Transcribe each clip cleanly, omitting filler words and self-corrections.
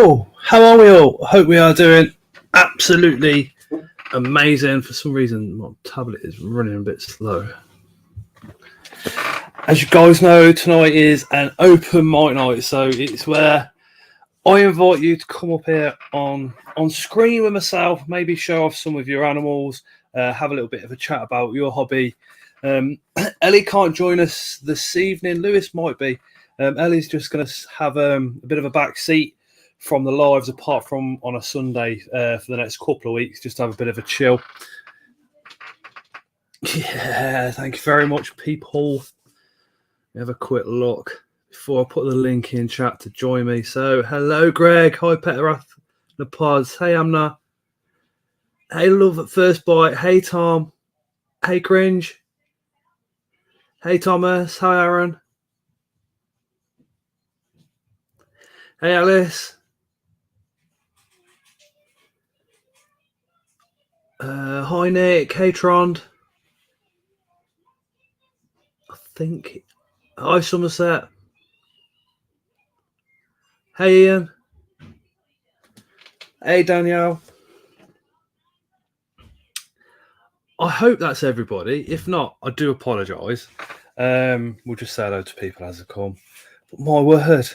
Hello, how are we all? Hope we are doing absolutely amazing. For some reason, my tablet is running a bit slow. As you guys know, tonight is an open mic night, so it's where I invite you to come up here on screen with myself, maybe show off some of your animals, have a little bit of a chat about your hobby. Ellie can't join us this evening. Lewis might be. Ellie's just going to have a bit of a back seat from the lives, apart from on a Sunday for the next couple of weeks, just to have a bit of a chill. Yeah, thank you very much, people. Have a quick look before I put the link in chat to join me. So, hello, Greg. Hi, Peterath. The pods. Hey, Amna. Hey, Love at First Bite. Hey, Tom. Hey, Cringe. Hey, Thomas. Hi, Aaron. Hey, Alice. Hi, Nick. Hey, Trond. I think. Hi, Somerset. Hey, Ian. Hey, Danielle. I hope that's everybody. If not, I do apologise. We'll just say hello to people as they come. But my word,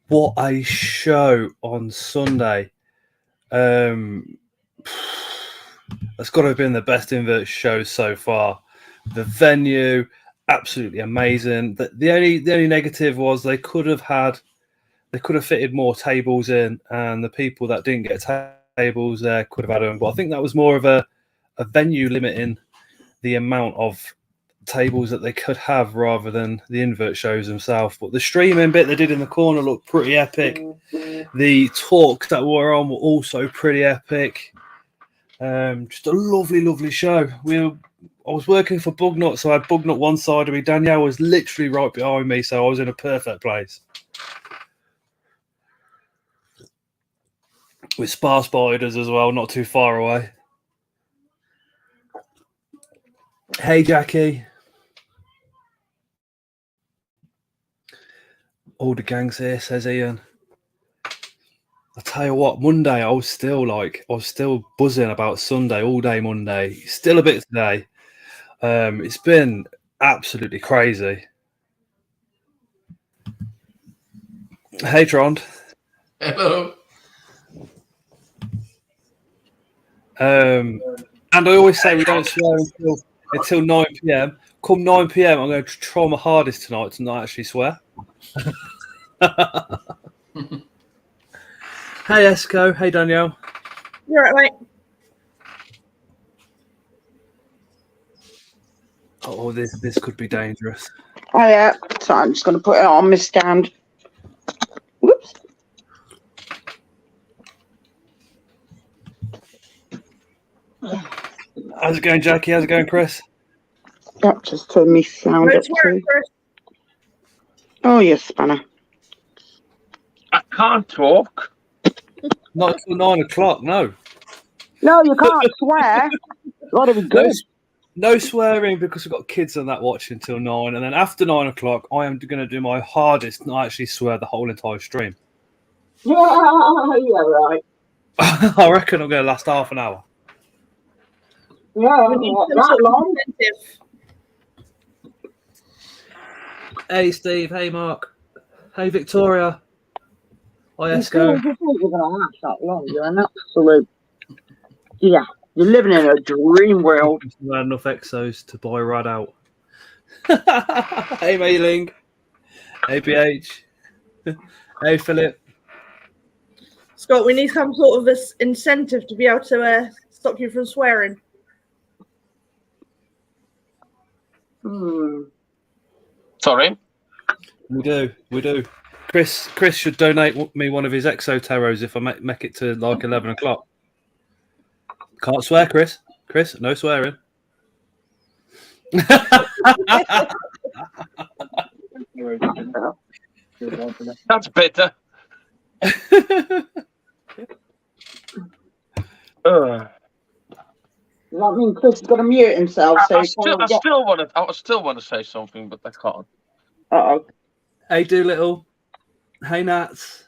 what a show on Sunday. That's got to have been the best Inverts show so far. The venue, absolutely amazing. The only negative was they could have fitted more tables in, and the people that didn't get tables there could have had them. But I think that was more of a venue limiting the amount of tables that they could have rather than the invert shows themselves. But the streaming bit they did in the corner looked pretty epic. The talks that were on were also pretty epic. Just a lovely show. I was working for Bugnut, so I had Bugnut one side of me. Danielle was literally right behind me, so I was in a perfect place. With spar spiders as well, not too far away. Hey, Jackie. All the gang's here, says Ian. I tell you what, Monday I was still buzzing about Sunday all day Monday. Still a bit today. It's been absolutely crazy. Hey, Trond. Hello. And I always say we don't swear until 9 p.m. Come 9 p.m, I'm going to try my hardest tonight to not actually swear. Hey, Esco. Hey, Danielle. You're right, mate. Oh, this could be dangerous. Oh, yeah. So I'm just going to put it on my stand. Whoops. How's it going, Jackie? How's it going, Chris? Yep, just turn me sound up too. Oh, yes, Spanner. I can't talk. Not until 9 o'clock, no. No, you can't swear. Got to be good. No swearing because we've got kids on that watching until 9. And then after 9 o'clock, I am going to do my hardest not actually swear the whole entire stream. Yeah, right. I reckon I'm going to last half an hour. Yeah, that long. Hey, Steve. Hey, Mark. Hey, Victoria. Hi, Esco. You think you're going to last that long? You're an absolute... Yeah, you're living in a dream world. I had enough exos to buy Rad out. Hey, Mailing. Hey, PH. Hey, Philip. Scott, we need some sort of this incentive to be able to stop you from swearing. Sorry? We do. Chris should donate me one of his exoteros if I make it to like 11 o'clock. Can't swear, Chris. Chris, no swearing. That's better. That means Chris has got to mute himself. I still want to say something, but I can't. Uh-oh. Hey, Doolittle. Hey, Nats.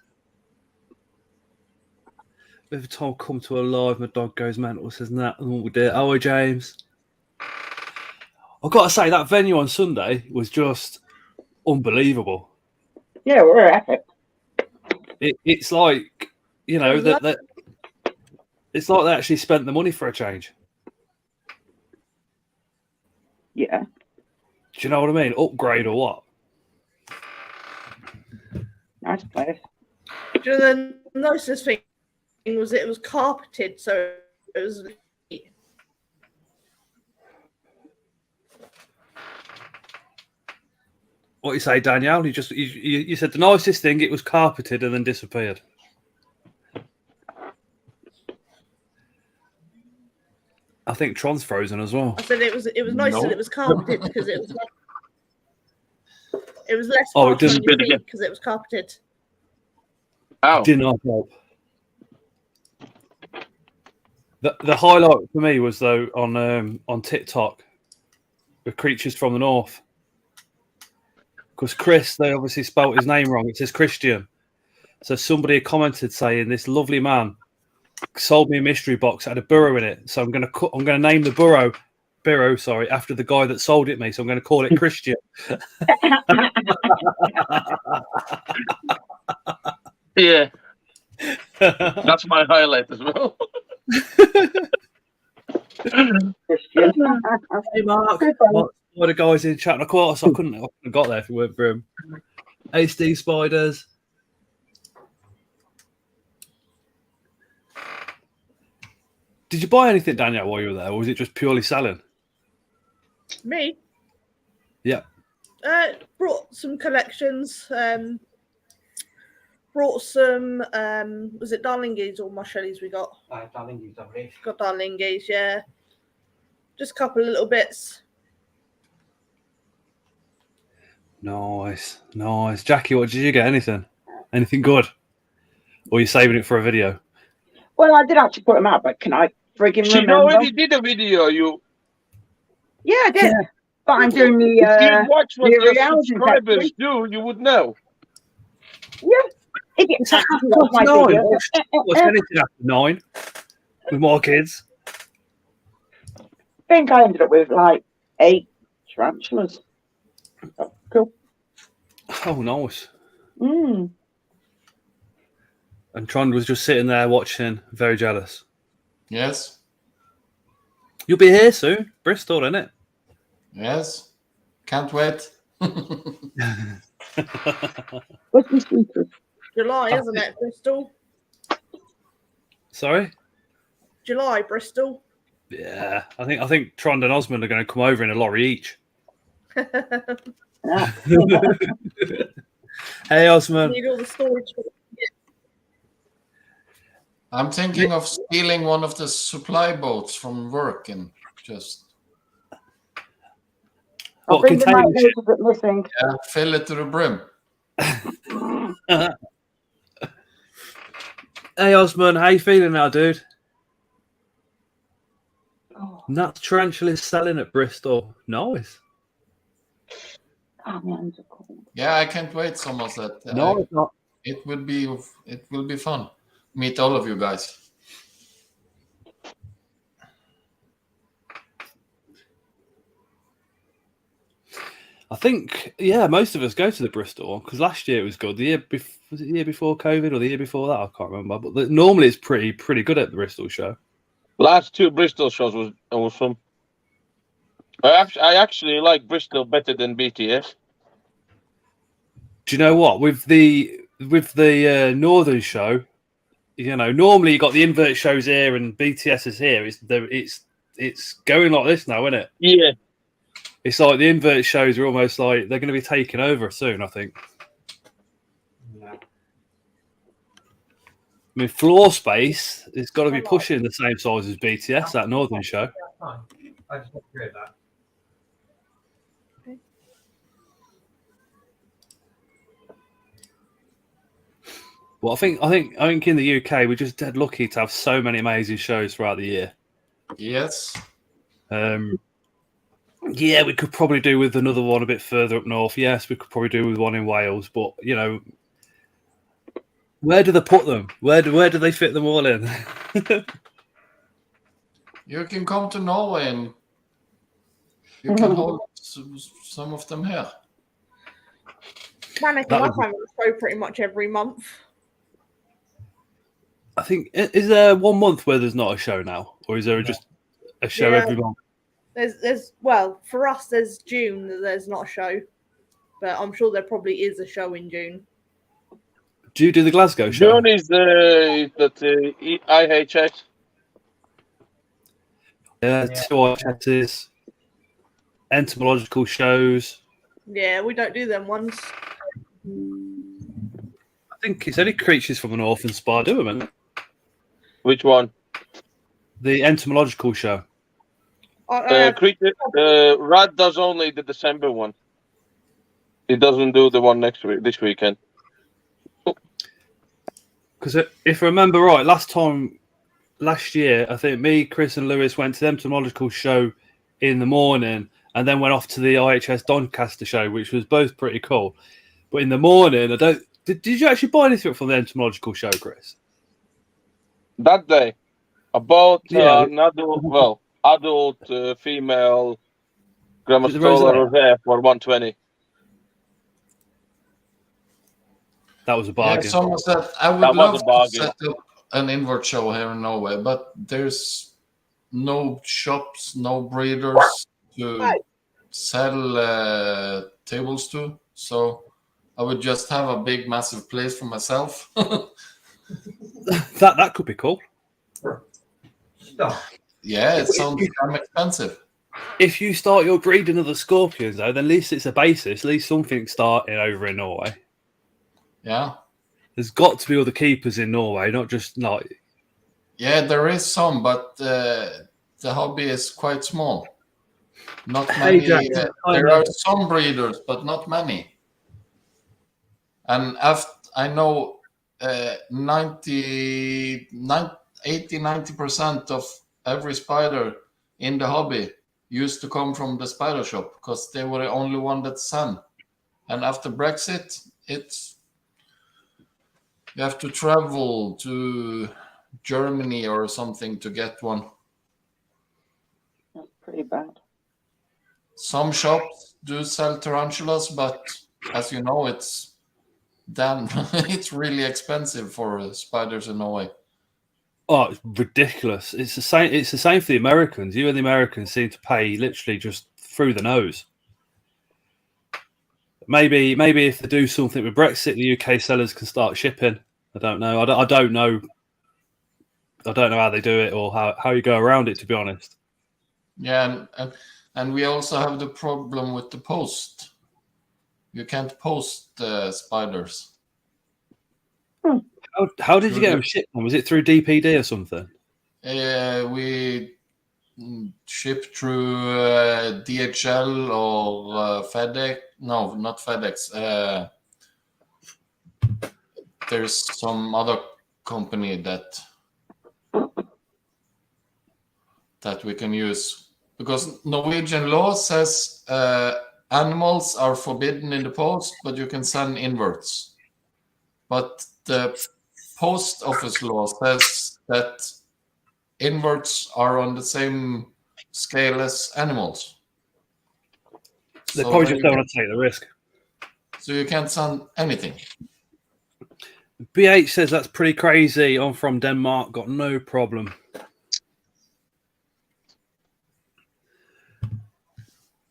every time I come to a live, my dog goes mental, says, "Nah, oh dear, oh James." I've got to say that venue on Sunday was just unbelievable. Yeah, we're epic. It's like, you know, It was that it's like they actually spent the money for a change. Yeah. Do you know what I mean? Upgrade or what? Nice place. Do you know the nicest thing was it was carpeted, so it was. What you say, Danielle? You said the nicest thing. It was carpeted and then disappeared. I think Tron's frozen as well. I said it was nice that it was carpeted because it was less Oh, it harsh on didn't your fit again. feet because it was carpeted. Ow. Did not help. The highlight for me was though on TikTok, the Creatures from the North, because Chris, they obviously spelt his name wrong. It says Christian, so somebody had commented saying this lovely man sold me a mystery box, had a burrow in it, so I'm going to name the burrow after the guy that sold it me, so I'm going to call it Christian. Yeah, that's my highlight as well. Christian. Hey Mark, Good fun. one of the guys in chat, and of course I couldn't have got there if it weren't for him. HD Spiders. Did you buy anything, Danielle, while you were there, or was it just purely selling? Me? Yeah. Brought some collections. Brought some. Was it Darlingies or Marshallese we got? Darlingies, I believe. Got Darlingies, yeah. Just a couple of little bits. Nice. Jackie, what did you get? Anything good? Or are you saving it for a video? Well, I did actually put them out, but can I frigging She remember? already did a video. Yeah, I did. Yeah. But I'm doing the If you watch what the the rehousing subscribers section. do, you would know. Yeah. If you actually watch my Nine. video. What's anything after 9 with more kids? I think I ended up with like 8 tarantulas. Oh, cool. Oh, nice. Mm. And Tron was just sitting there watching, very jealous. Yes. You'll be here soon, Bristol, innit? Yes. Can't wait. What's the secret? July, isn't it, Bristol? Sorry? July, Bristol. Yeah, I think Trond and Osmond are going to come over in a lorry each. Ah. Hey, Osmond. Need all the storage. I'm thinking of stealing one of the supply boats from work and just I What think there might container be a bit missing. fill it to the brim. Hey, Osmond, how you feeling now, dude? Oh, That tarantula is selling at Bristol. Nice. my hands are cold. Yeah, I can't wait so much that No, it's not. it will be fun. Meet all of you guys. I think, yeah, most of us go to the Bristol because last year it was good. Was it the year before COVID or the year before that? I can't remember. But normally it's pretty good at the Bristol show. Last 2 Bristol shows was awesome. I actually like Bristol better than BTS. Do you know what? With the Northern show, you know, normally you got the invert shows here and BTS is here. It's going like this now, isn't it? Yeah. It's like the invert shows are almost like they're going to be taken over soon, I think. Yeah. I mean, floor space, it's got to be pushing the same size as BTS, that Northern show. I just agree with that. Well, I think in the UK we're just dead lucky to have so many amazing shows throughout the year. Yes. Yeah, we could probably do with another one a bit further up north. Yes, we could probably do with one in Wales, but you know, Where do they put them? Where do they fit them all in? You can come to Norway and you can hold some of them here. Manic That and us would be- having a show pretty much every month. I think, is there 1 month where there's not a show now, or is there just a show Yeah. every month? There's well, for us, there's June that there's not a show, but I'm sure there probably is a show in June. Do you do the Glasgow show? June is the IHS. Yeah, 2 IHSs, entomological shows. Yeah, we don't do them ones. I think it's only Creatures from the North and Spa do them, isn't it? Which one? The entomological show. Rad does only the December one. He doesn't do the one this weekend. Because if I remember right, last year, I think me, Chris, and Lewis went to the entomological show in the morning, and then went off to the IHS Doncaster show, which was both pretty cool. But in the morning, did you actually buy anything from the entomological show, Chris? That day, about Yeah. an adult female Grammastola The rosé? rosé for 120. That was a Yeah, bargain. someone said I would That was love a to bargain. set up an invert show here in Norway, but there's no shops, no breeders to Right. sell tables to. So I would just have a big, massive place for myself. that could be cool. Yeah, it sounds damn expensive. If you start your breeding of the scorpions, though, then at least it's a basis. At least something's starting over in Norway. Yeah. There's got to be other keepers in Norway, not just like. Yeah, there is some, but the hobby is quite small. Not Hey, many. Jack, There are some breeders, but not many. And I know 80-90% of every spider in the hobby used to come from the spider shop because they were the only one that sent. And after Brexit, you have to travel to Germany or something to get one. That's pretty bad. Some shops do sell tarantulas, but as you know, it's really expensive for spiders in Norway. Oh, it's ridiculous! It's the same. It's the same for the Americans. You and the Americans seem to pay literally just through the nose. Maybe if they do something with Brexit, the UK sellers can start shipping. I don't know. I don't know. I don't know how they do it or how you go around it. To be honest. Yeah, and we also have the problem with the post. You can't post spiders. How did you get them shipped? Was it through DPD or something? We ship through DHL or FedEx. No, not FedEx. There's some other company that we can use because Norwegian law says animals are forbidden in the post, but you can send inverts. But the post office law says that inverts are on the same scale as animals. They probably just don't want to take the risk. So you can't send anything. BH says that's pretty crazy. I'm from Denmark. Got no problem.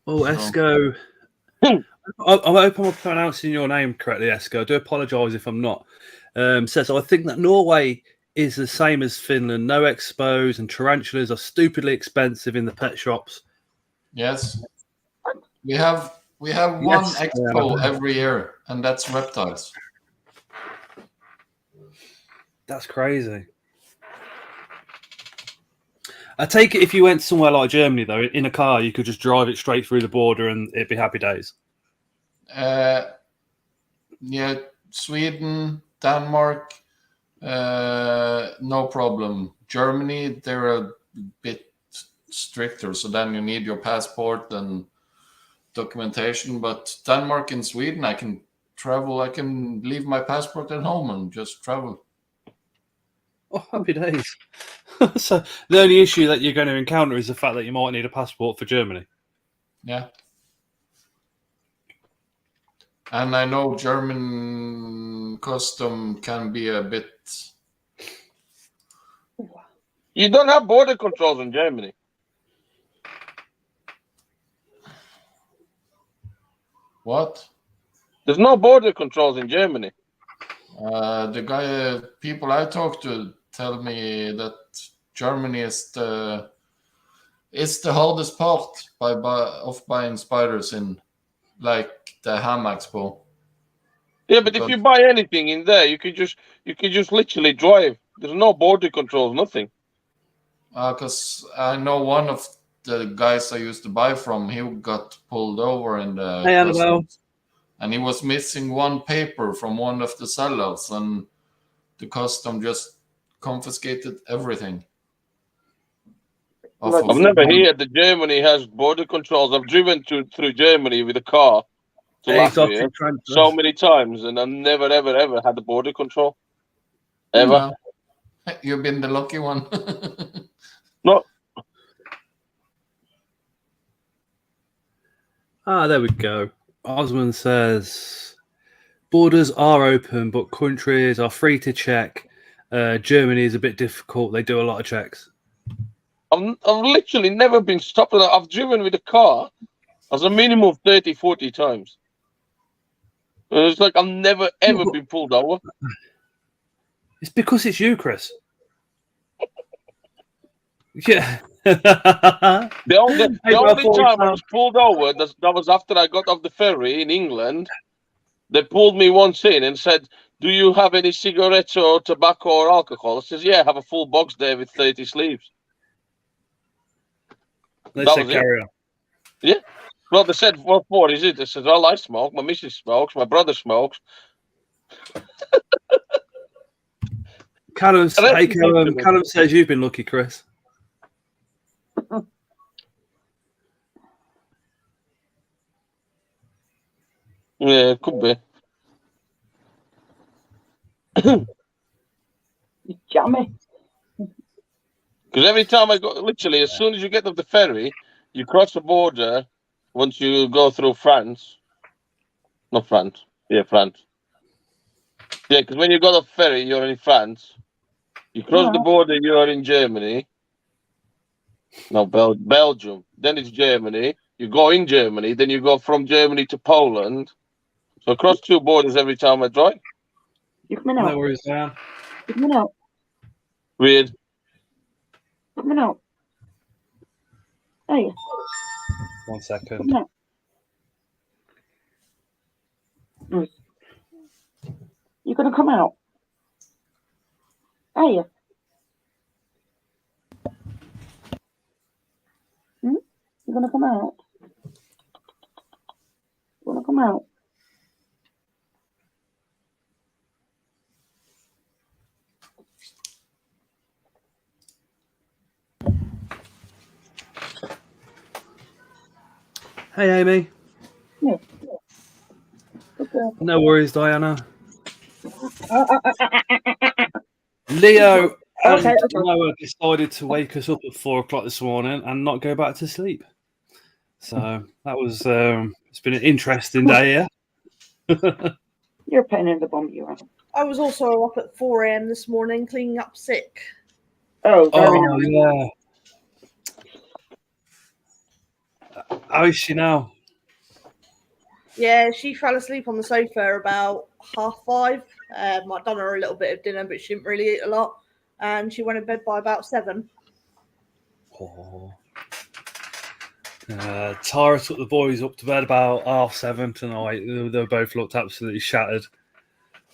Oh, Esco. I hope I'm pronouncing your name correctly, Esco. I do apologise if I'm not. Says, I think that Norway is the same as Finland. No expos and tarantulas are stupidly expensive in the pet shops. Yes. We have one expo every year, and that's reptiles. That's crazy. I take it if you went somewhere like Germany, though, in a car, you could just drive it straight through the border and it'd be happy days. Yeah, Sweden, Denmark, no problem. Germany, they're a bit stricter, so then you need your passport and documentation. But Denmark and Sweden, I can travel. I can leave my passport at home and just travel. Oh, happy days. So the only issue that you're going to encounter is the fact that you might need a passport for Germany. Yeah. And I know German custom can be a bit. You don't have border controls in Germany. What? There's no border controls in Germany. People I talk to tell me that Germany is the hardest part of buying spiders in, like the Ham Expo. Yeah, but if you buy anything in there, you could just literally drive. There's no border controls, nothing. Because I know one of the guys I used to buy from, he got pulled over in the customs, and he was missing one paper from one of the sellers, and the custom just confiscated everything. I've never heard that Germany has border controls. I've driven through Germany with a car to Latvia so many times, and I've never, ever had a border control. Ever. No. You've been the lucky one. No. There we go. Osmond says borders are open, but countries are free to check. Germany is a bit difficult. They do a lot of checks. I've literally never been stopped. I've driven with a car as a minimum of 30, 40 times. And it's like I've never, ever been pulled over. It's because it's you, Chris. Yeah. The only time I was pulled over, that was after I got off the ferry in England. They pulled me once in and said, "Do you have any cigarettes or tobacco or alcohol?" I says, "Yeah, I have a full box there with 30 sleeves." They said carry on. Yeah. Well, they said, "What for is it?" I said, "Well, I smoke. My missus smokes. My brother smokes." Callum says you've been lucky, Chris. Yeah, it could be. Jammy. Because every time I go, literally, as soon as you get off the ferry, you cross the border. Once you go through France, not France, yeah, France. Yeah, because when you go off the ferry, you're in France. You cross the border, you're in Germany. No, Belgium. Then it's Germany. You go in Germany, then you go from Germany to Poland. So I cross 2 borders every time I drive. You coming out? No worries, Dan. You coming out? Weird. Coming out? Hey. 1 second. Coming out. You gonna come out? Are you? You gonna come out? You wanna come out? Hey, Amy. Yeah. No worries, Diana. Leo and Noah decided to wake us up at 4 o'clock this morning and not go back to sleep. So that was it's been an interesting day here. You're a pain in the bum, you are. I was also up at 4 a.m. this morning cleaning up sick. Oh, very nice. Yeah. How is she now? Yeah, she fell asleep on the sofa about 5:30. I'd done her a little bit of dinner, but she didn't really eat a lot. And she went to bed by about 7. Oh. Tara took the boys up to bed about 7:30 tonight. They both looked absolutely shattered.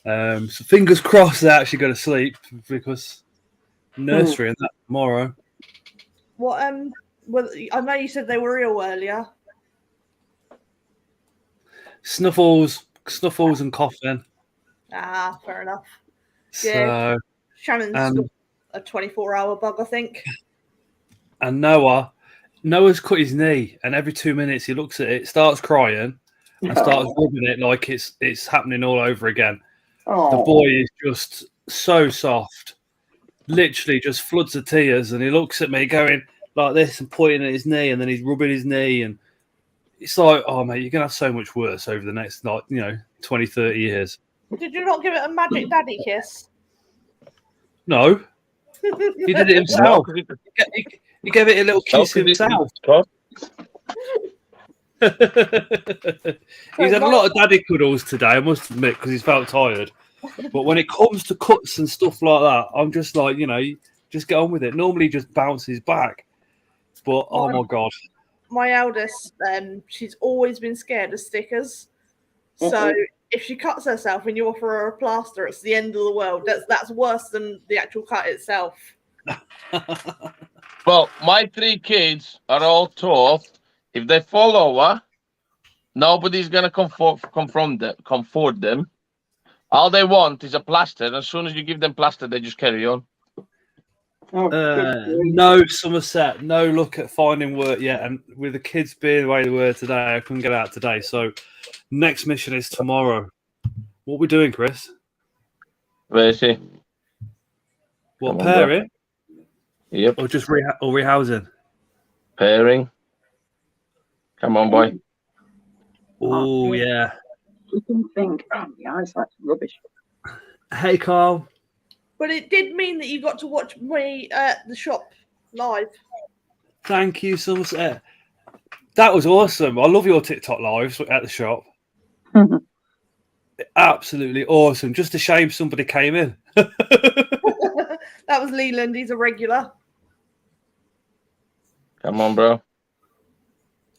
So fingers crossed they're actually going to sleep because nursery and that tomorrow. What? Well, I know you said they were ill earlier. Snuffles and coughing. Ah, fair enough. So, yeah, Shannon's got a 24-hour bug, I think. And Noah's cut his knee, and every 2 minutes he looks at it, starts crying, and starts rubbing it like it's happening all over again. The Oh, boy is just so soft, literally just floods of tears, and he looks at me going like this and pointing at his knee, and then he's rubbing his knee, and it's like, oh mate, you're gonna have so much worse over the next 20, 30 years. Did you not give it a magic daddy kiss? No, he did it himself. He gave it a little kiss himself. He's had a lot of daddy cuddles today, I must admit, because he's felt tired. But when it comes to cuts and stuff like that, I'm just like, just get on with it. Normally, he just bounces back. But oh my god, my eldest, she's always been scared of stickers. So if she cuts herself and you offer her a plaster, it's the end of the world. That's worse than the actual cut itself. Well, my 3 kids are all tough. If they fall over, nobody's gonna comfort them. All they want is a plaster. And as soon as you give them plaster, they just carry on. No, Somerset, no look at finding work yet. And with the kids being the way they were today, I couldn't get out today. So next mission is tomorrow. What are we doing, Chris? Where is she? What, Come on, pairing? Yep. Or just rehousing? Pairing. Come on, boy. Oh, yeah. You can think, oh, the eyes, that's rubbish. Hey, Carl. But it did mean that you got to watch me at the shop live. Thank you, Somerset. That was awesome. I love your TikTok lives at the shop. Absolutely awesome. Just a shame somebody came in. That was Leland. He's a regular. Come on, bro.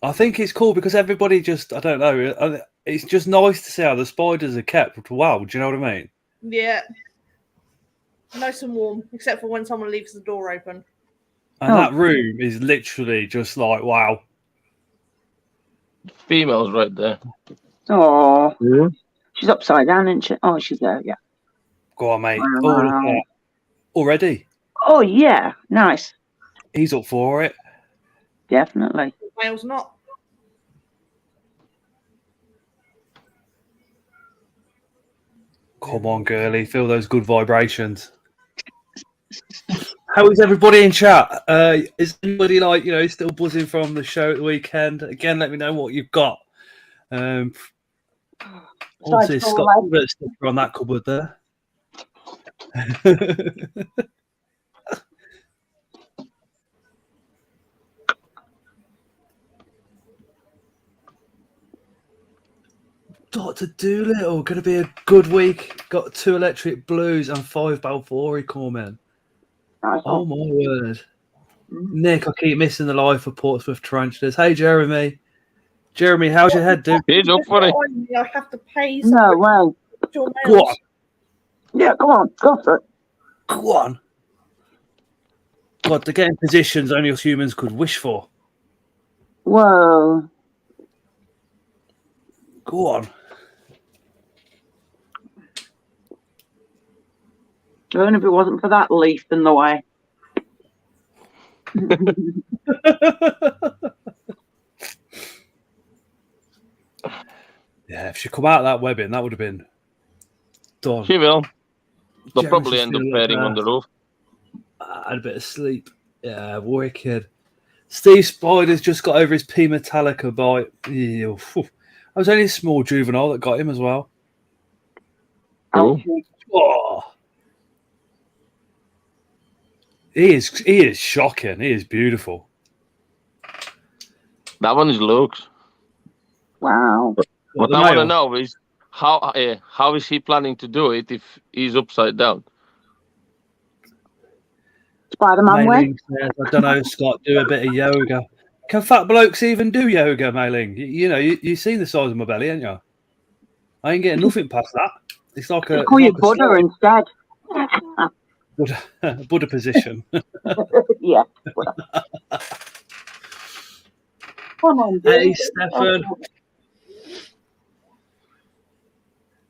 I think it's cool because everybody just, I don't know, it's just nice to see how the spiders are kept. Wow, do you know what I mean? Yeah. Nice and warm, except for when someone leaves the door open. And that room is literally just like, wow. Females right there. Oh, Yeah. she's upside down, isn't she? Oh, she's there, yeah. Go on, mate. Wow. Oh, look at that. Already? Oh, yeah, nice. He's up for it. Definitely. Male's not. Come on, girly. Feel those good vibrations. How is everybody in chat? Is anybody still buzzing from the show at the weekend? Again, let me know what you've got. Also, Scott sticker on that cupboard there. Dr. Doolittle, going to be a good week. Got 2 electric blues and 5 Balfour coming. Oh my word. Nick, I keep missing the live for Portsmouth Tarantulas. Hey, Jeremy. Jeremy, how's your head, dude? He's up for it. I have to pay. No way. Go on. Yeah, go on. Go for it. Go on. God, they're getting positions only us humans could wish for. Whoa. Go on. Even if it wasn't for that leaf in the way. Yeah, if she come out of that webbing, that would have been done. She will. They'll Jeremy's probably just end up feeling pairing on the roof. I had a bit of sleep. Yeah, wicked. Steve Spider's just got over his P Metallica bite. Ew. I was only a small juvenile that got him as well. Cool. Oh. He is shocking. He is beautiful. That one is Luke's. Wow. What I want to know is how is he planning to do it if he's upside down? Spider-Man way. Mailing says, I don't know, Scott, do a bit of yoga. Can fat blokes even do yoga, Mailing? You've seen the size of my belly, ain't you? I ain't getting nothing past that. It's like a... Call you Buddha instead. Buddha position. Yeah. Come on, dude. Hey, Stefan.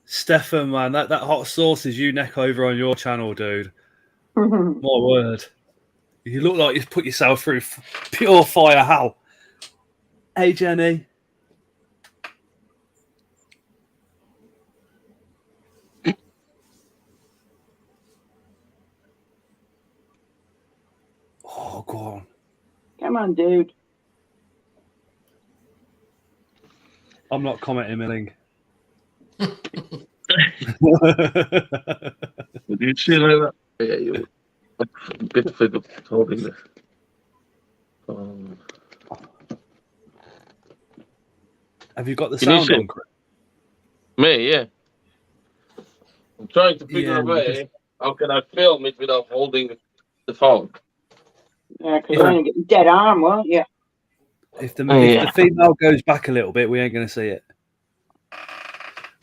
Stefan, man, that hot sauce is you neck over on your channel, dude. My word. You look like you've put yourself through pure fire hell. Hey, Jenny. Oh, go on. Come on, dude. I'm not commenting, Milling. Did you see like that? Yeah, you a bit fed up holding this. Have you got the Can you sound see? on, Chris? Me, yeah. I'm trying to figure Yeah, a way. How can I film it without holding the phone? Yeah, because you're only getting dead arm, won't you? If the female goes back a little bit, we ain't going to see it.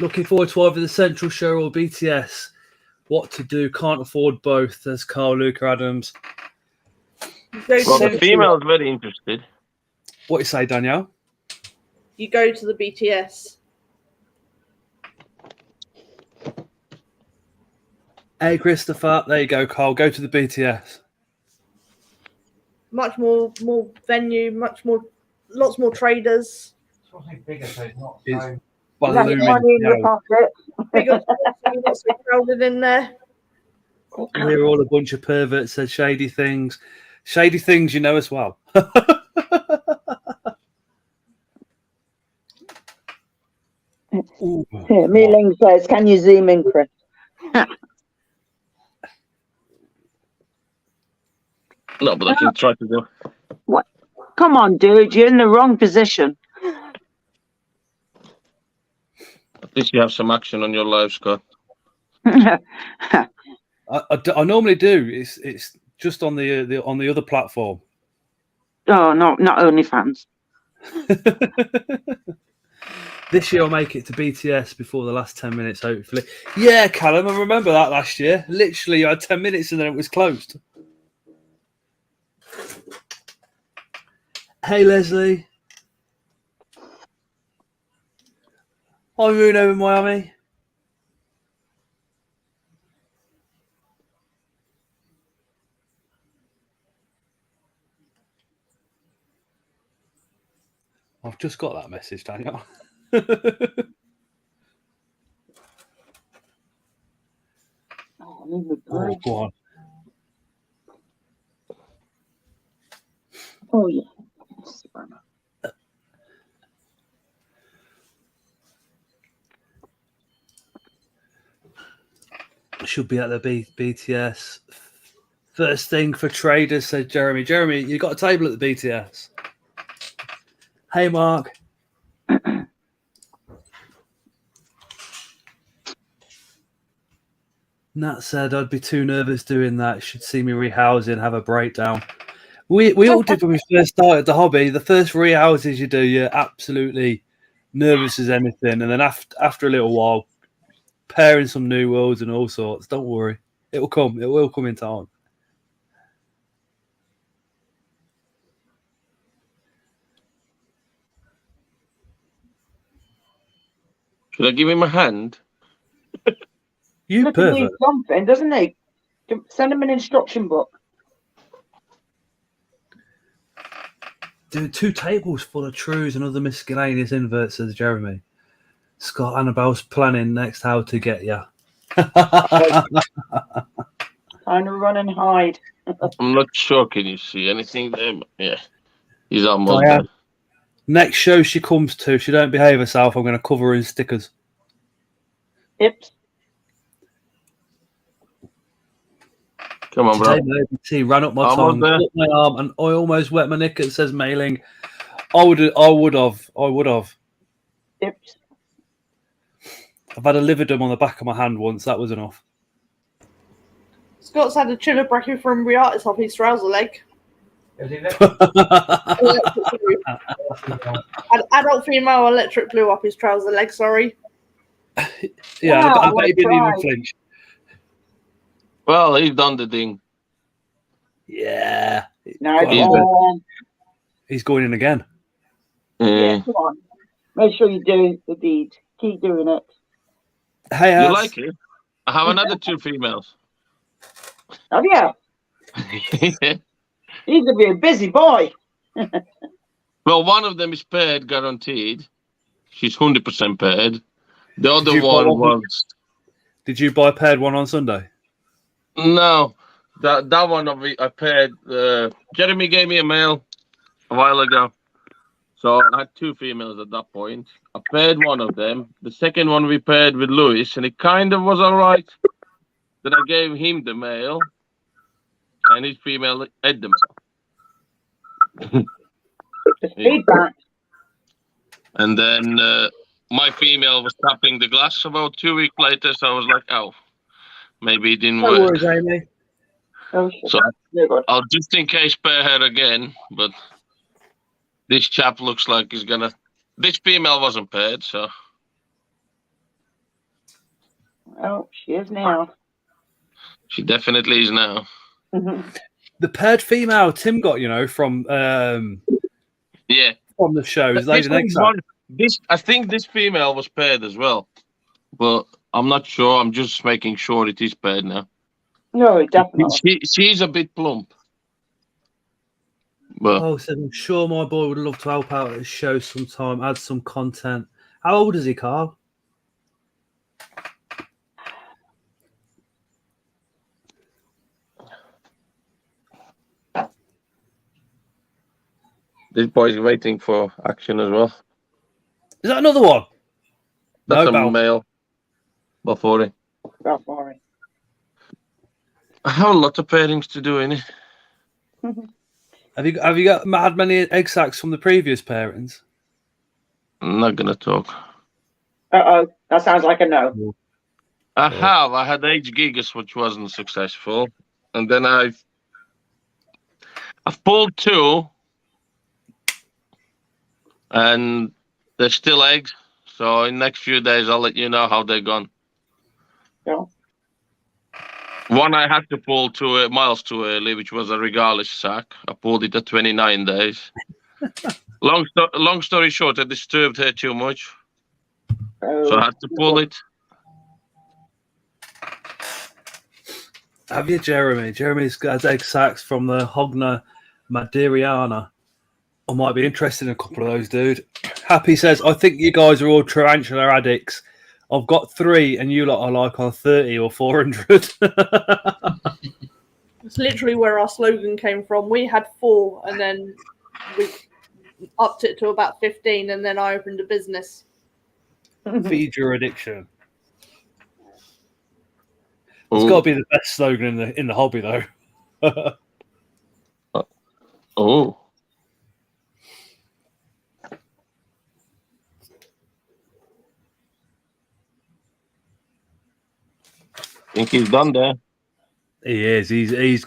Looking forward to either the Central Show or BTS. What to do? Can't afford both. There's Carl Luca Adams. Well, the female is very interested. What you say, Danielle? You go to the BTS. Hey, Christopher. There you go, Carl. Go to the BTS. Much more venue, lots more traders. It's Less balloon money in your yellow. pocket. Bigger, not so crowded in there. We're all a bunch of perverts said shady things. Shady things, you know as well. Ooh, Mealing says, can you zoom in, Chris? No, but I can try to do. What? Come on, dude. You're in the wrong position. At least you have some action on your live, Scott. I normally do. It's just on the other platform. Oh, no, not OnlyFans. This year I'll make it to BTS before the last 10 minutes, hopefully. Yeah, Callum, I remember that last year. Literally, you had 10 minutes and then it was closed. Hey, Leslie. Hi, Moon over in Miami. I've just got that message, Daniel. Oh, go on. Oh, yeah. Should be at the BTS. First thing for traders, said Jeremy. Jeremy, you got a table at the BTS. Hey, Mark. Nat said I'd be too nervous doing that. Should see me rehousing, have a breakdown. We all did when we first started the hobby. The first rehouses you do, you're absolutely nervous as anything, and then after a little while, pairing some new worlds and all sorts. Don't worry, it will come. It will come in time. Should I give him a hand? You Look at pervert. me something, doesn't he? Send him an instruction book. Dude, 2 tables full of trues and other miscellaneous inverts, says Jeremy. Scott Annabelle's planning next how to get ya. Time to run and hide. I'm not sure. Can you see anything there? Yeah, he's almost Diane, there. next show she comes to, if she don't behave herself, I'm going to cover her in stickers. Ips. Come on, bro. Today, tea ran up my Almost tongue, there. up my arm, and I almost wet my knickers, says Mailing. I would have. Ips. I've had a lividum on the back of my hand once. That was enough. Scott's had a chiller bracket from Riartis off his trouser leg. Adult female electric blue up his trouser leg, sorry. Yeah, Wow, I bet he didn't even right. flinch. Well, he's done the thing. Yeah. No, He's come on. He's going in again. Yeah, come on. Make sure you do the deed. Keep doing it. Hey, You Haz. like it? I have another 2 females. Oh, yeah. He's going to be a busy boy. Well, one of them is paired, guaranteed. She's 100% paired. The other you buy one one? was... Did you buy a paired one on Sunday? No, that one I paired. Jeremy gave me a male a while ago, so I had 2 females at that point. I paired one of them. The second one we paired with Lewis, and it kind of was all right. Then I gave him the male, and his female ate the male. It's feedback. And then my female was tapping the glass about 2 weeks later, so I was like, oh, maybe it didn't No work. worries, Amy. Oh, shit. So Very good. I'll just in case pair her again, but this chap looks like he's gonna. This female wasn't paired, so Oh, she is now. she definitely is now. The paired female Tim got, from Yeah, from the show is laid this an egg sac. I think this female was paired as well, but I'm not sure. I'm just making sure it is paired now. No, definitely. She's a bit plump, but Oh, so I'm sure my boy would love to help out at the show sometime, add some content. How old is he, Carl? this boy's waiting for action as well. Is that another one? That's No, a Bal. male. Before it. Don't worry. I have a lot of pairings to do in it. Have you had many egg sacs from the previous pairings? I'm not gonna talk. Uh-oh. That sounds like a no. I have. I had H gigas, which wasn't successful, and then I've pulled 2, and they're still eggs. So in the next few days, I'll let you know how they're gone. Yeah. One I had to pull 2 miles too early, which was a regardless sack. I pulled it at 29 days. Long story short, I disturbed her too much, so I had to pull it. Have you, Jeremy? Jeremy's got egg sacs from the Hogna Maderiana. I might be interested in a couple of those, dude. Happy says, I think you guys are all tarantula addicts. I've got 3 and you lot are like on 30 or 400. It's literally where our slogan came from. We had 4 and then we upped it to about 15 and then I opened a business. Feed your addiction. It's got to be the best slogan in the hobby, though. Oh. Think he's done there. He is. He's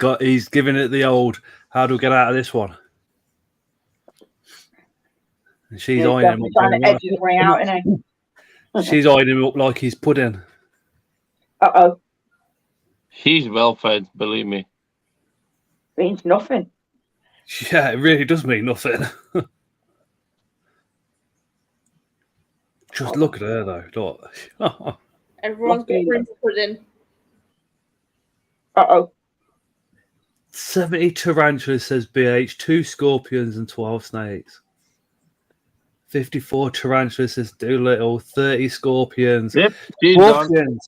giving it the old. How do we get out of this one? And she's eyeing him up. Trying to edge his way out, isn't he? She's eyeing him up like he's pudding. Uh-oh. He's well fed, believe me. Means nothing. Yeah, it really does mean nothing. Just look at her, though. Look. Everyone's got room to put in. Uh-oh. 70 tarantulas, says BH, 2 scorpions and 12 snakes. 54 tarantulas, says Doolittle, 30 scorpions. Yep, she's done.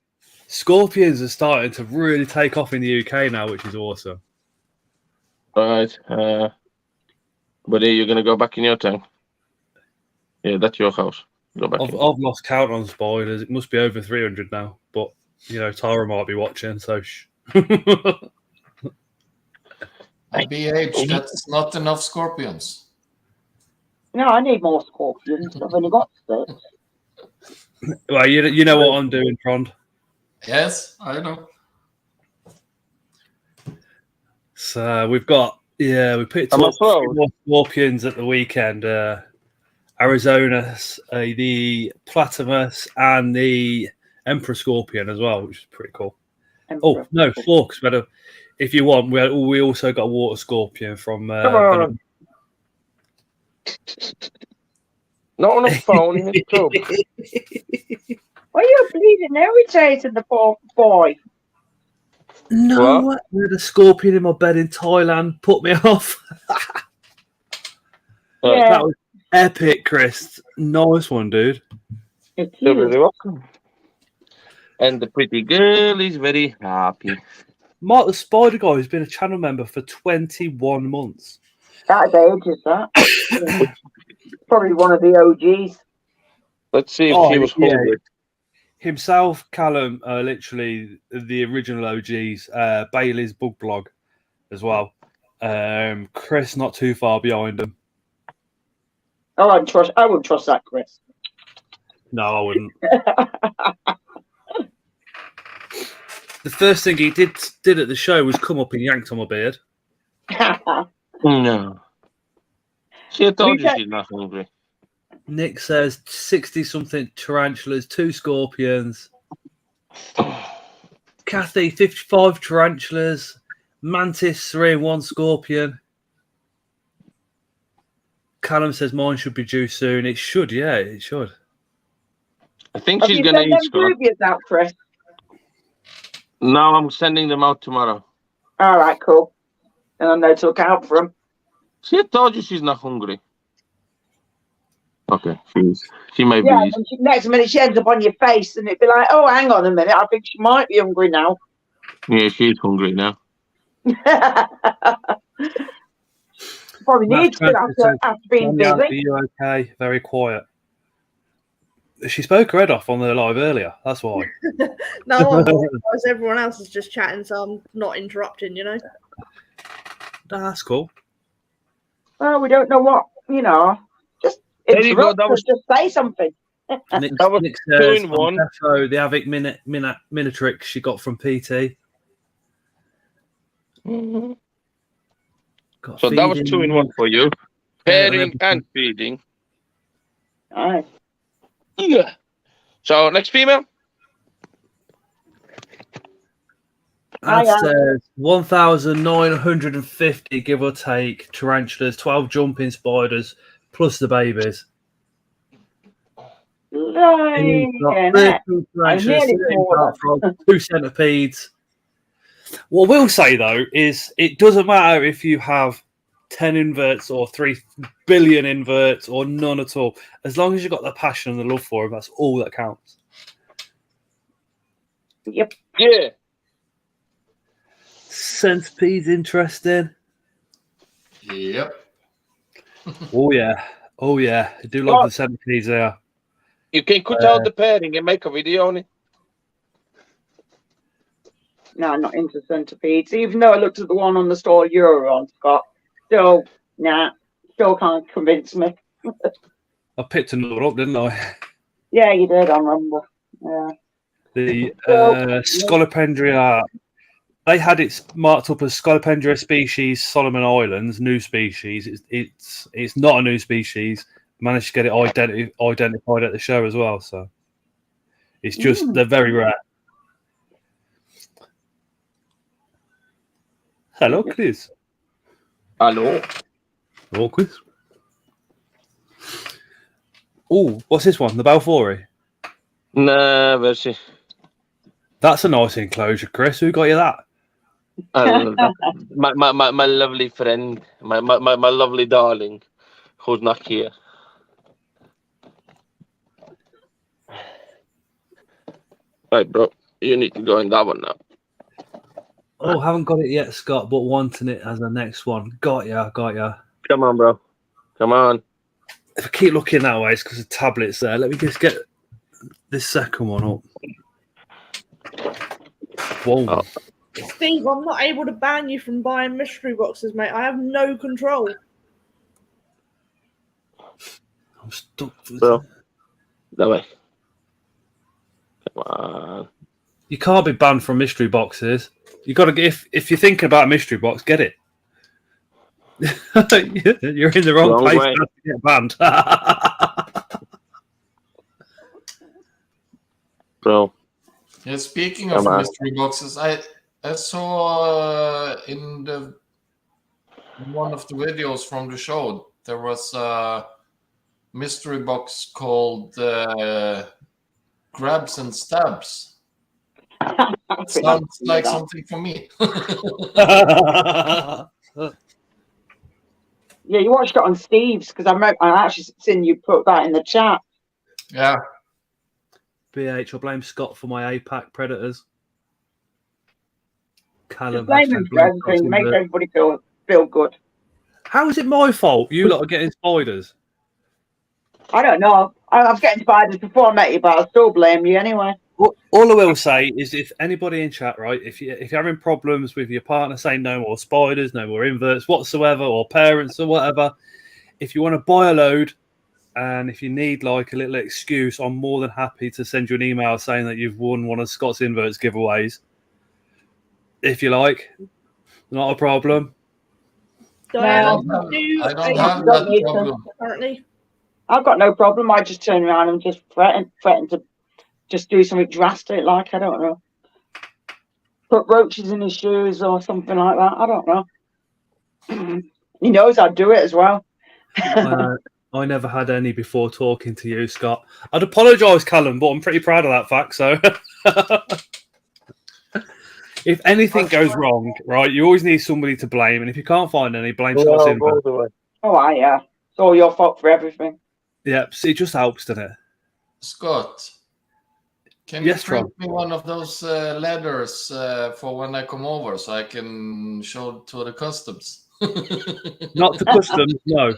Scorpions are starting to really take off in the UK now, which is awesome. Right. Buddy, you're going to go back in your tank? Yeah, that's your house. Go back. I've lost count on spoilers. It must be over 300 now. But, Tara might be watching, so shh. BH, that's not enough scorpions. No, I need more scorpions. I've only got 6. Well, you know what I'm doing, Trond. Yes, I know. So we've got, we picked up 3 more scorpions at the weekend. Arizona, the Platypus, and the Emperor Scorpion as well, which is pretty cool. Oh, no, 4, because if you want, we also got a Water Scorpion from... Come on. Not on a phone, in a tub. Why are you bleeding irritated, the poor boy? No, I had a scorpion in my bed in Thailand. Put me off. Yeah. That was epic, Chris. Nice one, dude. You're very welcome. And the pretty girl is very happy. Mark the Spider Guy has been a channel member for 21 months. That age is that? Probably one of the OGs. Let's see if he was hungry. Himself, Callum, literally the original OGs. Bailey's book blog as well. Chris, not too far behind him. Oh, I wouldn't trust that, Chris. No, I wouldn't. The first thing he did at the show was come up and yanked on my beard. No. See, I told you she's not hungry. Nick says 60-something tarantulas, 2 scorpions. Kathy, 55 tarantulas. Mantis, 3 and 1 scorpion. Callum says mine should be due soon. It should, yeah, it should. I think she's going to eat Scott. Out, Chris? No, I'm sending them out tomorrow. All right, cool. And I know to look out for them. See, I told you she's not hungry. Okay, she may be. Yeah, and next minute she ends up on your face, and it'd be like, oh, hang on a minute, I think she might be hungry now. Yeah, she's hungry now. Probably needs to after being busy. Are you okay? Very quiet. She spoke her head off on the live earlier. That's why. No, everyone else is just chatting, so I'm not interrupting. You know. That's cool. Well, we don't know what Just interrupt. Just say something. Nick, That was Nick 2 says, in 1. Defo, the Avic Minatrix she got from PT. Mm-hmm. So that was 2 in 1 for you. Pairing and feeding. All right. Yeah. So next female. That says 1,950, give or take, tarantulas, 12 jumping spiders, plus the babies. Tarantulas, 2 centipedes. What we'll say, though, is it doesn't matter if you have 10 inverts or 3 billion inverts or none at all. As long as you've got the passion and the love for them, that's all that counts. Yep. Yeah. Centipede's interesting. Yep. Oh, yeah. Oh, yeah. I do love the centipedes there. You can cut out the pairing and make a video on it. No, I'm not into centipedes. Even though I looked at the one on the stall you were on, Scott. Still can't convince me. I picked another up, didn't I? Yeah, you did, I remember. Yeah. The Scolopendria, they had it marked up as Scolopendria species, Solomon Islands, new species. It's not a new species. Managed to get it identified at the show as well. So it's just they're very rare. Hello, Chris. Hello. Hello, Chris. Oh, what's this one? The Balfouri? Nah, where's she? That's a nice enclosure, Chris. Who got you that? My lovely friend, my lovely darling, who's not here. Right, bro. You need to go in that one now. Oh, haven't got it yet, Scott, but wanting it as the next one. Got ya. Come on, bro. Come on. If I keep looking that way, it's because the tablet's there. Let me just get this second one up. Whoa. Oh. Steve, I'm not able to ban you from buying mystery boxes, mate. I have no control. I'm stuck. Bro. That way. Come on. You can't be banned from mystery boxes. You got to get if you're thinking about a mystery box, get it. You're in the wrong place to get banned. Bro. Yeah, speaking of mystery boxes, I saw in one of the videos from the show there was a mystery box called Grabs and Stabs. Sounds like something for me. Yeah, you watched it on Steve's because I actually seen you put that in the chat. Yeah. BH, I blame Scott for my APAC predators. Callum, blame him for everything. Make everybody feel good. How is it my fault? You lot are getting spiders. I don't know. I was getting spiders before I met you, but I'll still blame you anyway. All I will say is, if anybody in chat, right, if you're having problems with your partner saying no more spiders, no more inverts whatsoever, or parents or whatever, if you want to buy a load, and if you need like a little excuse, I'm more than happy to send you an email saying that you've won one of Scott's Inverts giveaways. If you like, not a problem. Diane, I don't have that problem. Currently. I've got no problem. I just turn around and just threaten to just do something drastic, like, I don't know, put roaches in his shoes or something like that. I don't know. He knows I'd do it as well. I never had any before talking to you, Scott. I'd apologise, Callum, but I'm pretty proud of that fact. So, if anything goes wrong, right, you always need somebody to blame, and if you can't find any, blame Scott's Invert. Oh, yeah. It's all your fault for everything. Yeah, so it just helps, doesn't it? Scott, can you print me one of those letters for when I come over so I can show to the customs? Not to customs, no.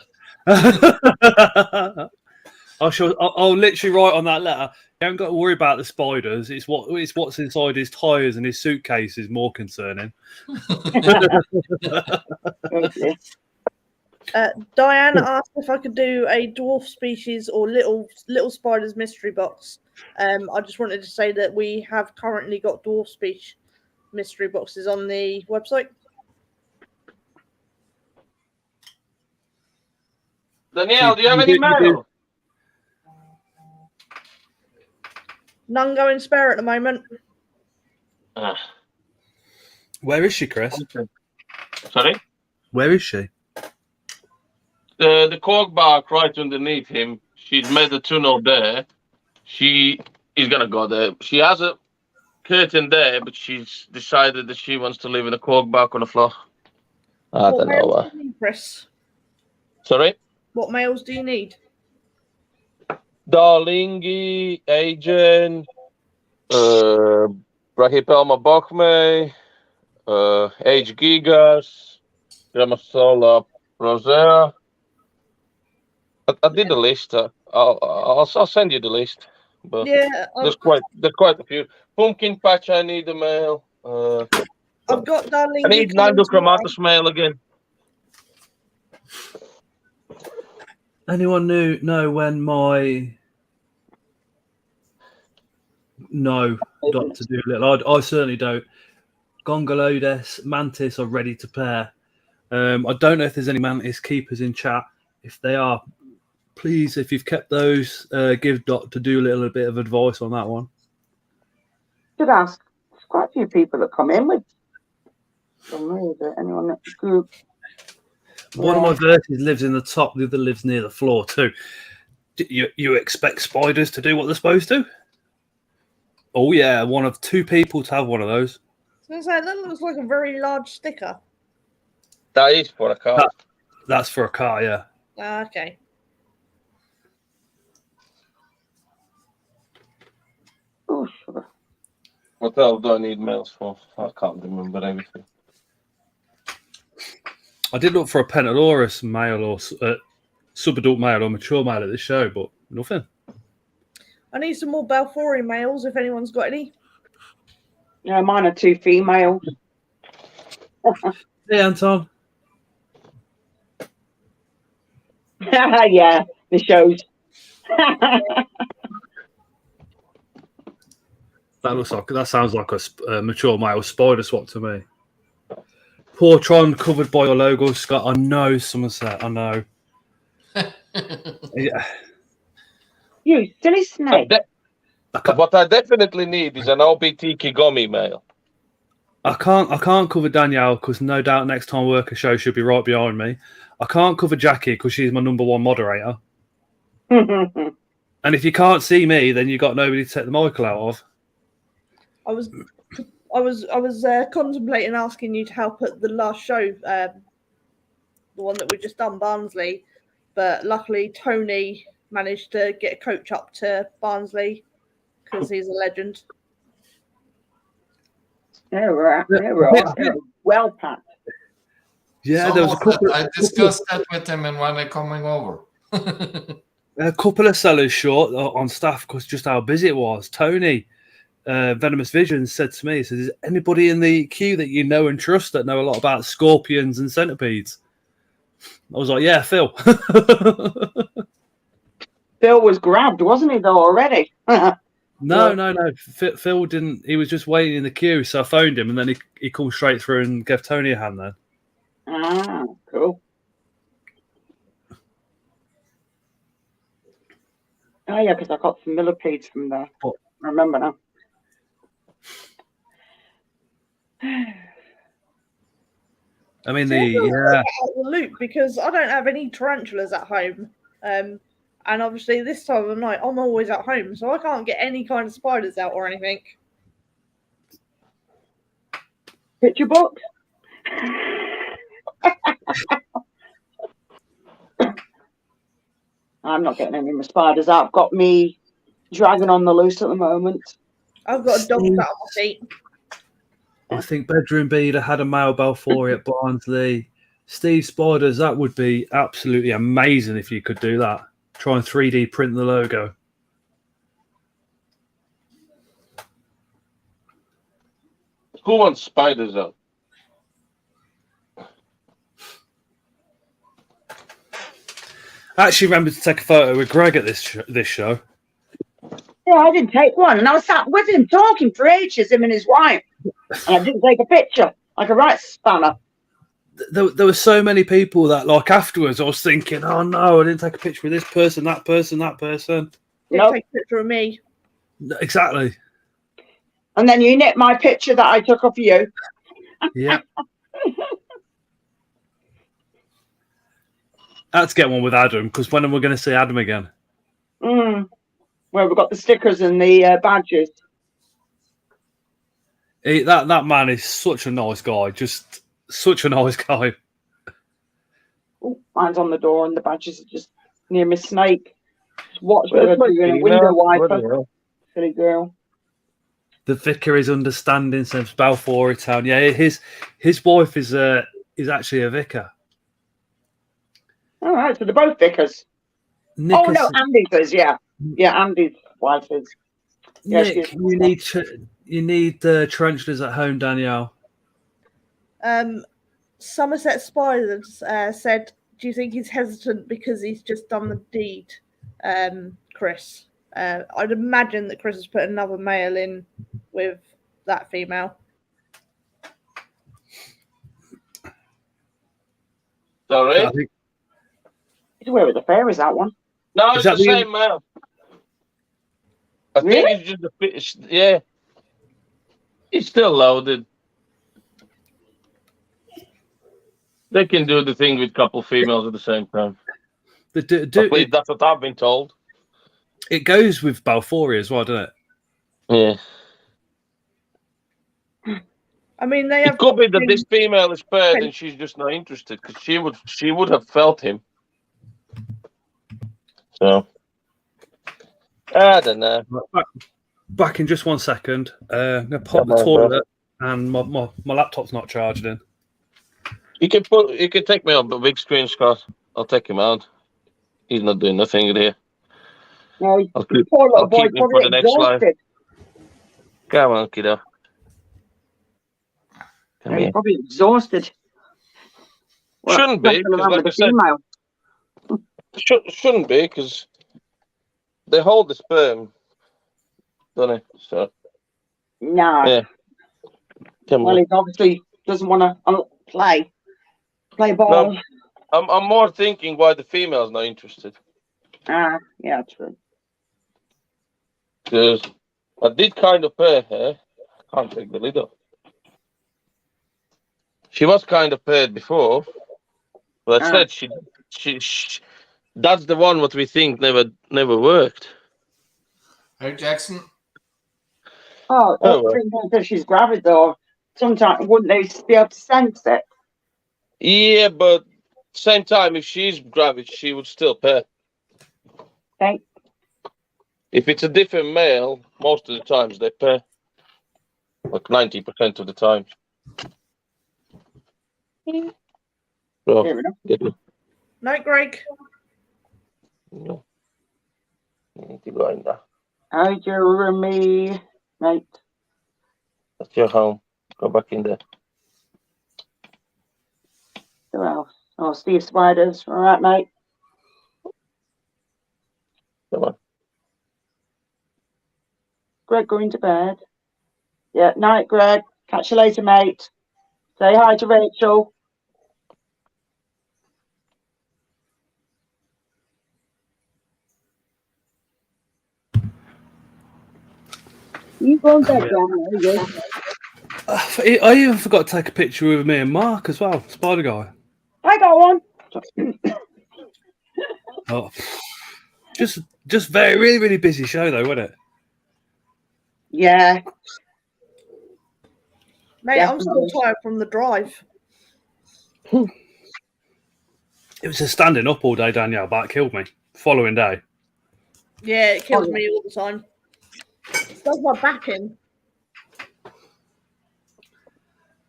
I'll literally write on that letter. You haven't got to worry about the spiders. It's what's inside his tires and his suitcase is more concerning. Diane asked if I could do a dwarf species or little spiders mystery box. I just wanted to say that we have currently got dwarf species mystery boxes on the website. Danielle, do you have any mail? None going spare at the moment. Where is she, Chris? Sorry? Where is she? The cork bark right underneath him. She's made a tunnel there. She is gonna go there. She has a curtain there, but she's decided that she wants to live in a cork bark on the floor. I don't know why. Chris? Sorry? What males do you need? Darlingi, Agent, Brachypelma Bochme, H. gigas, Grammasola rosea. I did the list. I'll send you the list. But yeah, there's quite a few. Pumpkin patch. I need a male. I've got Darling. I need Nandochromatus male again. Anyone know when my Dr. Doolittle? I certainly don't. Gongolodes, Mantis are ready to pair. I don't know if there's any Mantis keepers in chat. If they are, please, if you've kept those, give Dr. Doolittle a bit of advice on that one. Should ask. There's quite a few people that come in with. Anyone that group? One of my verses lives in the top, the other lives near the floor too. Do you expect spiders to do what they're supposed to? Oh yeah, one of two people to have one of those. I was going to say, that looks like a very large sticker. That is for a car. That's for a car, yeah. Okay. Oh, sugar. What else do I need mails for? I can't remember everything. I did look for a Pentalorus male or subadult male or mature male at the show, but nothing. I need some more Balfouri males if anyone's got any. Yeah, mine are 2 females. Hey, Anton. Yeah, the shows. That sounds like a mature male spider swap to me. Poor Tron covered by your logo, Scott. I know, Somerset. I know. Yeah. You silly snake. What I definitely need is an OBT Kigomi male. I can't cover Danielle because no doubt next time Worker Show she'll be right behind me. I can't cover Jackie because she's my number one moderator. And if you can't see me, then you got nobody to take the Michael out of. I was contemplating asking you to help at the last show, the one that we just done, Barnsley, but luckily Tony managed to get a coach up to Barnsley because he's a legend. They were well packed. Yeah, there was a couple. I discussed that with him and when they're coming over. A couple of sellers short on staff because just how busy it was. Tony, Venomous Visions, said to me, he says, "Is anybody in the queue that you know and trust that know a lot about scorpions and centipedes?" I was like, "Yeah, Phil." Phil was grabbed, wasn't he, though, already? No. Phil didn't. He was just waiting in the queue, so I phoned him, and then he called straight through and gave Tony a hand. Then. Ah, cool. Oh yeah, because I got some millipedes from there. I remember now. I mean, Out of the loop because I don't have any tarantulas at home, and obviously this time of the night I'm always at home, so I can't get any kind of spiders out or anything. Picture book. I'm not getting any more spiders out. I've got me dragon on the loose at the moment. I've got a dog sat on my feet. I think Bedroom Beater had a male Balfour at Barnsley. Steve Spiders, that would be absolutely amazing if you could do that. Try and 3D print the logo. Who wants spiders out? I actually remembered to take a photo with Greg at this show. Yeah, I didn't take one, and I was sat with him talking for ages, him and his wife, and I didn't take a picture, like a right spanner. There were so many people that, like, afterwards, I was thinking, "Oh no, I didn't take a picture with this person, that person, that person." Didn't take a picture of me. Exactly. And then you nicked my picture that I took of you. Yeah. Let's get one with Adam, because when are we going to see Adam again? Well, we've got the stickers and the badges. That man is such a nice guy, just such a nice guy. Oh, mine's on the door and the badges are just near my snake. Just watch her doing a window wiper. Silly girl. The vicar is understanding since Balfour Town. Yeah, his wife is actually a vicar. All right, so they're both vicars. Nick oh no, Andy's is, yeah, Andy's wife is. Yeah, Nick, you need the tarantulas at home, Danielle. Somerset Spiders said, "Do you think he's hesitant because he's just done the deed, Chris?" I'd imagine that Chris has put another male in with that female. Sorry? He's away with the fairies, that one. No, it's the same male. I think it's just a fish. Yeah. It's still loaded. They can do the thing with a couple females at the same time. At least that's what I've been told. It goes with Balfour as well, doesn't it? Yeah. I mean, it could be that this female is paired and she's just not interested because she would have felt him. So I don't know. Back in just 1 second. I'm gonna pop the toilet and my laptop's not charged in. You can take me on the big screen, Scott. I'll take him out. He's not doing nothing in here. No, I'll keep him for the next slide. Come on, kiddo. He's probably exhausted. Well, shouldn't be, because like I said, shouldn't be, because they hold the sperm, don't they? So no. Yeah. Well, he obviously doesn't want to play ball. No, I'm more thinking why the female's not interested. Yeah, true. Because I did kind of pair her. I can't take the lid off. She was kind of paired before, but I said she that's the one what we think never worked. Hey, Jackson. Because she's gravid though. Sometimes wouldn't they be able to sense it? Yeah, but same time, if she's gravid, she would still pair. Okay. If it's a different male, most of the times they pair. like 90% of the time. So, Fair enough. get it. Night, Greg. No. You need to go in there. Hi, Jeremy, mate. That's your home. Go back in there. Who else? Oh, Steve Spiders. All right, mate. Come on. Greg going to bed. Yeah, night, Greg. Catch you later, mate. Say hi to Rachel. You go and bed, Dan. There you go. I even forgot to take a picture with me and Mark as well, Spider Guy. I got one. Oh, just very really really busy show though, wasn't it? Yeah. Mate, I'm Definitely. still tired from the drive. It was just standing up all day, Danielle, but it killed me. Following day. Yeah, it kills me all the time. It does my back in.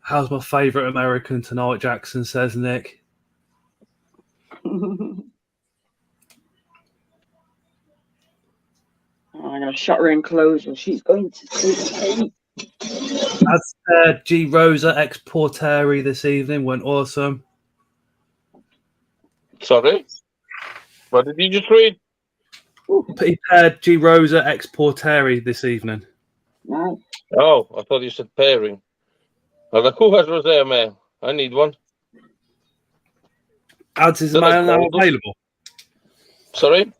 How's my favourite American tonight, Jackson, says Nick. I'm going to shut her enclosure. She's going to sleep. That's G. Rosa ex Porteri this evening. Went awesome. Sorry? What did you just read? He paired G. Rosa ex Porteri this evening. Nice. Oh, I thought you said pairing. I was like, who has rosé mail? I need one. Ads, is the Did I mail now call them? available? Sorry?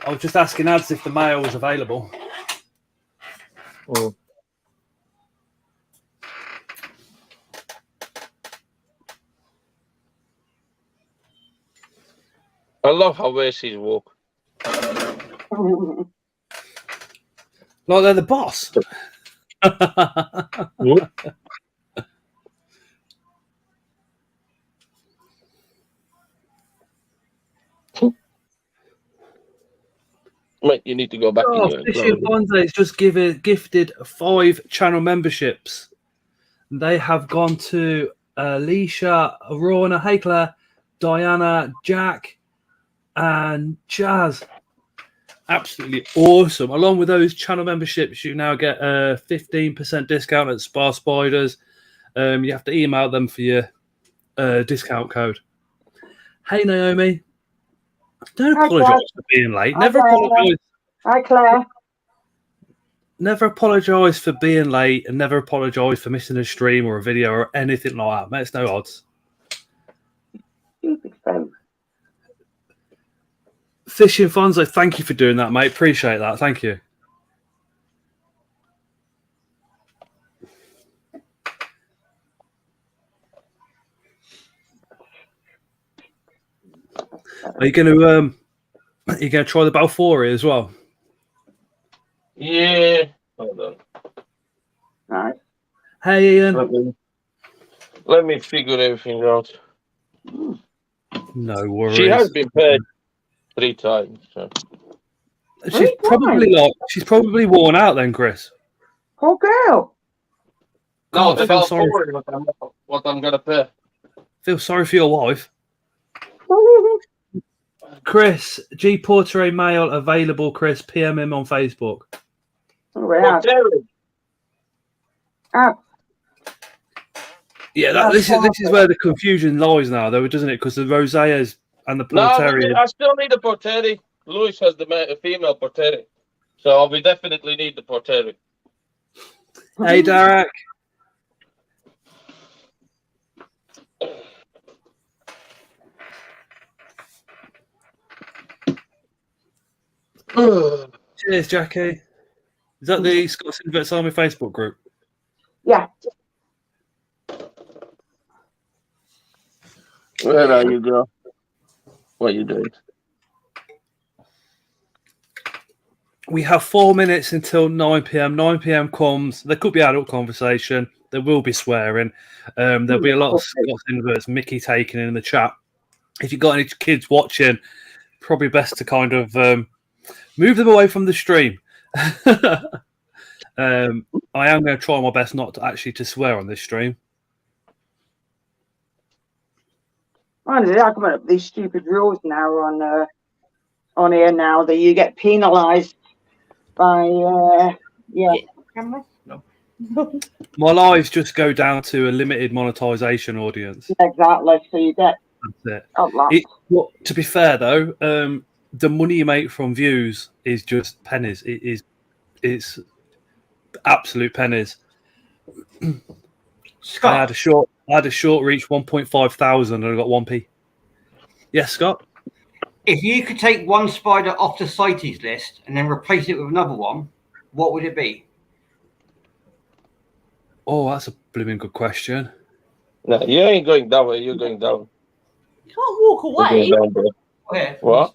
I was just asking Ads if the mail was available. Oh. I love how Macy's walk. Like they're the boss. Mate, you need to go back in your Fishing enclosure. Bonzai's just gifted 5 channel memberships. They have gone to Alicia, Rona, hey Claire, Diana, Jack, and Jazz. Absolutely awesome. Along with those channel memberships, you now get a 15% discount at Spa Spiders. You have to email them for your discount code. Hey Naomi, don't Hi, apologise Claire. for being late. Hi, Never Claire. apologise. Hi, Claire. Never apologise for being late, and never apologise for missing a stream or a video or anything like that. Mate, it's no odds. Stupid phone. Fishing Fonzo, thank you for doing that, mate. Appreciate that. Thank you. Are you going to try the Balfouri as well? Yeah. Hold on. Nice. Hey Ian. Let me figure everything out. No worries. She has been paid 3 times. So. She's probably worn out then, Chris. Poor girl. No, God, the I feel sorry. Balfour, what I'm gonna pay. Feel sorry for your wife. Chris, G Portrait mail available. Chris, PM him on Facebook. Oh, yeah. Ah, Yeah, this is where the confusion lies now, though, doesn't it? Because the Roseas and the No, Porteri. I still need a Porteri. Louis has the female Porteri. So we definitely need the Porteri. Hey, Derek. Cheers, Jackie. Is that the Scots Inverts Army Facebook group? yeah. Where are you, girl? What are you doing? We have 4 minutes until 9 p.m. 9 p.m. comes. There could be adult conversation. There will be swearing. There'll be a lot of Scots Inverts Mickey taking in the chat. If you've got any kids watching, probably best to kind of move them away from the stream. I am going to try my best not to actually to swear on this stream. Honestly, I come up with these stupid rules now on here now that you get penalised by Camera? No. My lives just go down to a limited monetization audience. exactly. So you get That's a lot. Well, to be fair though, the money you make from views is just pennies. It's absolute pennies. Scott, I had a short reach 1.5 thousand and I got 1p. Yes, Scott. if you could take one spider off the CITES list and then replace it with another one, what would it be? Oh, that's a blooming good question. No, you ain't going that way. You're going down. You can't walk You're away. going down, bro. Okay. What?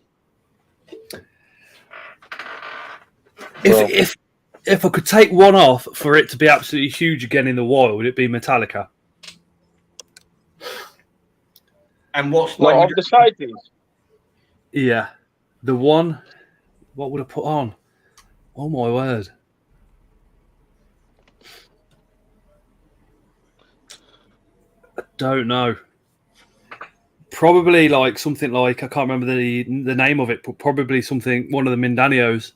Well, If I could take one off for it to be absolutely huge again in the wild, would it be Metallica? And what no, spider? of the CITES. Yeah. The one, what would I put on? Oh my word. I don't know. Probably like something like, I can't remember the name of it, but probably something, one of the Mindanios.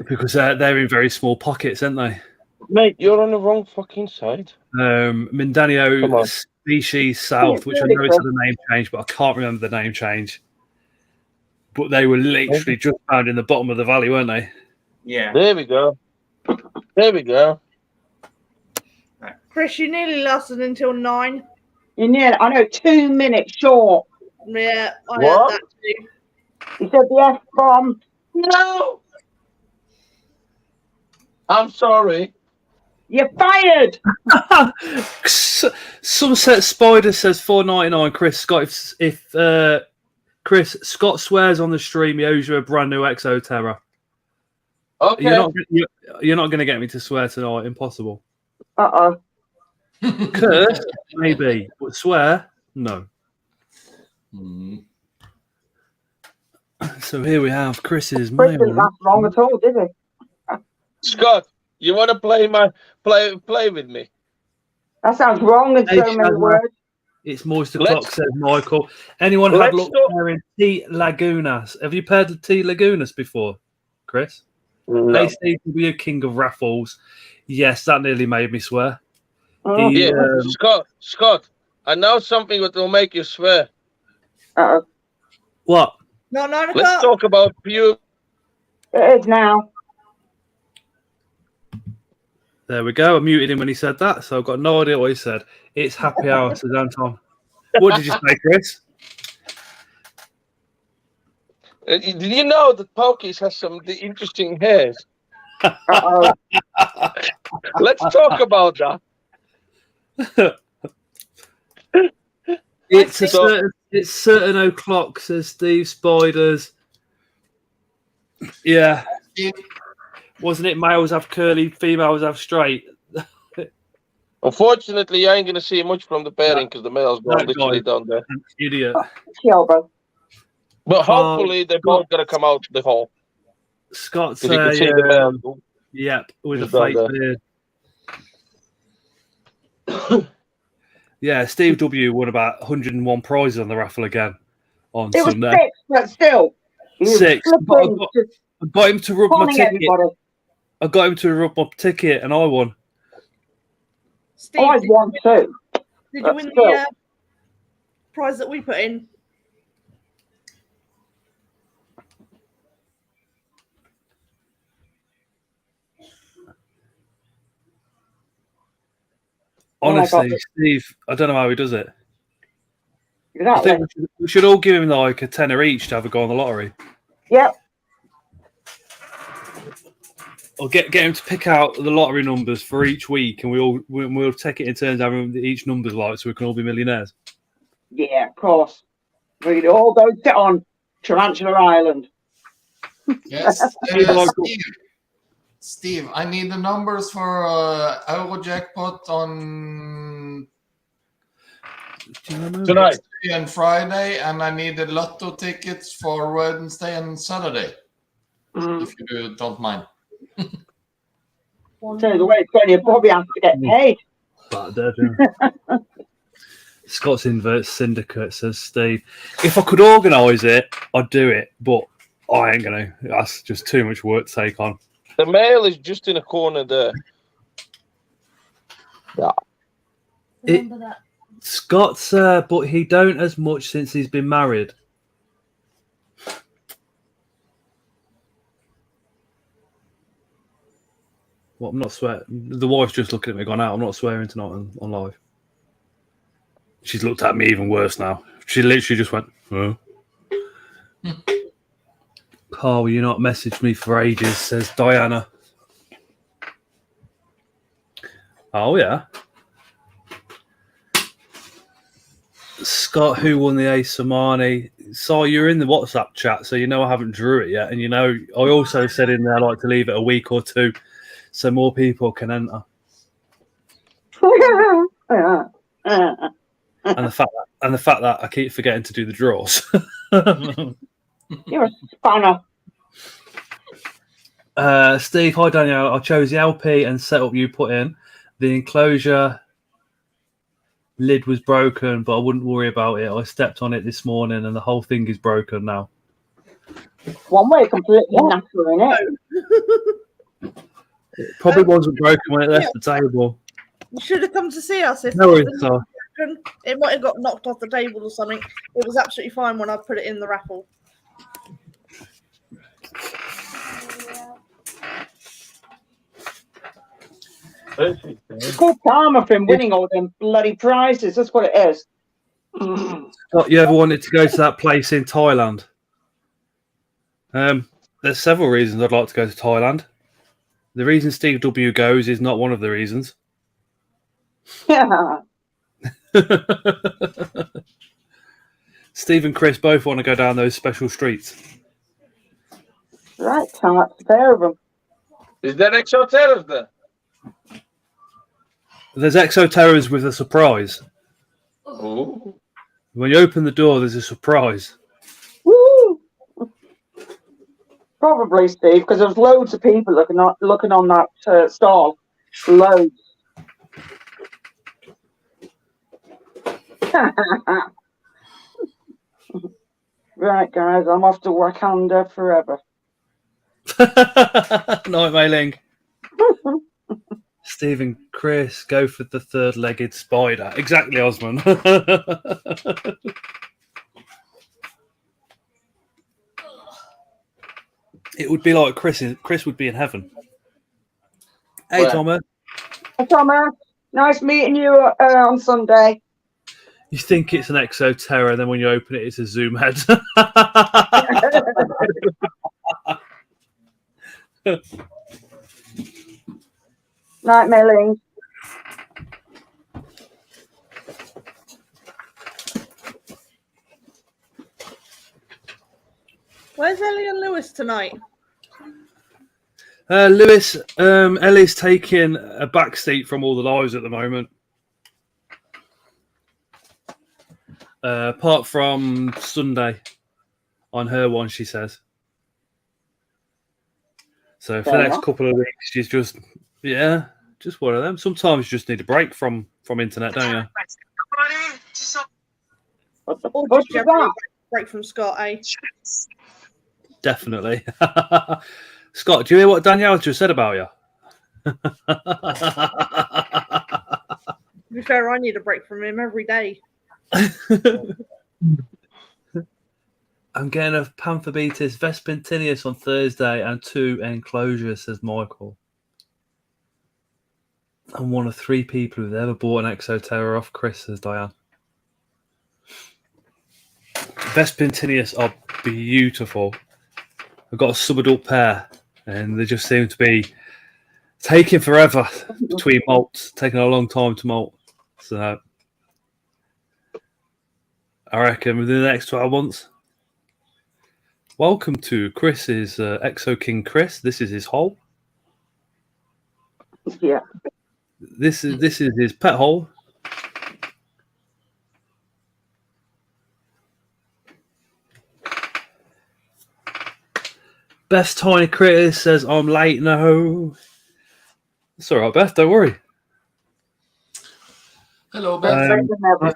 Because they're in very small pockets, aren't they? Mate, you're on the wrong fucking side. Come on. Mindanio Species South, which I know it's had a name change, but I can't remember the name change. But they were literally just found in the bottom of the valley, weren't they? Yeah. There we go. There we go. Chris, you nearly lasted until 9. You nearly, I know, 2 minutes short. Yeah, I What? heard that too. You said the F-bomb. No! I'm sorry. You're fired. Sunset Spider says $4.99. Chris Scott, if Chris Scott swears on the stream, he owes you a brand new Exo Terror. Okay. You're not going to get me to swear tonight. Impossible. Uh-oh. Curse, maybe, but swear, no. Mhm. So here we have Chris's Chris didn't mail. last long at all, did he? Scott, you want to play with me? That sounds wrong in Hey, so many Shazma. words. It's Moisture Let's- Clock, says Michael. Anyone had luck pairing T Lagunas? Have you paired T Lagunas before, Chris? No. Hey, Steve W, King of Raffles. Yes, that nearly made me swear. Oh. He, Yeah, Scott, I know something that will make you swear. Uh-oh. what? Not 9 Let's o'clock. talk about you. It is now. There we go. I muted him when he said that, so I've got no idea what he said. It's happy hour, says Anton. What did you say, Chris? Did you know that Pokies has some interesting hairs? Uh-oh. Let's talk about that. It's certain o'clock, says Steve. Spiders. Yeah. Wasn't it males have curly, females have straight? Unfortunately, I ain't going to see much from the pairing because the males go That literally guy. down there. Idiot. Elbow. But hopefully they're both going to come out the hole. Scott's Because you can see the male. yep, with a He's down fake there. beard. Yeah, Steve W won about 101 prizes on the raffle again on It was Sunday. 6, but still. You 6. flipping just I got him to rub my calling ticket. everybody. I got him to rub my ticket, and I won. Steve, I won too. did you win Still. the prize that we put in? Honestly, Steve, I don't know how he does it. I Exactly. think we should all give him like a tenner each to have a go on the lottery. Yep. Or get him to pick out the lottery numbers for each week, and we'll take it in turns having each number's like, so we can all be millionaires. Yeah, of course. We could all go sit on Tarantula Island. Yes. Steve, I need the numbers for Euro Jackpot on Tonight. Thursday and Friday, and I need the Lotto tickets for Wednesday and Saturday. if you don't mind. So the way it's going, you probably have to get paid. But Scott's Inverts Syndicate, says Steve. If I could organise it, I'd do it, but I ain't going to. That's just too much work to take on. The mail is just in a corner there. Remember that. Scott's, but he don't as much since he's been married. Well, I'm not swearing. The wife's just looking at me, gone out. I'm not swearing tonight on live. She's looked at me even worse now. She literally just went, oh. Carl, you not messaged me for ages, says Diana. Oh, yeah. Scott, who won the Ace Samani? So you're in the WhatsApp chat, so you know I haven't drew it yet. And you know, I also said in there I like to leave it a week or two so more people can enter. And the fact that I keep forgetting to do the draws. You're a spanner. Steve, hi Danielle. I chose the LP and setup you put in. The enclosure lid was broken, but I wouldn't worry about it. I stepped on it this morning and the whole thing is broken now. One way completely natural, innit? It probably wasn't broken when it left the table. You should have come to see us. If No, it might have got knocked off the table or something. It was absolutely fine when I put it in the raffle. It's called karma for him winning all them bloody prizes. That's what it is. Scott, you ever wanted to go to that place in Thailand? There's several reasons I'd like to go to Thailand. The reason Steve W goes is not one of the reasons. Yeah. Steve and Chris both want to go down those special streets. Right, that's a pair of them. Is there exoterrors there? There's exoterrors with a surprise. Oh. When you open the door, there's a surprise. Woo! Probably, Steve, because there's loads of people looking on that stall. Loads. Right, guys, I'm off to Wakanda forever. Night, Mailing. Steve and Chris go for the third-legged spider. Exactly, Osman. It would be like Chris would be in heaven. Hey, Where? Thomas. Hey, Thomas. Nice meeting you on Sunday. You think it's an exoterror, then when you open it, it's a zoom head. Night, Melling. Where's Ellie and Lewis tonight? Lewis, Ellie's taking a back seat from all the lives at the moment. Apart from Sunday on her one, she says. So for the next couple of weeks, she's just one of them. Sometimes you just need a break from internet, don't you? Or just a break from Scott, eh? Definitely. Scott, do you hear what Danielle just said about you? To be fair, I need a break from him every day. I'm getting a Pantherbeatus Vespentinius on Thursday and 2 enclosures, says Michael. I'm one of 3 people who've ever bought an Exoterror off Chris, says Diane. Vespentinius are beautiful. I've got a subadult pair, and they just seem to be taking forever between molts, taking a long time to molt. So I reckon within the next 12 months. Welcome to Chris's Exo King Chris. This is his hole. Yeah. This is his pet hole. Best Tiny Critters says I'm late. No, it's all right, Beth. Don't worry. Hello, Beth. Better than ever.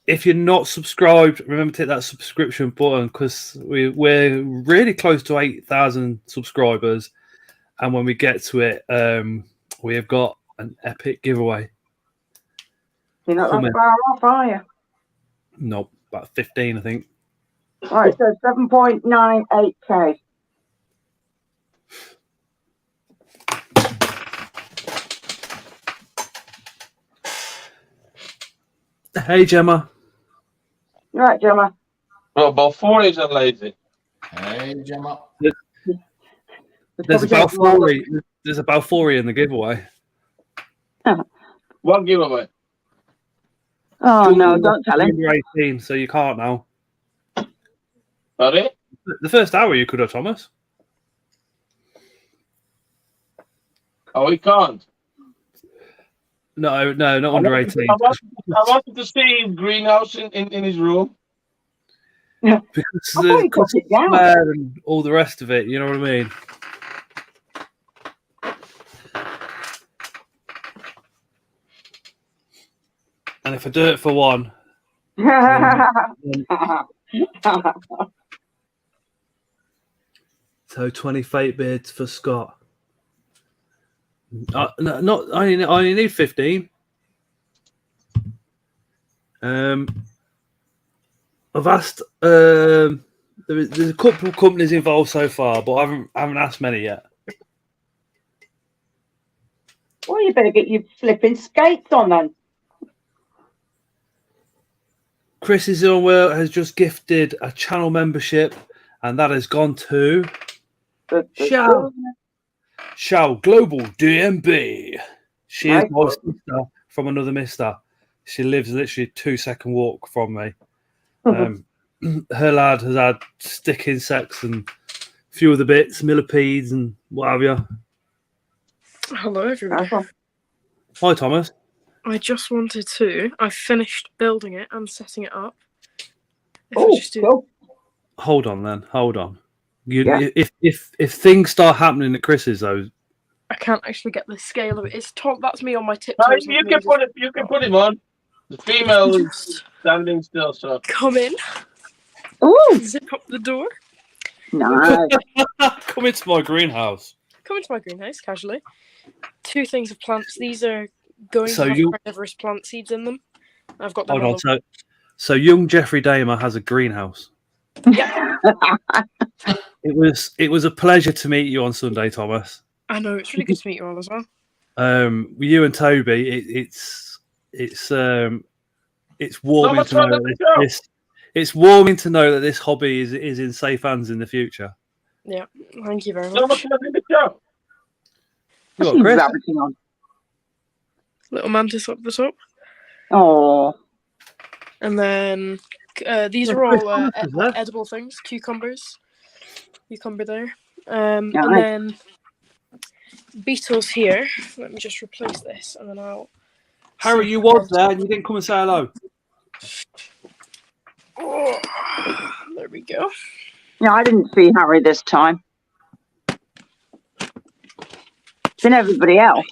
If you're not subscribed, remember to hit that subscription button because we're really close to 8,000 subscribers, and when we get to it, we have got an epic giveaway. You're not Come that in. far off, are you? No, about 15, I think. Right, so 7.98k. Hey, Gemma. You're right, Gemma. Well, about 4 is lazy. Hey, Gemma. There's about 40. There's about 40 in the giveaway. One giveaway. Oh, no, don't tell him. You're 18, so you can't now. Sorry? The first hour you could have, Thomas. Oh, we can't. No, not under 18. I wanted to see greenhouse in his room. Because I thought you got it down. and all the rest of it, you know what I mean? And if I do it for one, so 20 fake beards for Scott. I only need 15. I've asked. There's a couple of companies involved so far, but I haven't asked many yet. Well, you better get your flipping skates on then. Chris is unwell has just gifted a channel membership, and that has gone to Shao Global DMB. She is my sister from another mister. She lives literally a 2-second walk from me. Her lad has had stick insects and a few other bits, millipedes and what have you. Hello, everybody. Hi, Thomas. I just wanted to. I finished building it and setting it up. Cool. Hold on, then. Hold on. If things start happening at Chris's, though, I can't actually get the scale of it. It's top. That's me on my No, tiptoes. you can put it. You can put him on. The female is standing still, so Come in. Ooh, Zip up the door. nice. come into my greenhouse. Come into my greenhouse casually. 2 things of plants. These are going So to have you- carnivorous plant seeds in them. I've got them. Hold on. So young Jeffrey Dahmer has a greenhouse. It was a pleasure to meet you on Sunday, Thomas. I know, it's really good to meet you all as well. You and Toby, it's warming to know that it's warming to know that this hobby is in safe hands in the future. Yeah, thank you very so much. much in the show. You What's got he Chris? rabbiting on? Little mantis up the top. Oh, And then these Yeah, are all Thomas is there. edible things. Cucumbers. Cucumber there. And Nice. then beetles here. Let me just replace this and then I'll... Harry, you was there and you didn't come and say hello. Oh, there we go. yeah, I didn't see Harry this time. Been everybody else.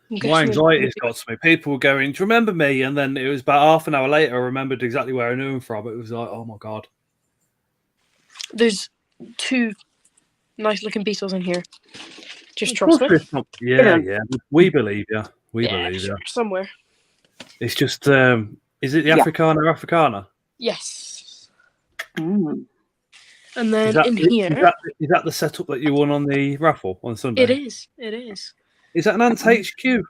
My anxiety's got to me. People were going, "Do you remember me?" And then it was about half an hour later, I remembered exactly where I knew him from. It was like, oh my god. There's 2 nice looking beetles in here. Just trust me. Yeah. We believe you. We believe you. Somewhere. It's just, is it the Africana? Yes. Mm. And then in here... Is that the setup that you won on the raffle on Sunday? It is. It is. Is that an Ant HQ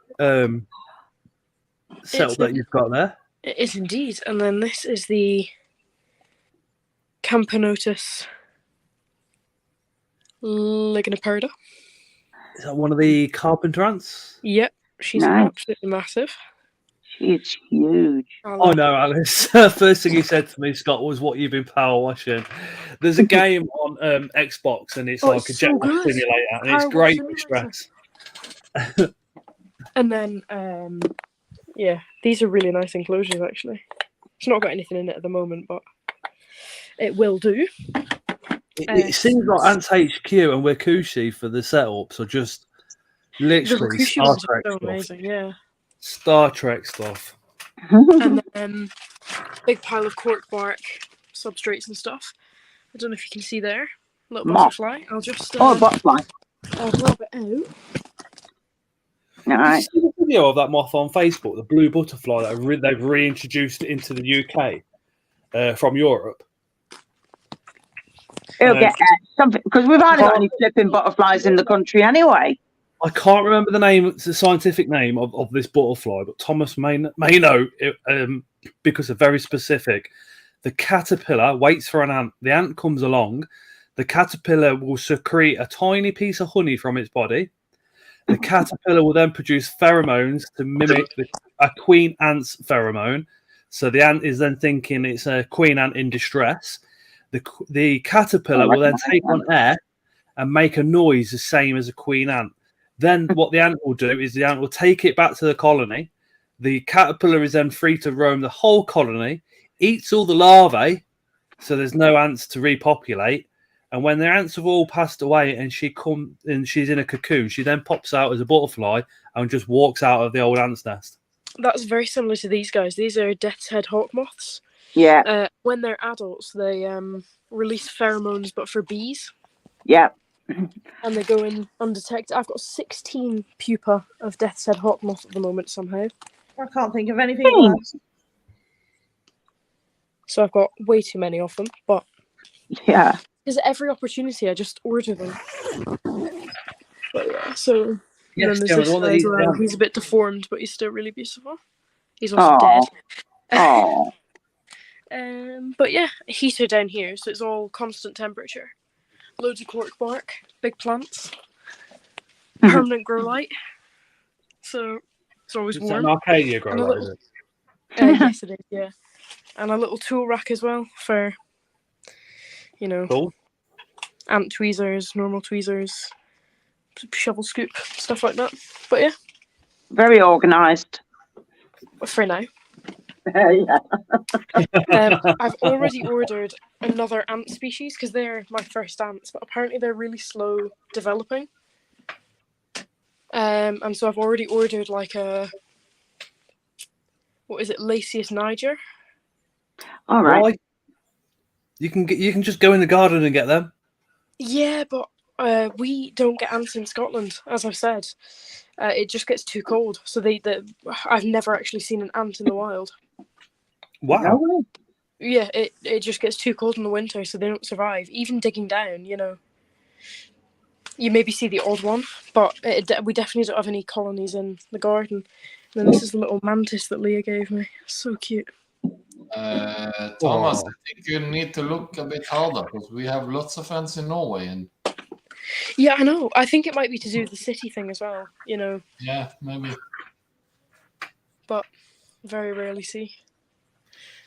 setup that you've got there? It is indeed. And then this is the Camponotus lignopoda. Is that one of the carpenter ants? Yep. She's Nice. absolutely massive. It's huge. Oh no, Alice. First thing he said to me, Scott, was what you've been power washing. There's a game on Xbox and it's like it's a so jet good. simulator and it's Power great wash for simulator. stress. And then, yeah, these are really nice enclosures, actually. It's not got anything in it at the moment, but it will do. It seems like Ants HQ and Wikushi for the setups are just the literally Rakushi Star ones are Trek so stuff. amazing, yeah. Star Trek stuff. And then big pile of cork bark, substrates and stuff. I don't know if you can see there. Little Moth. butterfly. I'll just Oh, butterfly. I'll grab it out. Did you Nice. see the video of that moth on Facebook, the blue butterfly that they've reintroduced into the UK from Europe? It'll get something because we've hardly got any flipping butterflies in the country anyway. I can't remember the scientific name of this butterfly, but Thomas may know it, because they're very specific. The caterpillar waits for an ant. The ant comes along. The caterpillar will secrete a tiny piece of honey from its body. The caterpillar will then produce pheromones to mimic a queen ant's pheromone. So the ant is then thinking it's a queen ant in distress. The caterpillar will then take on air and make a noise the same as a queen ant. Then what the ant will do is the ant will take it back to the colony. The caterpillar is then free to roam the whole colony, eats all the larvae, so there's no ants to repopulate. And when the ants have all passed away and she's in a cocoon, she then pops out as a butterfly and just walks out of the old ant's nest. That's very similar to these guys. These are death's head hawk moths. Yeah. When they're adults, they release pheromones, but for bees. Yeah. And they go in undetected. I've got 16 pupa of death's head hawk moth at the moment somehow. I can't think of anything worse. So I've got way too many of them, but Yeah. because every opportunity I just order them. But yeah, so Yes, then Gemma, there's the one that this eats guy as well. the He's a bit deformed, but he's still really beautiful. He's also Aw. dead. Oh. But yeah, heater down here, so it's all constant temperature. Loads of cork bark, big plants, permanent grow light. So it's always It's warm. an Arcadia grow And a light, little- is it? yes, it is. Yeah, and a little tool rack as well for, Cool. ant tweezers, normal tweezers, shovel scoop, stuff like that. But yeah, Very organised. for now. Yeah. I've already ordered another ant species because they're my first ants, but apparently they're really slow developing. And so I've already ordered like a, what is it, Lasius niger? All right. Why? You can just go in the garden and get them. Yeah, but we don't get ants in Scotland, as I've said. It just gets too cold. So I've never actually seen an ant in the wild. Wow. No way. Yeah, it just gets too cold in the winter, so they don't survive. Even digging down, you maybe see the odd one, but we definitely don't have any colonies in the garden. And then this is the little mantis that Leah gave me. So cute. Thomas, I think you need to look a bit harder because we have lots of ants in Norway, and Yeah, I know. I think it might be to do with the city thing as well. yeah, maybe. But very rarely see.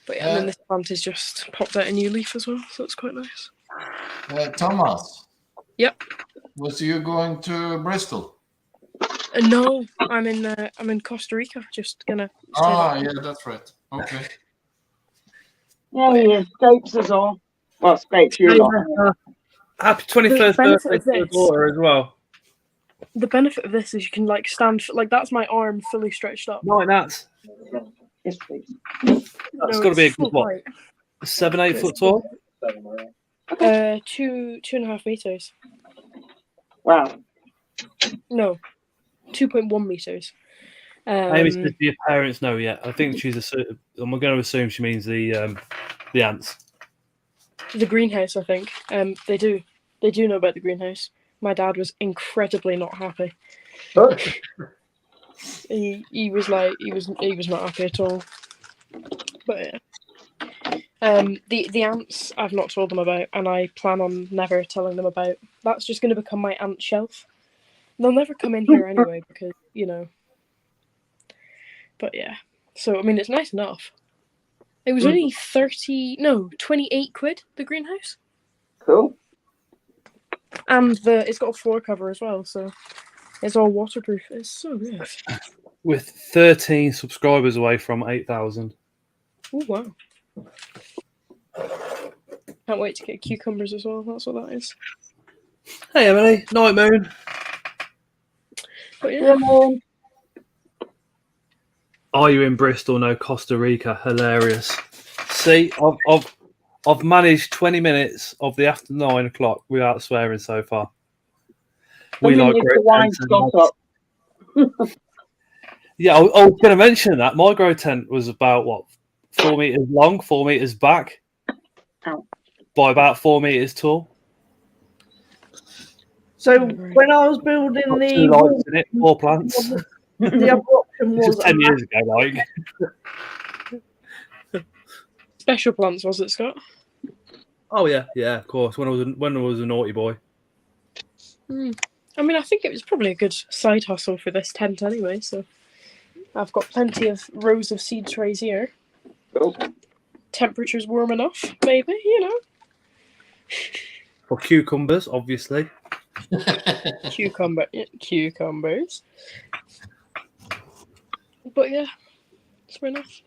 But yeah, and then this plant has just popped out a new leaf as well, so it's quite nice. Thomas. Yep. Was you going to Bristol? No, I'm in Costa Rica. Just gonna. Yeah, that's right. Okay. Yeah, he escapes us all. Well, escapes you lot. Happy 21st birthday to your daughter as well. The benefit of this is you can stand that's my arm fully stretched up. Right, that's Yes, please. got to be a good what? 7-8 foot tall. 2.5 meters. Wow. No, 2.1 meters. Amy said, do your parents know yet? I think I'm going to assume she means the ants. The greenhouse, I think. They do. They do know about the greenhouse. My dad was incredibly not happy. He was not happy at all. But yeah. The ants I've not told them about, and I plan on never telling them about. That's just going to become my ant shelf. They'll never come in here anyway because But yeah, so I mean it's nice enough. It was only 28 quid, the greenhouse. Cool. And it's got a floor cover as well, so it's all waterproof. It's so good. With 13 subscribers away from 8,000. Oh wow. Can't wait to get cucumbers as well. That's what that is. Hey, Emily. Night moon. But yeah. Are you in Bristol? No, Costa Rica. Hilarious. See, I've managed 20 minutes of the after 9 o'clock without swearing so far. We like great wine tents. stock up. Yeah, I was going to mention that. My grow tent was about, what, 4 meters long, 4 meters back, by about 4 meters tall. So when I was building Got the 2 lights in it, 4 plants. the other option This was was 10 years ago, like. Special plants, was it, Scott? Oh yeah, of course. When I was a naughty boy. I mean, I think it was probably a good side hustle for this tent anyway. So I've got plenty of rows of seed trays here. Oh. Temperature's warm enough, maybe, you know. For cucumbers, obviously. Cucumbers. But yeah, it's fair enough.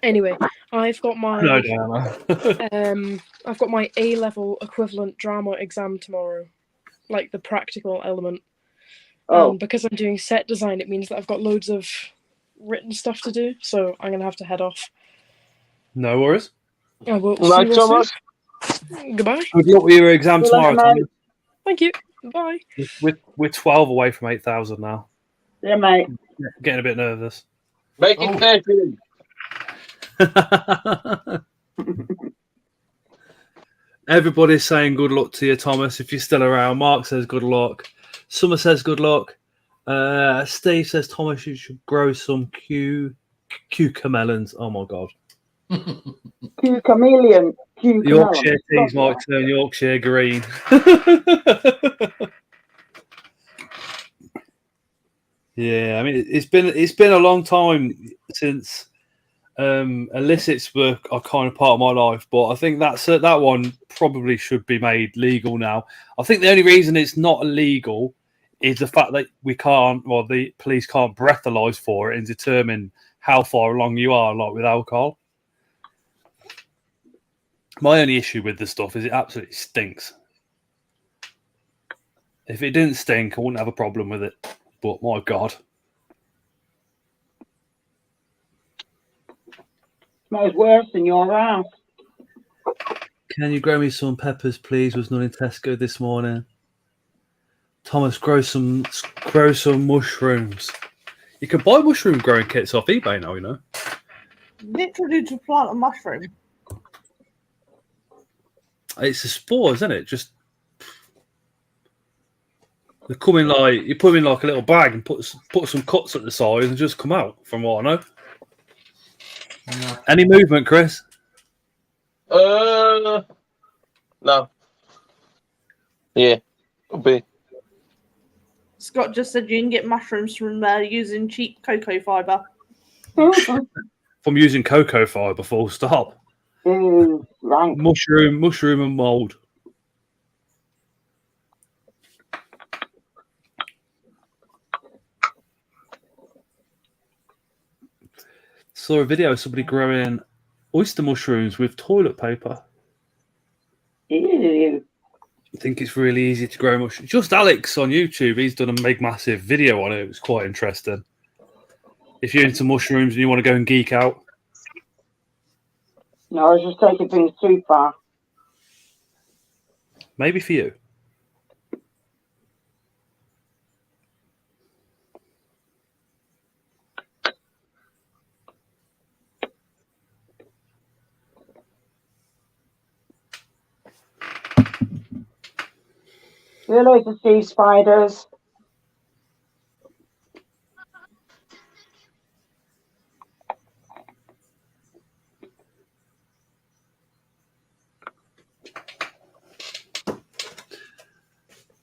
Anyway, I've got my I've got my A-level equivalent drama exam tomorrow, like the practical element. Oh. Because I'm doing set design, it means that I've got loads of written stuff to do, so I'm gonna have to head off. No worries. I will see Right, you Thomas. soon. Goodbye. Good luck with your exam tomorrow, Tommy. Thank you. Bye. We're 12 away from 8,000 now. Yeah, mate. Getting a bit nervous. Make it 13. Everybody's saying good luck to you, Thomas. If you're still around, Mark says good luck. Summer says good luck. Steve says Thomas, you should grow some cucamelons. Oh my god. Cucamelion. Yorkshire teas might turn Yorkshire green. Yeah, I mean it's been a long time since illicits were kind of part of my life, but I think that one probably should be made legal now. I think the only reason it's not illegal is the fact that the police can't breathalyze for it and determine how far along you are, like with alcohol. My only issue with the stuff is it absolutely stinks. If it didn't stink, I wouldn't have a problem with it. But my God. Smells worse than your house. Can you grow me some peppers, please? Was none in Tesco this morning. Thomas, grow some mushrooms. You can buy mushroom growing kits off eBay now, you know. literally to plant a mushroom. It's a spore, isn't it? Just they come in like you put them in like a little bag and put some cuts at the side and just come out. From what I know. Yeah. Any movement, Chris? No. Yeah, could be. Scott just said you can get mushrooms from using cheap cocoa fibre. From using cocoa fibre, full stop. Right. Mushroom and mould. Saw a video of somebody growing oyster mushrooms with toilet paper. Ew. I think it's really easy to grow mushrooms. Just Alex on YouTube, he's done a big, massive video on it. It was quite interesting. If you're into mushrooms and you want to go and geek out. No, I was just taking things too far. Maybe for you. Really to see spiders.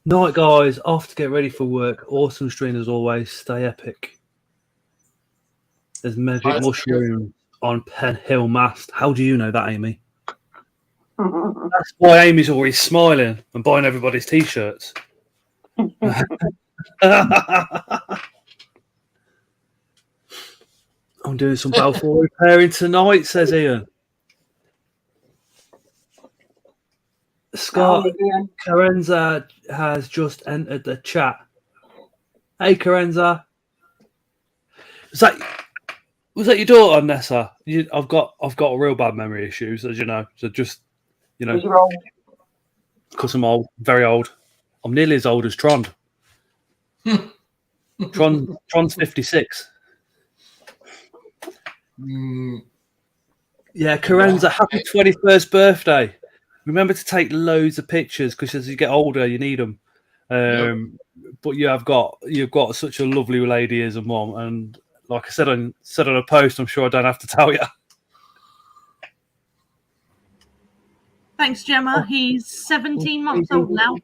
Night, guys. Off to get ready for work. Awesome stream as always. Stay epic. There's magic mushroom on Penn Hill Mast. How do you know that, Amy? That's why Amy's always smiling and buying everybody's t-shirts. I'm doing some Balfour repairing tonight, says Ian. Scott, Again. Carenza has just entered the chat. Hey, Carenza. Was that your daughter, Nessa? I've got real bad memory issues, as you know. So just, Was you wrong? because I'm old, very old. I'm nearly as old as Trond. Tron's 56. Yeah, Carenza, happy 21st birthday. Remember to take loads of pictures because as you get older, you need them. But you've got such a lovely lady as a mom, and like I said on a post, I'm sure I don't have to tell you. Thanks, Gemma. He's 17 months old now.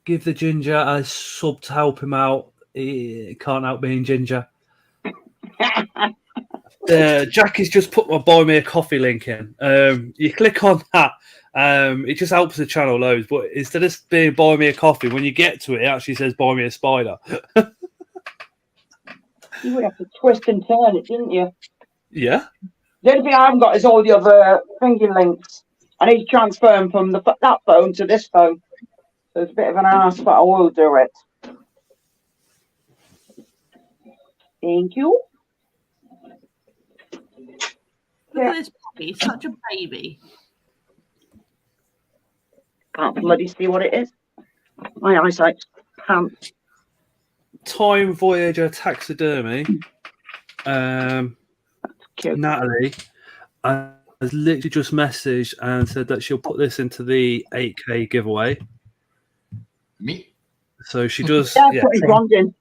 Give the ginger a sub to help him out. He can't help being ginger. Jackie's just put my buy me a coffee link in. You click on that. It just helps the channel loads. But instead of being buy me a coffee, when you get to it, it actually says buy me a spider. You would have to twist and turn it, didn't you? Yeah. The only thing I haven't got is all the other finger links. I need to transfer them from that phone to this phone. So it's a bit of an ass, but I will do it. Thank you. Look at this puppy. He's such a baby. Can't bloody see what it is. My eyesight's pants. Time Voyager Taxidermy. Cute. Natalie has literally just messaged and said that she'll put this into the 8K giveaway. Me? So she does. Yeah, put Tron in.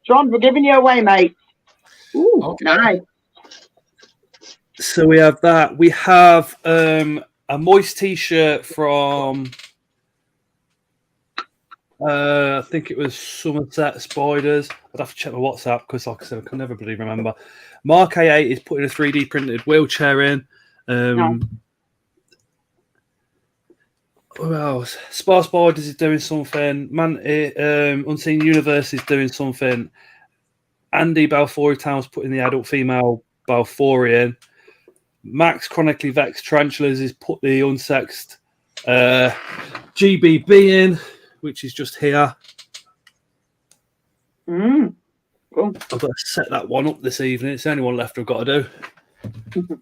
Tron, we're giving you away, mate. Ooh, Okay. nice. So we have that. We have a moist T-shirt from I think it was Somerset Spiders. I'd have to check my WhatsApp because, like I said, I can never really remember. Mark A8 is putting a 3D printed wheelchair in. Who else? Spar Spiders is doing something. Unseen Universe is doing something. Andy Balfour Town's putting the adult female Balfour in. Max Chronically Vexed Tarantulas is put the unsexed GBB in, which is just here. Cool. I've got to set that one up this evening. It's the only one left I've got to do.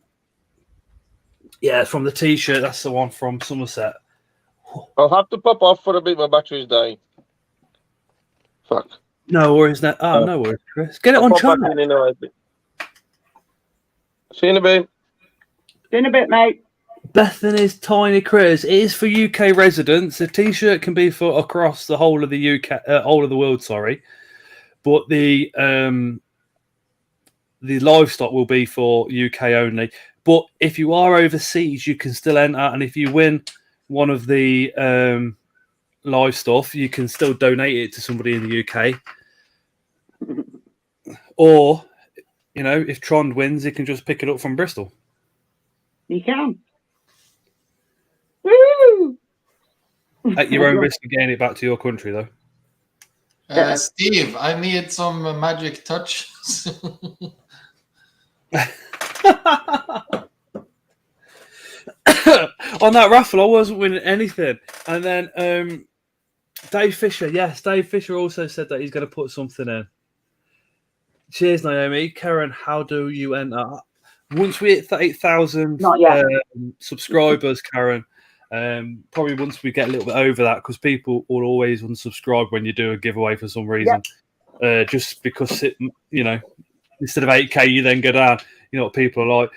Yeah, from the T-shirt. That's the one from Somerset. I'll have to pop off for a bit. My battery's dying. Fuck. No worries. No worries, Chris. Get it on channel. See you in a bit. See you in a bit, mate. Bethany's Tiny Critters. It is for UK residents. The T-shirt can be for across the whole of the UK, whole of the world. Sorry, but the livestock will be for UK only. But if you are overseas, you can still enter, and if you win one of the live stuff, you can still donate it to somebody in the UK. Or, you know, if Trond wins, he can just pick it up from Bristol. You can. Woo! At your own risk of getting it back to your country, though. Steve, I need some magic touches. On that raffle, I wasn't winning anything. And then Dave Fisher, yes, Dave Fisher also said that he's going to put something in. Cheers, Naomi. Karen, how do you enter? Once we hit 8,000 subscribers, Karen, probably once we get a little bit over that, because people will always unsubscribe when you do a giveaway for some reason. Just because, instead of 8K, you then go down. You know what people are like.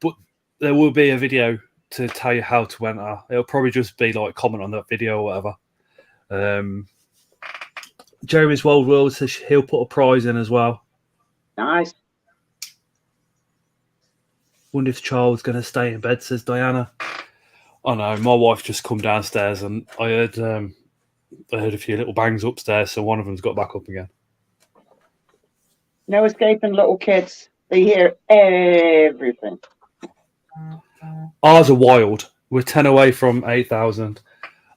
But there will be a video to tell you how to enter. It'll probably just be like comment on that video or whatever. Jeremy's World says he'll put a prize in as well. Nice. Wonder if the child's going to stay in bed, says Diana. Oh no, my wife just come downstairs and I heard a few little bangs upstairs, so one of them's got back up again. No escaping little kids. They hear everything. Ours are wild. We're 10 away from 8,000.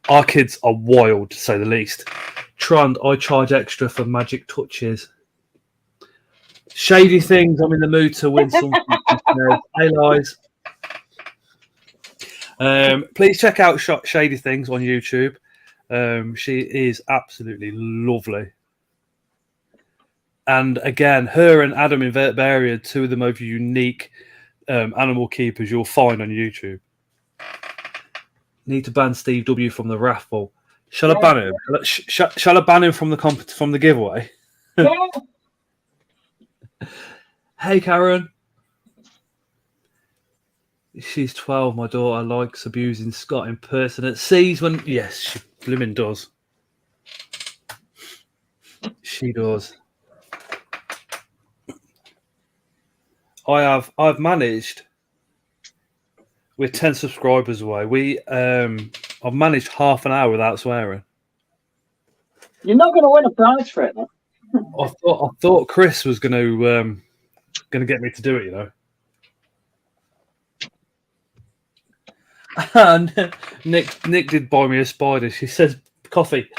Our kids are wild, to say the least. Trond, I charge extra for magic touches. Shady things, I'm in the mood to win something. Hey, guys. Please check out Shady Things on YouTube. She is absolutely lovely. And again, her and Adam Invert are two of the most unique animal keepers you'll find on YouTube. Need to ban Steve W from the raffle. Shall I ban him? Shall I ban him from the giveaway? Yeah. Hey, Karen. She's 12. My daughter likes abusing Scott in person at seas when... Yes, she blooming does. She does. I've managed... We're 10 subscribers away. I've managed half an hour without swearing. You're not going to win a prize for it, though. I thought Chris was going to get me to do it, you know. And Nick did buy me a spider. She says coffee.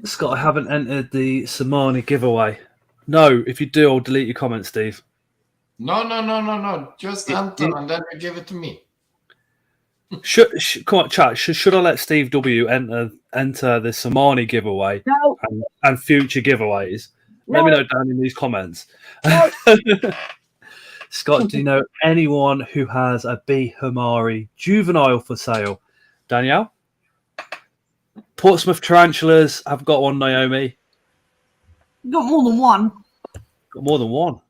Scott, I haven't entered the Samani giveaway. No, if you do, I'll delete your comment, Steve. No. Just enter and then you give it to me. Come on, chat. Should I let Steve W enter the Samani giveaway No. and future giveaways? No. Let me know down in these comments. No. Scott, do you know anyone who has a B. Hamari juvenile for sale? Danielle? Portsmouth Tarantulas. I've got one, Naomi. Got more than one. Got more than one.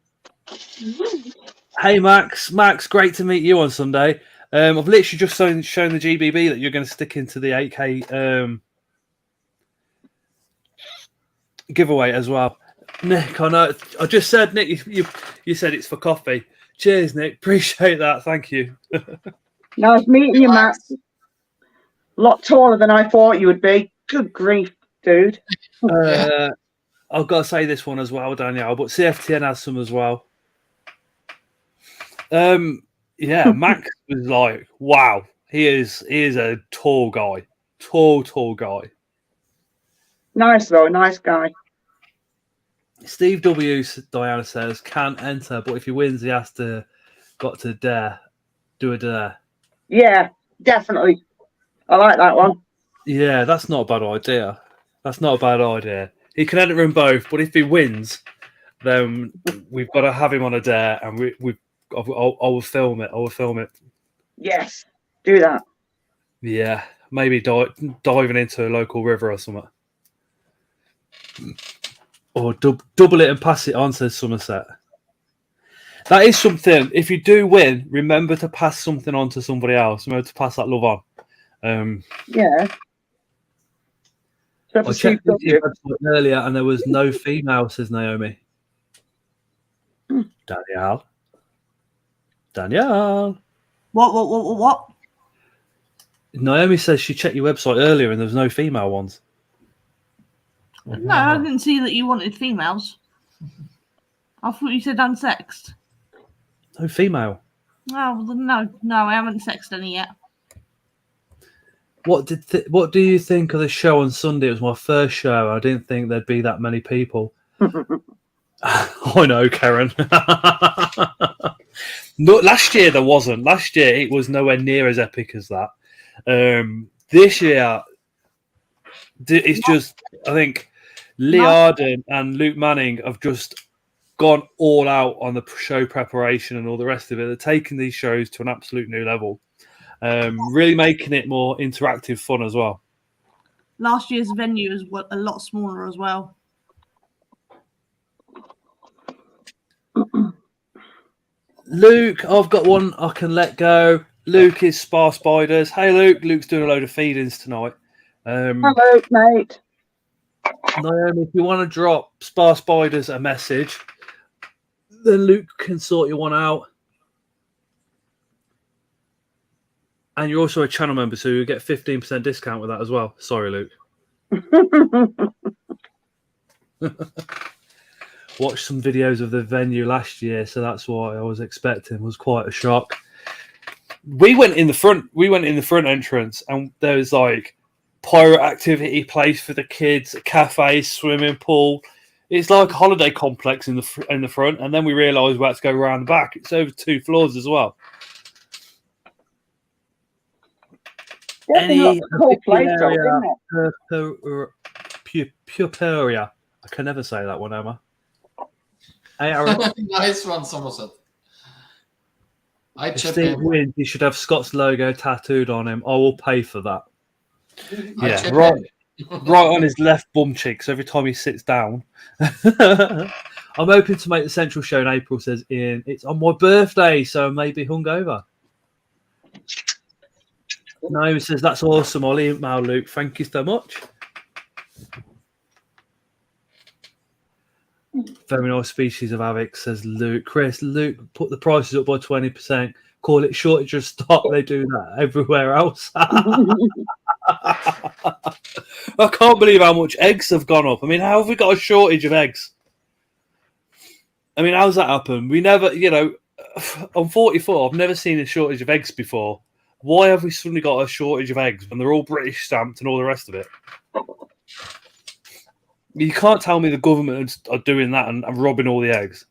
Hey, Max. Max, great to meet you on Sunday. I've literally just shown the GBB that you're going to stick into the 8K giveaway as well. Nick, I know. I just said, Nick, you said it's for coffee. Cheers, Nick. Appreciate that. Thank you. Nice meeting you, Matt. A lot taller than I thought you would be. Good grief, dude. I've got to say this one as well, Danielle, but CFTN has some as well. Yeah, Max was like, wow, he is a tall guy. Tall guy. Nice, though. Nice guy. Steve W, Diana says, can enter, but if he wins, he has to do a dare. Yeah, definitely. I like that one. Yeah, that's not a bad idea. He can enter in both, but if he wins, then we've got to have him on a dare, and I will film it. Yes, do that. Yeah, maybe diving into a local river or something. Or double it and pass it on, says Somerset. That is something. If you do win, remember to pass something on to somebody else. Remember to pass that love on. Yeah. I checked your website earlier and there was no female, says Naomi. Danielle. What? Naomi says she checked your website earlier and there was no female ones. No, I didn't see that you wanted females. I thought you said unsexed. No female. Oh, no, I haven't sexed any yet. What do you think of the show on Sunday? It was my first show. I didn't think there'd be that many people. I know, Karen. No, last year there wasn't. Last year it was nowhere near as epic as that. This year it's just, I think Lee Arden and Luke Manning have just gone all out on the show preparation and all the rest of it. They're taking these shows to an absolute new level. Really making it more interactive fun as well. Last year's venue is a lot smaller as well. Luke, I've got one I can let go. Luke is Spar Spiders. Hey, Luke. Luke's doing a load of feed-ins tonight. Hello, mate. Naomi, if you want to drop Spar Spiders a message, then Luke can sort your one out. And you're also a channel member, so you get 15% discount with that as well. Sorry, Luke. Watched some videos of the venue last year, so that's what I was expecting. It was quite a shock. We went in the front entrance, and there was like pirate activity place for the kids, a cafe, swimming pool. It's like a holiday complex in the front, and then we realised we had to go around the back. It's over 2 floors as well. Definitely a cool place, though, area, isn't it? Purpurea. I can never say that one, Emma. Nice one, Somerset. I If chip Steve in. wins, he should have Scott's logo tattooed on him. I will pay for that. I Yeah, chip right. in. Right on his left bum cheek. So every time he sits down, I'm hoping to make the central show in April. Says Ian, it's on my birthday, so maybe hungover. Naomi says that's awesome. I'll email Luke. Thank you so much. Very nice species of havoc, says Luke. Chris, Luke, put the prices up by 20%. Call it shortage of stock. They do that everywhere else. I can't believe how much eggs have gone up. I mean, how have we got a shortage of eggs? I mean, how's that happen? We never, I'm 44. I've never seen a shortage of eggs before. Why have we suddenly got a shortage of eggs when they're all British stamped and all the rest of it? You can't tell me the government are doing that and robbing all the eggs.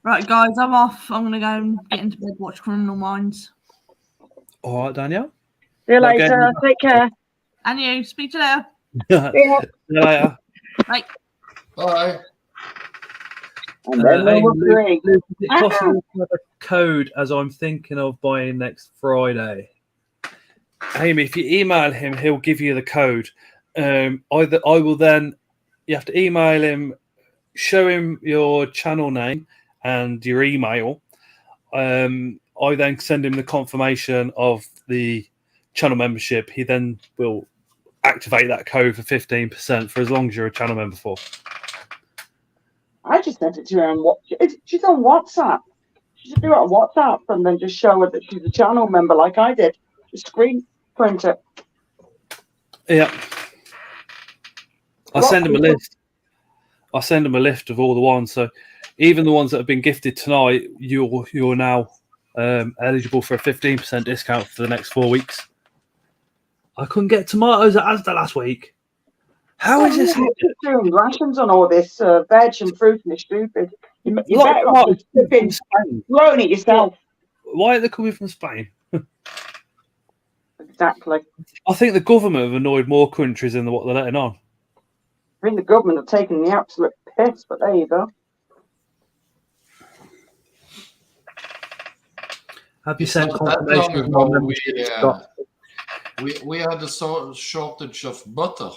Right, guys, I'm off. I'm going to go and get into bed, watch Criminal Minds. All right, Danielle. See you later. Take care. And you. Speak to you later. See you later. Bye. Bye. And then number 3. Luke, is it possible to have a code as I'm thinking of buying next Friday? Amy, if you email him, he'll give you the code. I will then. You have to email him, show him your channel name and your email. I then send him the confirmation of the channel membership. He then will activate that code for 15% for as long as you're a channel member for. I just sent it to her on she's on WhatsApp. She should do it on WhatsApp and then just show her that she's a channel member like I did. Just screen print it. Yeah. I send him a list. I send him a list of all the ones. So even the ones that have been gifted tonight, you're now eligible for a 15% discount for the next 4 weeks. I couldn't get tomatoes at Asda last week. How is this happening? Doing rations on all this veg and fruit and it's stupid. You better off just flipping growing it yourself. Why are they coming from Spain? Exactly. I think the government have annoyed more countries than what they're letting on. I think the government have taken the absolute piss, but there you go. Have you sent Not that confirmation long of ago, membership? we had a shortage of butter.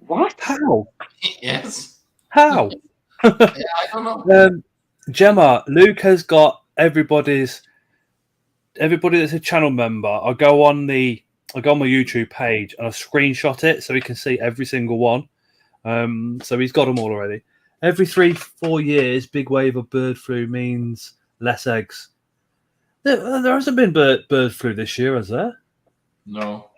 What? How? Yes. How? Yeah, I don't know. Gemma, Luke has got everybody that's a channel member. I go on my YouTube page and I screenshot it so he can see every single one. So he's got them all already. Every 3-4 years, big wave of bird flu means less eggs. There hasn't been bird flu this year, has there? No.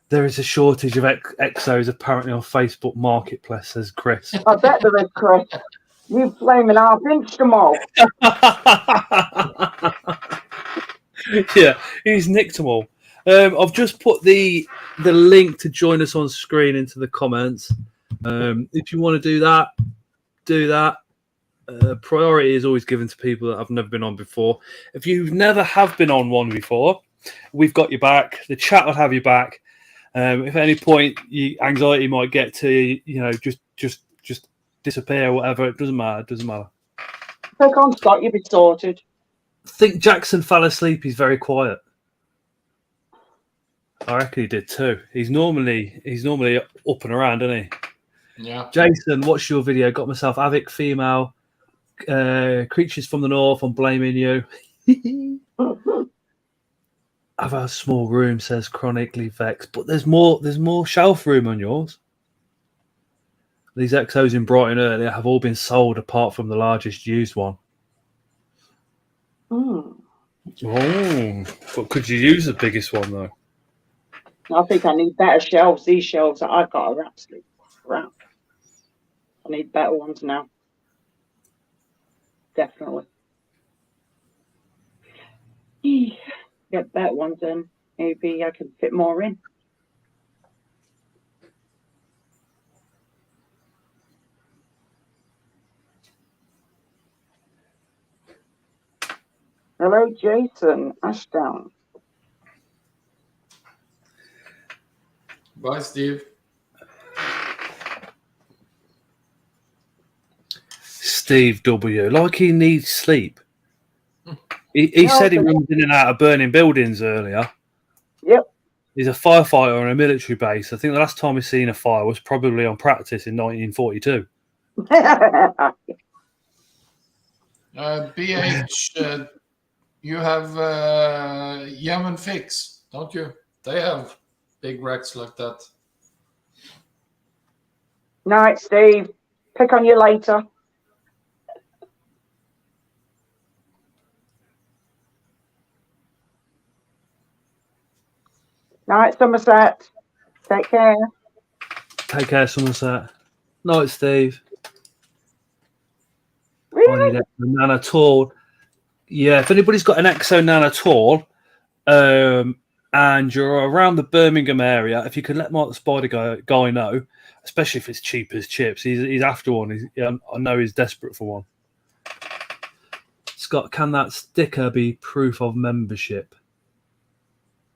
There is a shortage of exos apparently on Facebook Marketplace, says Chris. I bet there is, Chris. You flaming half-inched them all. Yeah, he's nicked them all. I've just put the link to join us on screen into the comments. If you want to do that, do that. Priority is always given to people that have never been on before. If you never have been on one before, we've got your back. The chat will have your back. If at any point anxiety might get to you, just disappear or whatever, it doesn't matter. It doesn't matter. Take on Scott, you'll be sorted. I think Jackson fell asleep. He's very quiet. I reckon he did too. He's normally up and around, isn't he? Yeah. Jason, watch your video. Got myself Avic female creatures from the north. I'm blaming you. I've a small room, says chronically vexed, but there's more shelf room on yours. These exos in Brighton earlier have all been sold apart from the largest used one. Oh, but could you use the biggest one though? I think I need better shelves. These shelves that I've got are absolutely crap. I need better ones now. Definitely. get better ones in. Maybe I can fit more in. Hello, Jason Ashdown. Bye, Steve. Steve W. Like he needs sleep. He No, said he but- runs in and out of burning buildings earlier. Yep. He's a firefighter on a military base. I think the last time he's seen a fire was probably on practice in 1942. BH, you have Yemen Fix, don't you? They have big racks like that. Night, Steve. Pick on you later. Night, Somerset. Take care. Take care, Somerset. Night, Steve. I Really? need a Nana Tall. Yeah, if anybody's got an Exo Nana Tall, and you're around the Birmingham area, if you could let Mark the Spider guy know, especially if it's cheap as chips, he's after one. I know he's desperate for one. Scott, can that sticker be proof of membership?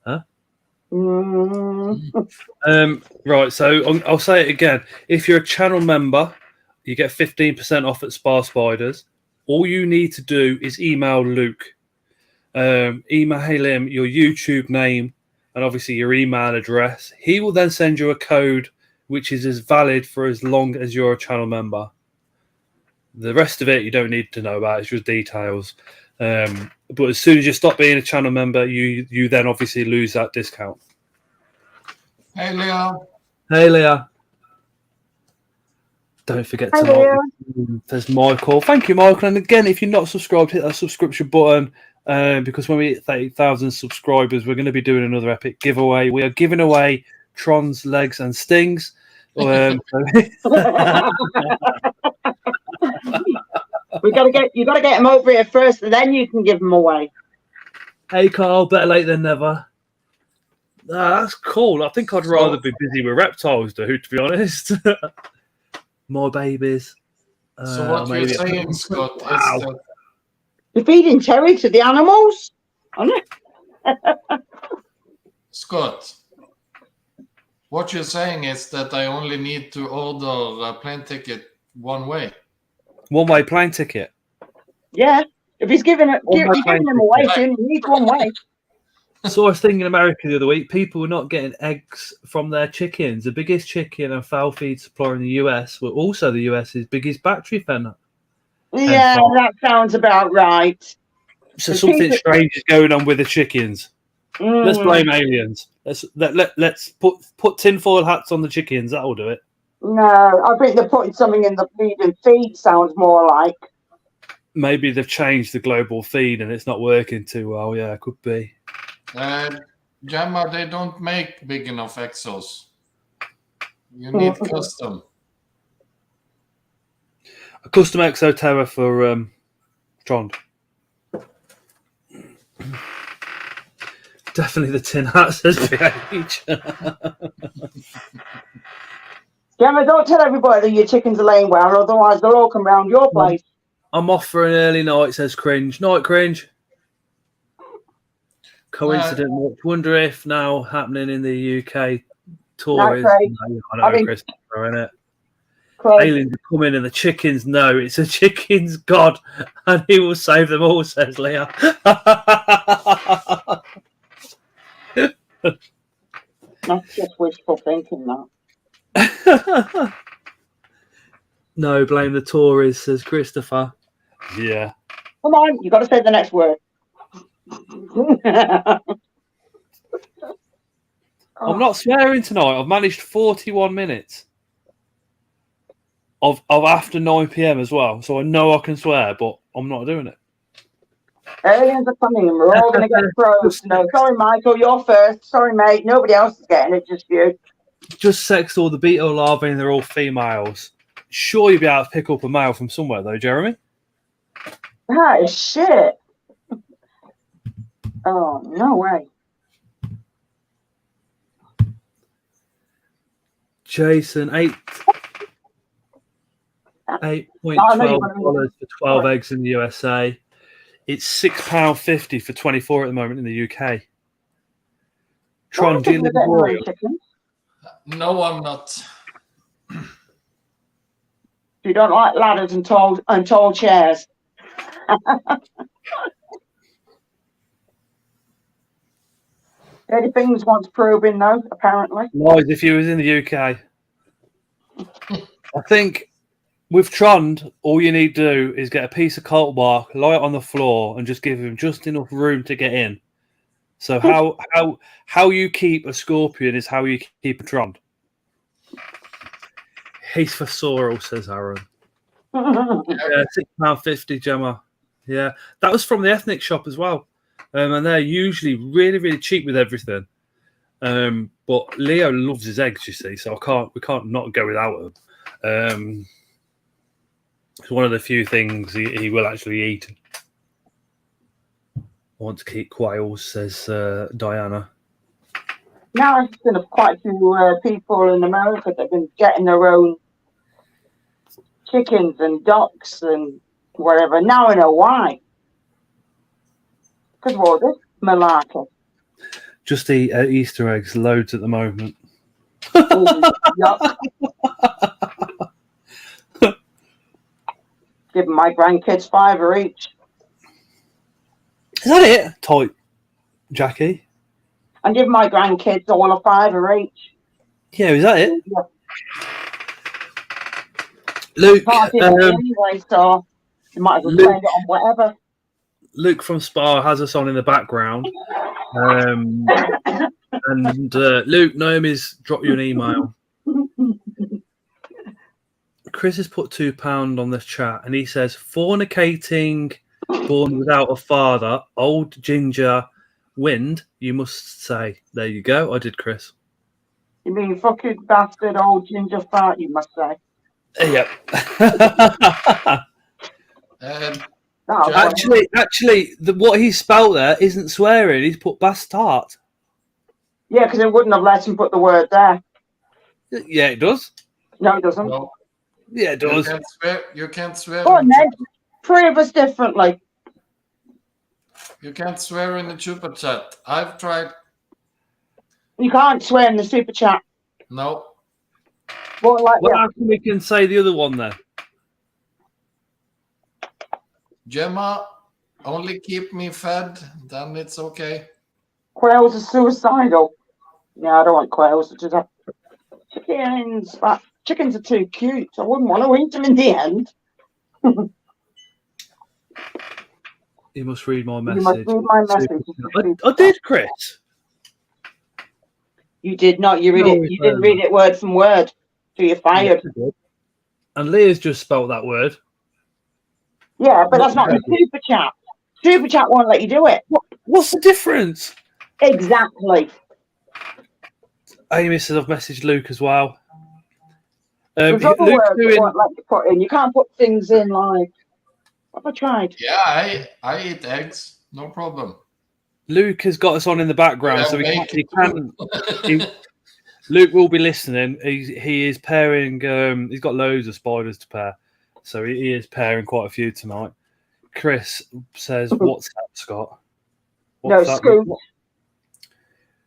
Huh? Right, so I'll say it again. If you're a channel member, you get 15% off at Spar Spiders. All you need to do is email Luke. Email him your YouTube name and obviously your email address. He will then send you a code which is as valid for as long as you're a channel member. The rest of it you don't need to know about. It's just details. But as soon as you stop being a channel member, you then obviously lose that discount. Hey, Leo. Hey, Leah. Don't forget to like. There's Michael. Thank you, Michael. And again, if you're not subscribed, hit that subscription button because when we hit 30,000 subscribers, we're going to be doing another epic giveaway. We are giving away Tron's legs and stings. We gotta get you gotta get them over here first, and then you can give them away. Hey, Carl. Better late than never. That's cool. I think I'd rather be busy with reptiles, though, to be honest. More babies. So what you're saying, Scott, is that You're feeding Terry to the animals? Scott, what you're saying is that I only need to order a plane ticket one way. One-way plane ticket. Yeah. If he's giving them away, so you need one way. So I was thinking in America the other week, people were not getting eggs from their chickens. The biggest chicken and fowl feed supplier in the US were also the US's biggest battery fan. Yeah, that sounds about right. So something strange is going on with the chickens. Let's blame aliens. Let's put tinfoil hats on the chickens. That'll do it. No, I think they're putting something in the feed, and feed sounds more like. Maybe they've changed the global feed and it's not working too well. Yeah, it could be. Gemma, they don't make big enough exos. You need custom. A custom Exo Terra for Trond. Definitely the tin hat, says PH. Gemma, don't tell everybody that your chickens are laying well, otherwise they'll all come round your place. I'm off for an early night, says Cringe. Night, Cringe. Coincident. Wonder if now happening in the UK tour is. I know, Christopher, innit? Aliens are coming and the chickens know it's a chicken's god and he will save them all, says Leah. That's just wishful thinking, that. No, blame the Tories, says Christopher. Yeah. Come on, you've got to say the next word. I'm not swearing tonight. I've managed 41 minutes of after 9 p.m. as well. So I know I can swear, but I'm not doing it. Aliens are coming and we're all going to get froze. No, sorry, Michael, you're first. Sorry, mate. Nobody else is getting it, just you. Just sexed all the beetle larvae and they're all females. Sure, you'll be able to pick up a male from somewhere, though, Jeremy. That is shit. Oh, no way. Jason, I know you're $8.12 gonna for 12 eggs in the USA. It's £6.50 for 24 at the moment in the UK. Tron, do you live in chickens. No, I'm not. You don't like ladders and tall chairs. Eddie Things wants probing though, apparently. Lies if you was in the UK. I think with Tron, all you need to do is get a piece of colt bark, lie it on the floor, and just give him just enough room to get in. So how you keep a scorpion is how you keep a Tron. He's for Sorrel, says Aaron. Yeah, £6.50, Gemma. Yeah, that was from the ethnic shop as well, and they're usually really, really cheap with everything. But Leo loves his eggs, you see, so we can't not go without them. It's one of the few things he will actually eat. I want to keep quails, says Diana. Now I've seen quite a few people in America that have been getting their own chickens and ducks and whatever. Now I know why. Because of all this malarkey. Just eat Easter eggs, loads at the moment. Yuck. Giving my grandkids $5 each. Is that it? Tight, Jackie. I'm giving my grandkids all a $5 each. Yeah, is that it? Yeah. Luke, anyway, so you might as well spend it on whatever. Luke from Spa has us on in the background. And Luke, Naomi's dropped you an email. Chris has put £2 on this chat, and he says, fornicating, born without a father, old ginger, wind, you must say. There you go. I did, Chris. You mean fucking bastard old ginger fart, you must say. Yep. Actually, what he spelt there isn't swearing. He's put bastard. Yeah, because it wouldn't have let him put the word there. Yeah, it does. No, it doesn't. No. Yeah, it does. You can't swear. Go on, then. Prove us differently. You can't swear in the super chat. I've tried. You can't swear in the super chat. No. Well, how come we can say the other one then? Gemma, only keep me fed, then it's okay. Quails are suicidal. Yeah, I don't want quails. Just have chickens. But chickens are too cute. So I wouldn't want to eat them in the end. You must read my message. You must read my message. I did, Chris. You did not. You didn't read it word from word. So you're fired. Yeah, and Leah's just spelt that word. Yeah, but that's not the super chat. Super chat won't let you do it. What's the difference? Exactly. Amy says I've messaged Luke as well. There's other words that won't let you put in. You can't put things in like. What have I tried? Yeah, I eat eggs. No problem. Luke has got us on in the background, so Luke will be listening. He is pairing. He's got loads of spiders to pair, so he is pairing quite a few tonight. Chris says, "What's that, Scott?" What's that? Scoot.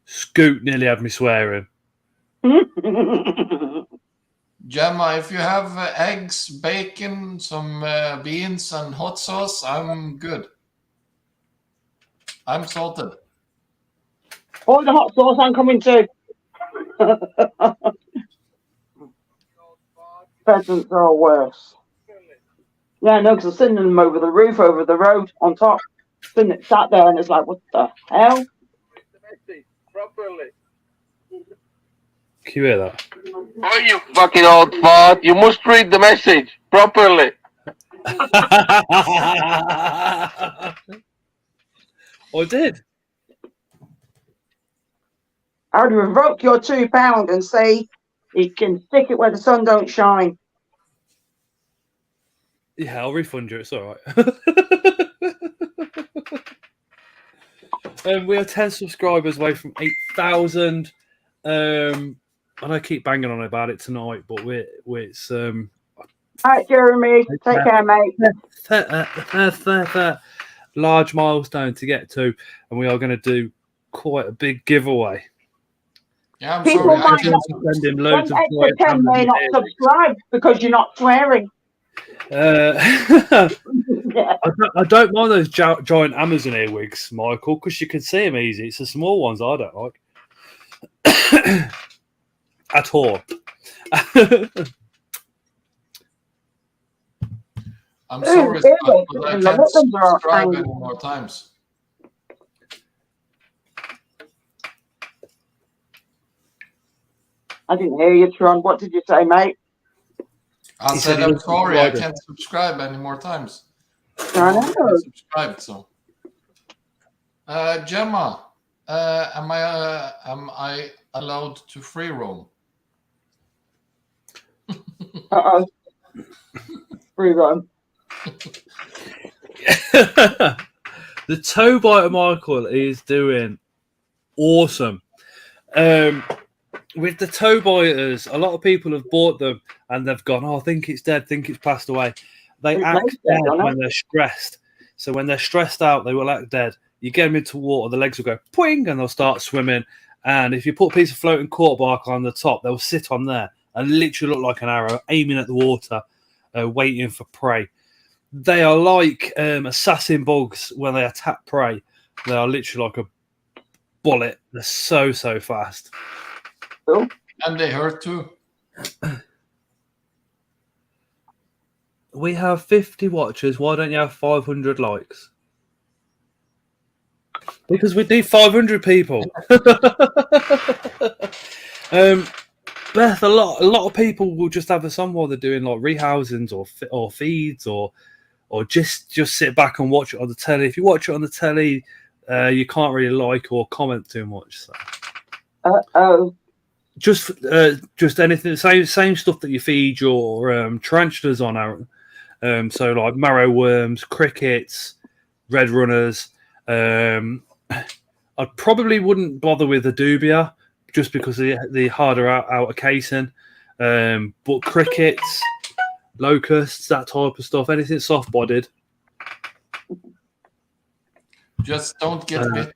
Scoot nearly had me swearing. Gemma, if you have eggs, bacon, some beans, and hot sauce, I'm good. I'm salted. All the hot sauce I'm coming to. Pheasants are worse. Yeah, no, because I'm sending them over the roof, over the road, on top. Sat there, and it's like, what the hell? Can you hear that? Oh, you fucking old fart. You must read the message properly. I did. I would revoke your £2 and say you can stick it where the sun don't shine. Yeah, I'll refund you. It's all right. We are 10 subscribers away from 8,000. And I keep banging on about it tonight, but it's All right, Jeremy. Take care, mate. Large milestone to get to, and we are going to do quite a big giveaway. Yeah, I'm People sorry. I might can't not Send him loads of extra 10 may not subscribe because you're not swearing. I don't mind those giant Amazon earwigs, Michael, because you can see them easy. It's the small ones I don't like at all. I'm sorry, Ooh, Scott, but I earwigs. can't Look at them, subscribe they're any more times. I didn't hear you, Tron. What did you say, mate? I He said said he I'm doesn't sorry. I subscribe it. can't subscribe any more times. I know. Subscribed, so. Gemma, am I allowed to free roam? Uh-oh. Free run. The toe biter Michael is doing awesome. With the toe biters, a lot of people have bought them and they've gone, oh, I think it's dead, think it's passed away. They It's act dead, dead don't when they're stressed. So when they're stressed out, they will act dead. You get them into water, the legs will go poing and they'll start swimming. And if you put a piece of floating quarter bark on the top, they'll sit on there and literally look like an arrow, aiming at the water, waiting for prey. They are like assassin bugs when they attack prey. They are literally like a bullet. They're so fast. Cool. And they hurt too. We have 50 watchers. Why don't you have 500 likes? Because we need 500 people. Beth, a lot of people will just have us on while they're doing like rehousings or feeds or just sit back and watch it on the telly. If you watch it on the telly, you can't really like or comment too much. So. Uh-oh. Just anything, same stuff that you feed your tarantulas on, Aaron. So like marrow worms, crickets, red runners. I probably wouldn't bother with the dubia just because of the harder outer casing. But crickets, locusts, that type of stuff, anything soft-bodied. Just don't get bitten.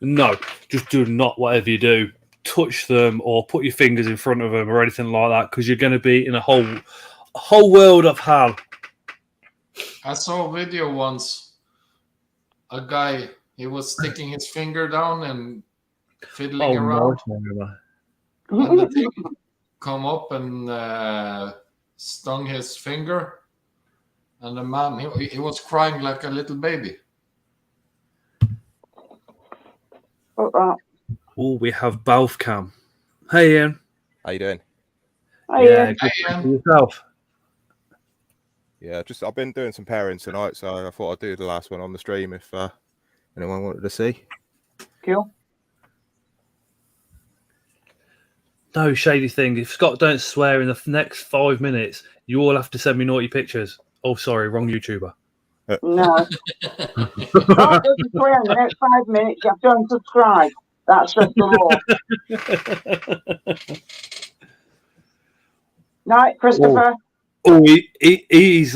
No, just do not, whatever you do, touch them or put your fingers in front of them or anything like that, because you're going to be in a whole world of hell. I saw a video once. A guy, he was sticking his finger down and fiddling around. And the thing come up and stung his finger. And the man, he was crying like a little baby. Oh, we have Balfcam. Hey, Ian. How you doing? hi, Yeah, Ian. good Hi, for yourself. Yeah, I've been doing some pairing tonight, so I thought I'd do the last one on the stream if anyone wanted to see. Cool. No shady thing. If Scott don't swear in the next 5 minutes, you all have to send me naughty pictures. Oh, sorry, wrong YouTuber. No. Scott doesn't swear in the next 5 minutes. You have to unsubscribe. That's just the law. Night, Christopher. Oh, he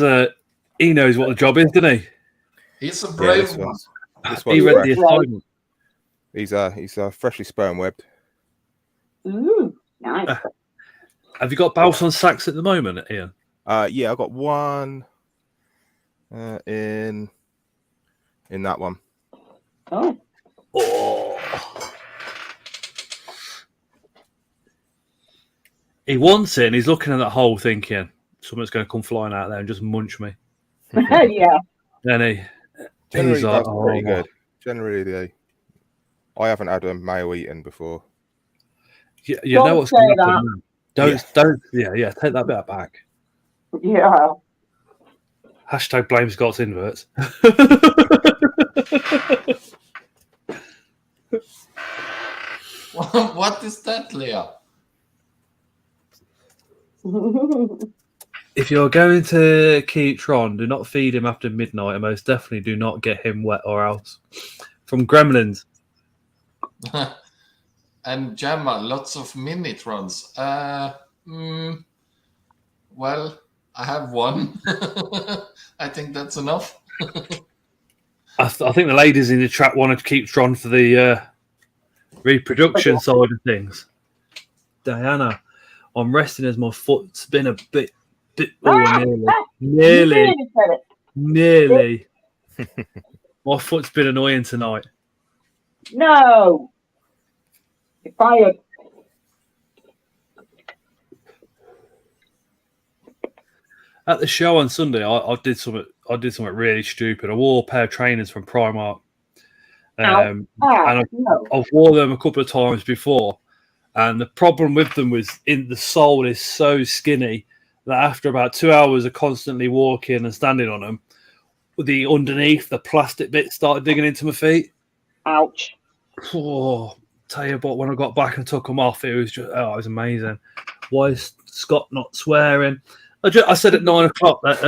knows what the job is, doesn't he? He's a Yeah, brave this one. one's He read fresh. the assignment. He's freshly sperm webbed. Ooh, nice. Have you got Balfs on sacks at the moment, Ian? Yeah, I got one in that one. Oh. He wants it and he's looking at that hole thinking someone's going to come flying out there and just munch me. Yeah. And Generally, he's like, that's pretty good. Generally, I haven't had a male eaten before. You Don't know what's say going to that. happen. Don't. Yeah. Take that bit back. Yeah. Hashtag blame Scott's inverts. What is that, Leah? If you're going to keep Tron, do not feed him after midnight, and most definitely do not get him wet or else. from Gremlins. And Gemma, lots of minute runs. Well, I have one. I think that's enough. I think the ladies in the chat want to keep Tron for the reproduction side of things. Diana, I'm resting as my foot's been a bit nearly. My foot's been annoying tonight. No. You're fired. At the show on Sunday, I did something really stupid. I wore a pair of trainers from Primark, and I've wore them a couple of times before. And the problem with them was the sole is so skinny that after about 2 hours of constantly walking and standing on them, the underneath the plastic bit started digging into my feet. Ouch! Oh, tell you what, when I got back and took them off, it was just it was amazing. Why is Scott not swearing? I said at 9 o'clock that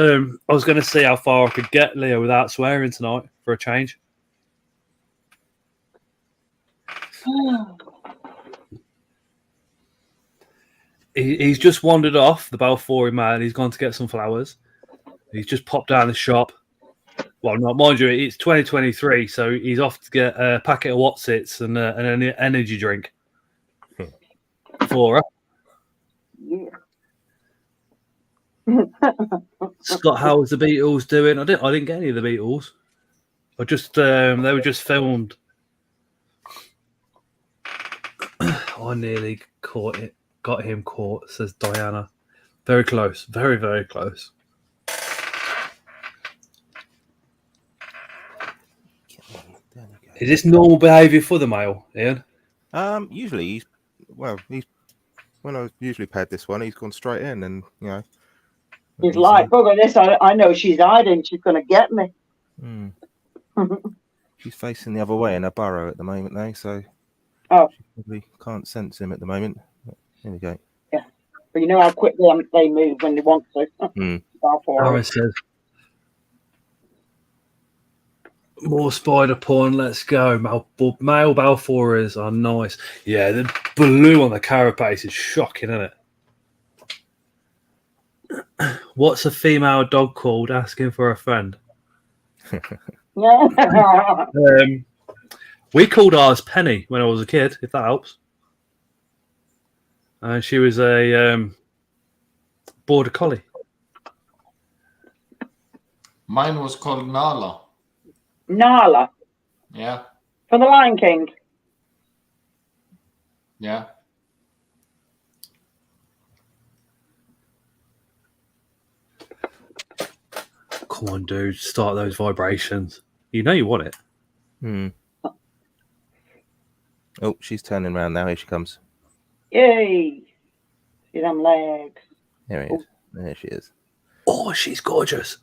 I was going to see how far I could get Leo without swearing tonight for a change. He's just wandered off the Balfour man. He's gone to get some flowers. He's just popped down the shop. Well, not mind you, it's 2023, so he's off to get a packet of Watsits and an energy drink for her. Yeah. Scott, how was the Beetles doing? I didn't get any of the Beetles. I just they were just filmed. I nearly got him caught, says Diana. Very close, very, very close. Is this normal behaviour for the male, Ian? Usually when I usually paired this one, he's gone straight in, and He's like, bugger this, I know she's hiding, she's going to get me. She's facing the other way in her burrow at the moment now, so she probably can't sense him at the moment. Here we go. Yeah, but you know how quickly they move when they want to. Aaron says, more spider porn, let's go. Male Balfours are nice. Yeah, the blue on the carapace is shocking, isn't it? What's a female dog called? Asking for a friend. We called ours Penny when I was a kid, if that helps. She was a border collie. Mine was called Nala. Nala. Yeah. For the Lion King. Yeah. Come on, dude. Start those vibrations. You know you want it. Oh, she's turning around now. Here she comes. Yay. See them legs. There he is. There she is. Oh, she's gorgeous.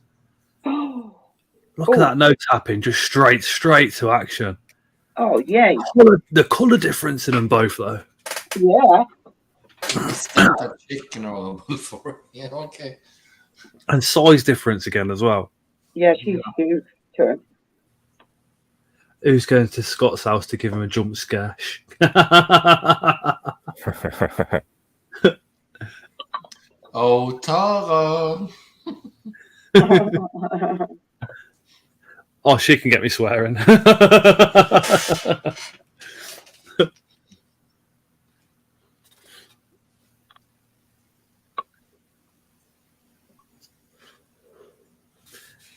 Look at that no tapping. Just straight to action. Oh, yay. The colour difference in them both, though. Yeah. That chicken or before. Yeah, okay. And size difference again as well. Yeah, she's huge. Sure. Who's going to Scott's house to give him a jump scare? Oh, Tara. Oh, she can get me swearing.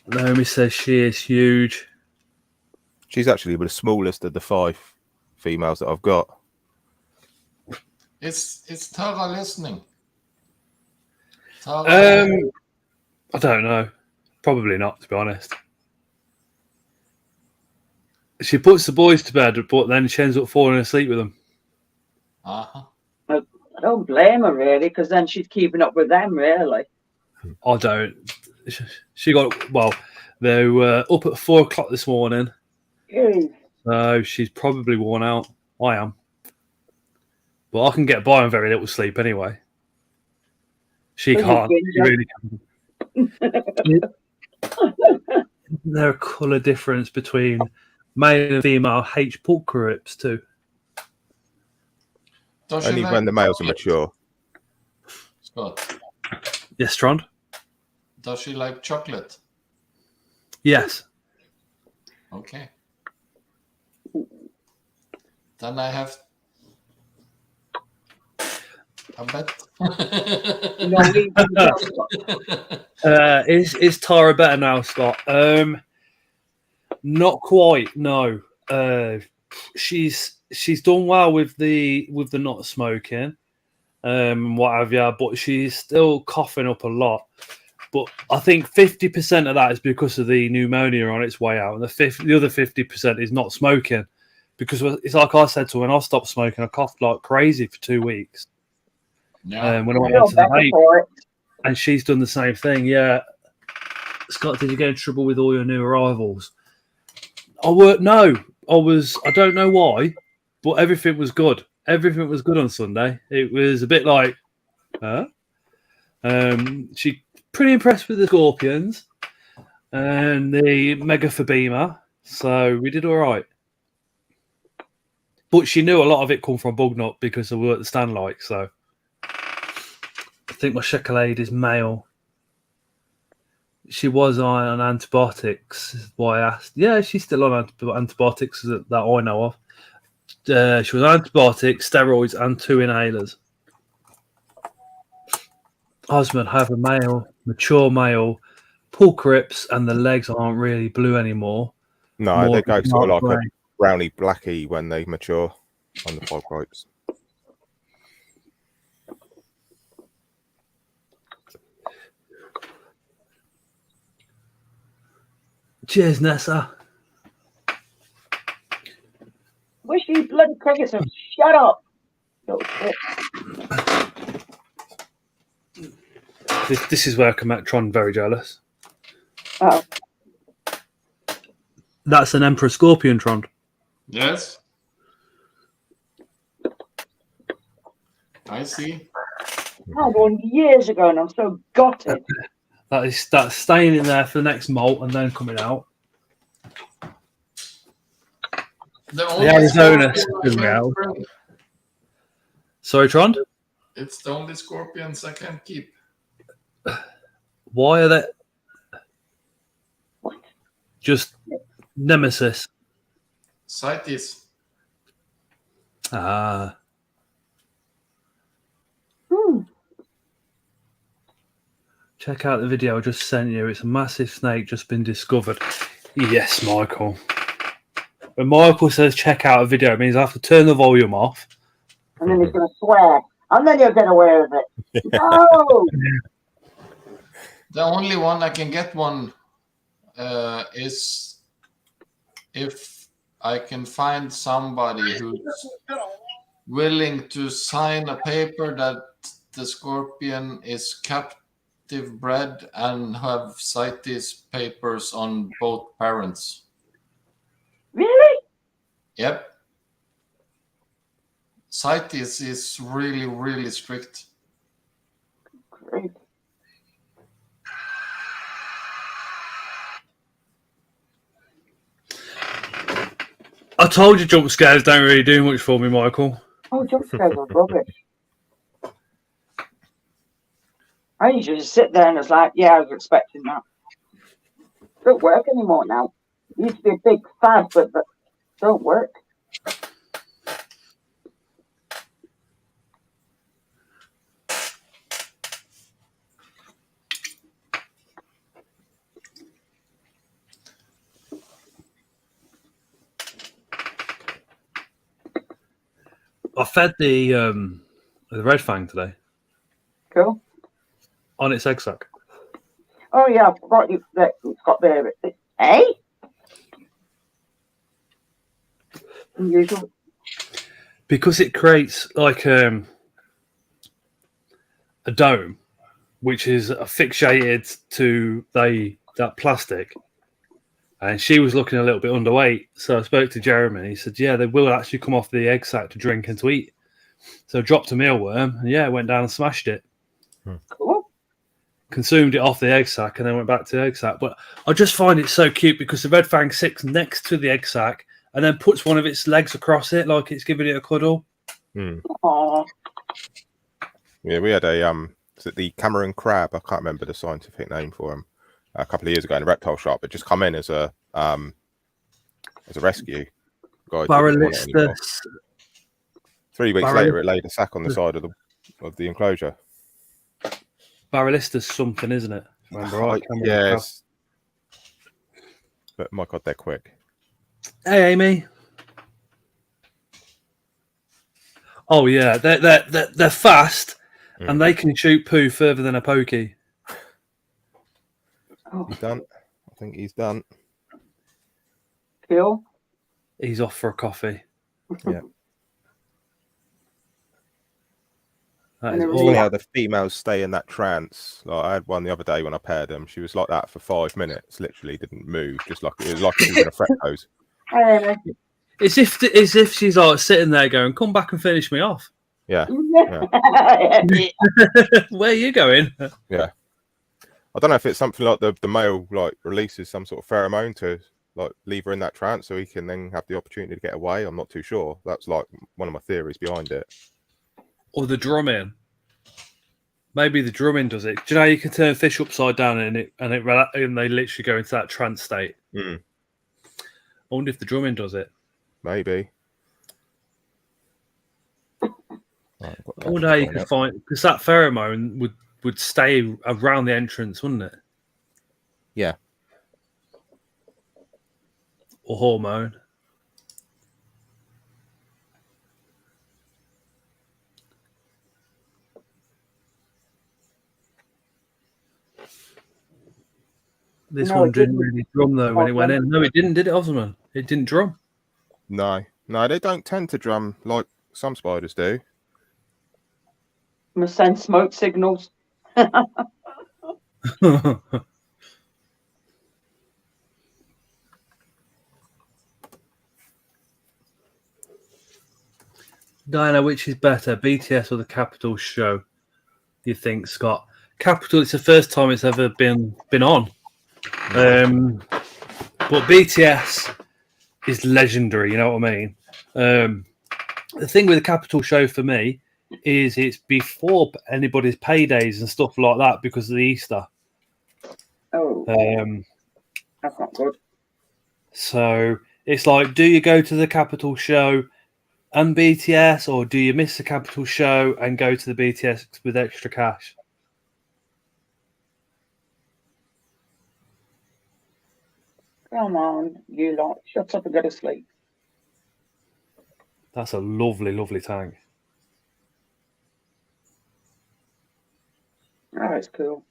Naomi says she is huge. She's actually the smallest of the 5 females that I've got. Is Tara listening? Tara? I don't know. Probably not, to be honest. She puts the boys to bed, but then she ends up falling asleep with them. Uh-huh. I don't blame her, really, because then she's keeping up with them, really. I don't. She got, well, they were up at 4 o'clock this morning. So she's probably worn out. I am. But I can get by on very little sleep anyway. She can't. She really can't. Is there a colour difference between male and female H pork ribs too. Does she Only like when the males are chocolate, mature. Scott? Yes, Trond? Does she like chocolate? Yes. Okay. Then I have a bet. No, we Is Tara better now, Scott? Not quite. No. She's done well with the not smoking, what have you. But she's still coughing up a lot. But I think 50% of that is because of the pneumonia on its way out, and the other 50% is not smoking. Because it's like I said to her, when I stopped smoking, I coughed like crazy for 2 weeks. Yeah. When I went feel on to the better vape, for it. and she's done the same thing. Yeah, Scott, did you get in trouble with all your new arrivals? No, I don't know why, but everything was good. Everything was good on Sunday. It was a bit like, huh? She pretty impressed with the Scorpions and the Megaphobema, so we did all right. But she knew a lot of it come from Bugnut because of what the stand like. So I think my Chocolade is male. She was on antibiotics. Is why I asked. Yeah, she's still on antibiotics that I know of. She was on antibiotics, steroids, and 2 inhalers. Osmond have a mature male, pork rips, and the legs aren't really blue anymore. No, More they go sort of like dark a browny blacky when they mature on the pork ribs. Cheers, Nessa. Wish you bloody crickets would shut up. Little shit. This is where I can make Tron very jealous. Oh, That's an Emperor Scorpion, Tron. Yes. I see. I had one years ago and I'm so gutted. That's staying in there for the next molt and then coming out. The Arizona scorpion I coming can't out. bring. Sorry, Tron? It's the only scorpions I can keep. Why are they just Nemesis? CITES. Ah. Check out the video I just sent you. It's a massive snake just been discovered. Yes, Michael. When Michael says check out a video, it means I have to turn the volume off. And then he's going to swear. And then you'll get away with it. No! The only one I can get one is if I can find somebody who's willing to sign a paper that the scorpion is captive bred and have CITES papers on both parents. Really? Yep. CITES is really, really strict. Great. I told you jump scares don't really do much for me, Michael. Oh, jump scares are rubbish. I used to just sit there and it's like, yeah, I was expecting that. Don't work anymore now. It used to be a big fad, but don't work. I fed the red fang today Cool. on its egg sack. Oh, yeah, I forgot that it's got the... Eh? Unusual. Because it creates like a dome, which is affixated to that plastic. And she was looking a little bit underweight. So I spoke to Jeremy. He said, yeah, they will actually come off the egg sac to drink and to eat. So I dropped a mealworm and, yeah, went down and smashed it. Cool. consumed it off the egg sac, and then went back to the egg sac. But I just find it so cute because the red fang sits next to the egg sac and then puts one of its legs across it like it's giving it a cuddle. Aww. Yeah, we had is it the Cameron crab? I can't remember the scientific name for him. A couple of years ago in a reptile shop, it just come in as a rescue. Guy didn't want it anymore. 3 weeks later, it laid a sack on the side of the enclosure. Barrelista's something, isn't it? Remember, right? Yes. But my God, they're quick. Hey, Amy. Oh yeah, they're fast, and they can shoot poo further than a pokey. He's done. I think he's done. Cool. He's off for a coffee. Yeah. That And is it It's was all. funny how the females stay in that trance. Like I had one the other day when I paired them. She was like that for 5 minutes. Literally didn't move. Just like it was like she was in a fret pose. It's if she's like sitting there going, "Come back and finish me off." Yeah. Where are you going? Yeah. I don't know if it's something like the male like releases some sort of pheromone to like leave her in that trance so he can then have the opportunity to get away. I'm not too sure. That's like one of my theories behind it. Or the drumming. Maybe the drumming does it. Do you know you can turn fish upside down and they literally go into that trance state? I wonder if the drumming does it. Maybe. I wonder how you could find, because that pheromone would stay around the entrance, wouldn't it? Yeah. Or hormone. This one didn't really drum though when it went in. No, it didn't, did it, Osman? It didn't drum. No, they don't tend to drum like some spiders do. Must send smoke signals. Diana, which is better, BTS or the Capitol show? Do you think, Scott? Capitol, it's the first time it's ever been on. But BTS is legendary, you know what I mean? The thing with the Capitol show for me is it's before anybody's paydays and stuff like that because of the Easter. Oh, that's not good. So it's like, do you go to the Capitol show and BTS, or do you miss the Capitol show and go to the BTS with extra cash? Come on, you lot. Shut up and go to sleep. That's a lovely, lovely tank. Oh, it's cool.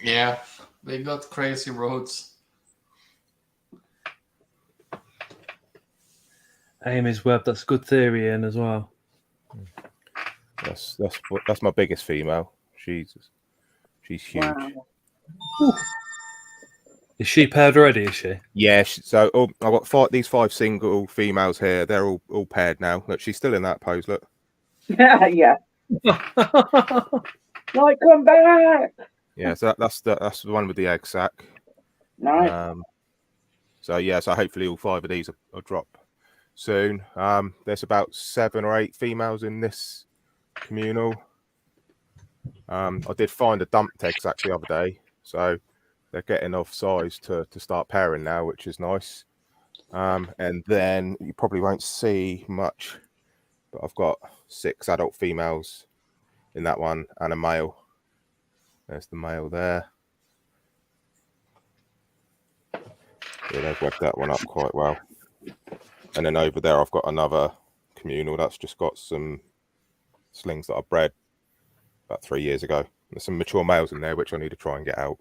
Yeah, they got crazy roads. Amy's web, that's a good theory in as well. That's my biggest female. She's huge. Wow. Is she paired already, is she? Yeah, so I've got these 5 single females here. They're all paired now. Look, she's still in that pose, look. Yeah. Like, come back. Yeah, so that's the one with the egg sac. Nice. So hopefully all 5 of these will drop soon. There's about 7 or 8 females in this communal. I did find a dumped egg sac the other day, so they're getting of size to start pairing now, which is nice. And then you probably won't see much, but I've got 6 adult females in that one and a male. There's the male there. Yeah, they've webbed that one up quite well. And then over there, I've got another communal that's just got some slings that I bred about 3 years ago. There's some mature males in there, which I need to try and get out.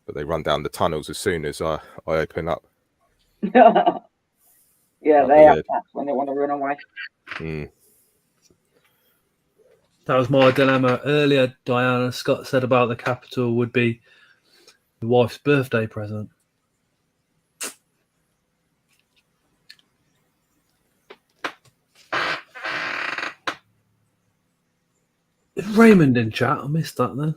But they run down the tunnels as soon as I open up. Yeah, they have that when they want to run away. That was my dilemma earlier. Diana, Scott said about the Capitol would be the wife's birthday present. Is Raymond in chat? I missed that then.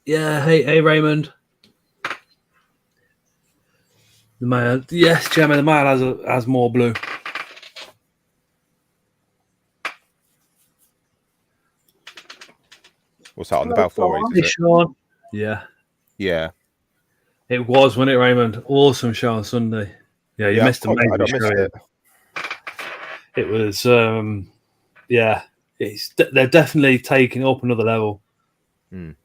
Yeah, hey Raymond. The male, yes, Gemma. The male has more blue. What's that on the Balfour? Hey, Sean. Yeah. Yeah. It was, wasn't it, Raymond? Awesome show on Sunday. Yeah, you missed a major show. It was, yeah. They're definitely taking it up another level. I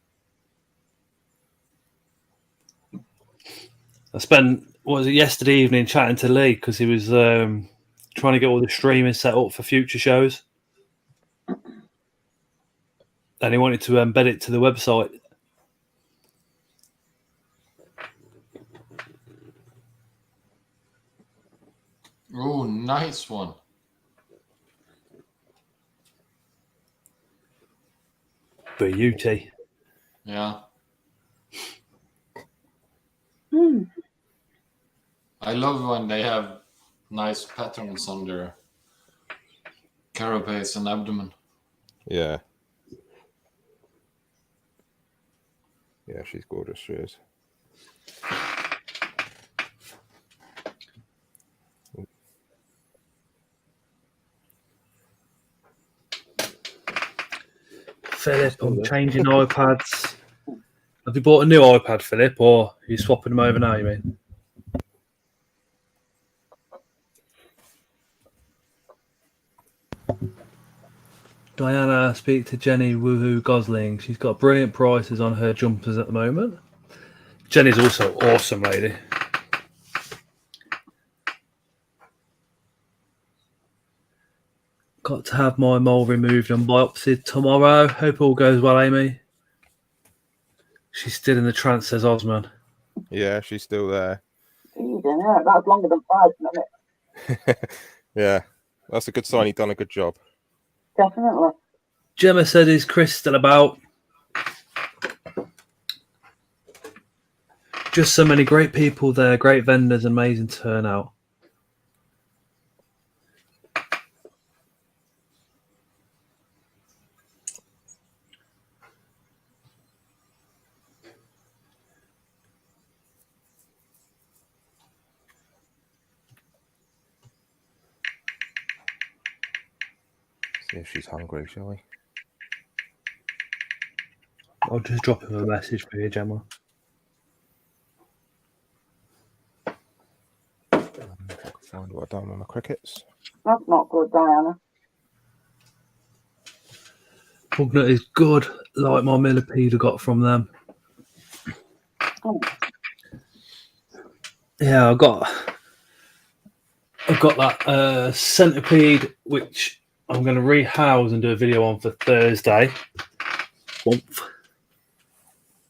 spent, yesterday evening chatting to Lee because he was trying to get all the streaming set up for future shows. And he wanted to embed it to the website. Oh, nice one. Beauty. Yeah. I love when they have nice patterns on their carapace and abdomen. Yeah. Yeah, she's gorgeous. She is. Philip, I'm changing iPads. Have you bought a new iPad, Philip, or are you swapping them over now, you mean? Diana, speak to Jenny Woohoo Gosling. She's got brilliant prices on her jumpers at the moment. Jenny's also awesome, lady. Got to have my mole removed and biopsied tomorrow. Hope all goes well, Amy. She's still in the trance, says Osman. Yeah, she's still there. Yeah, that's longer than 5 minutes. Yeah, that's a good sign. He's done a good job. Definitely. Gemma said, is Chris still about? Just so many great people there, great vendors, amazing turnout. See if she's hungry, shall we? I'll just drop him a message for you, Gemma. If I can find what I've done on my crickets. That's not good, Diana. Pugnut is good, like my millipede I got from them. Oh. Yeah, I've got that Centipede, which I'm going to rehouse and do a video on for Thursday.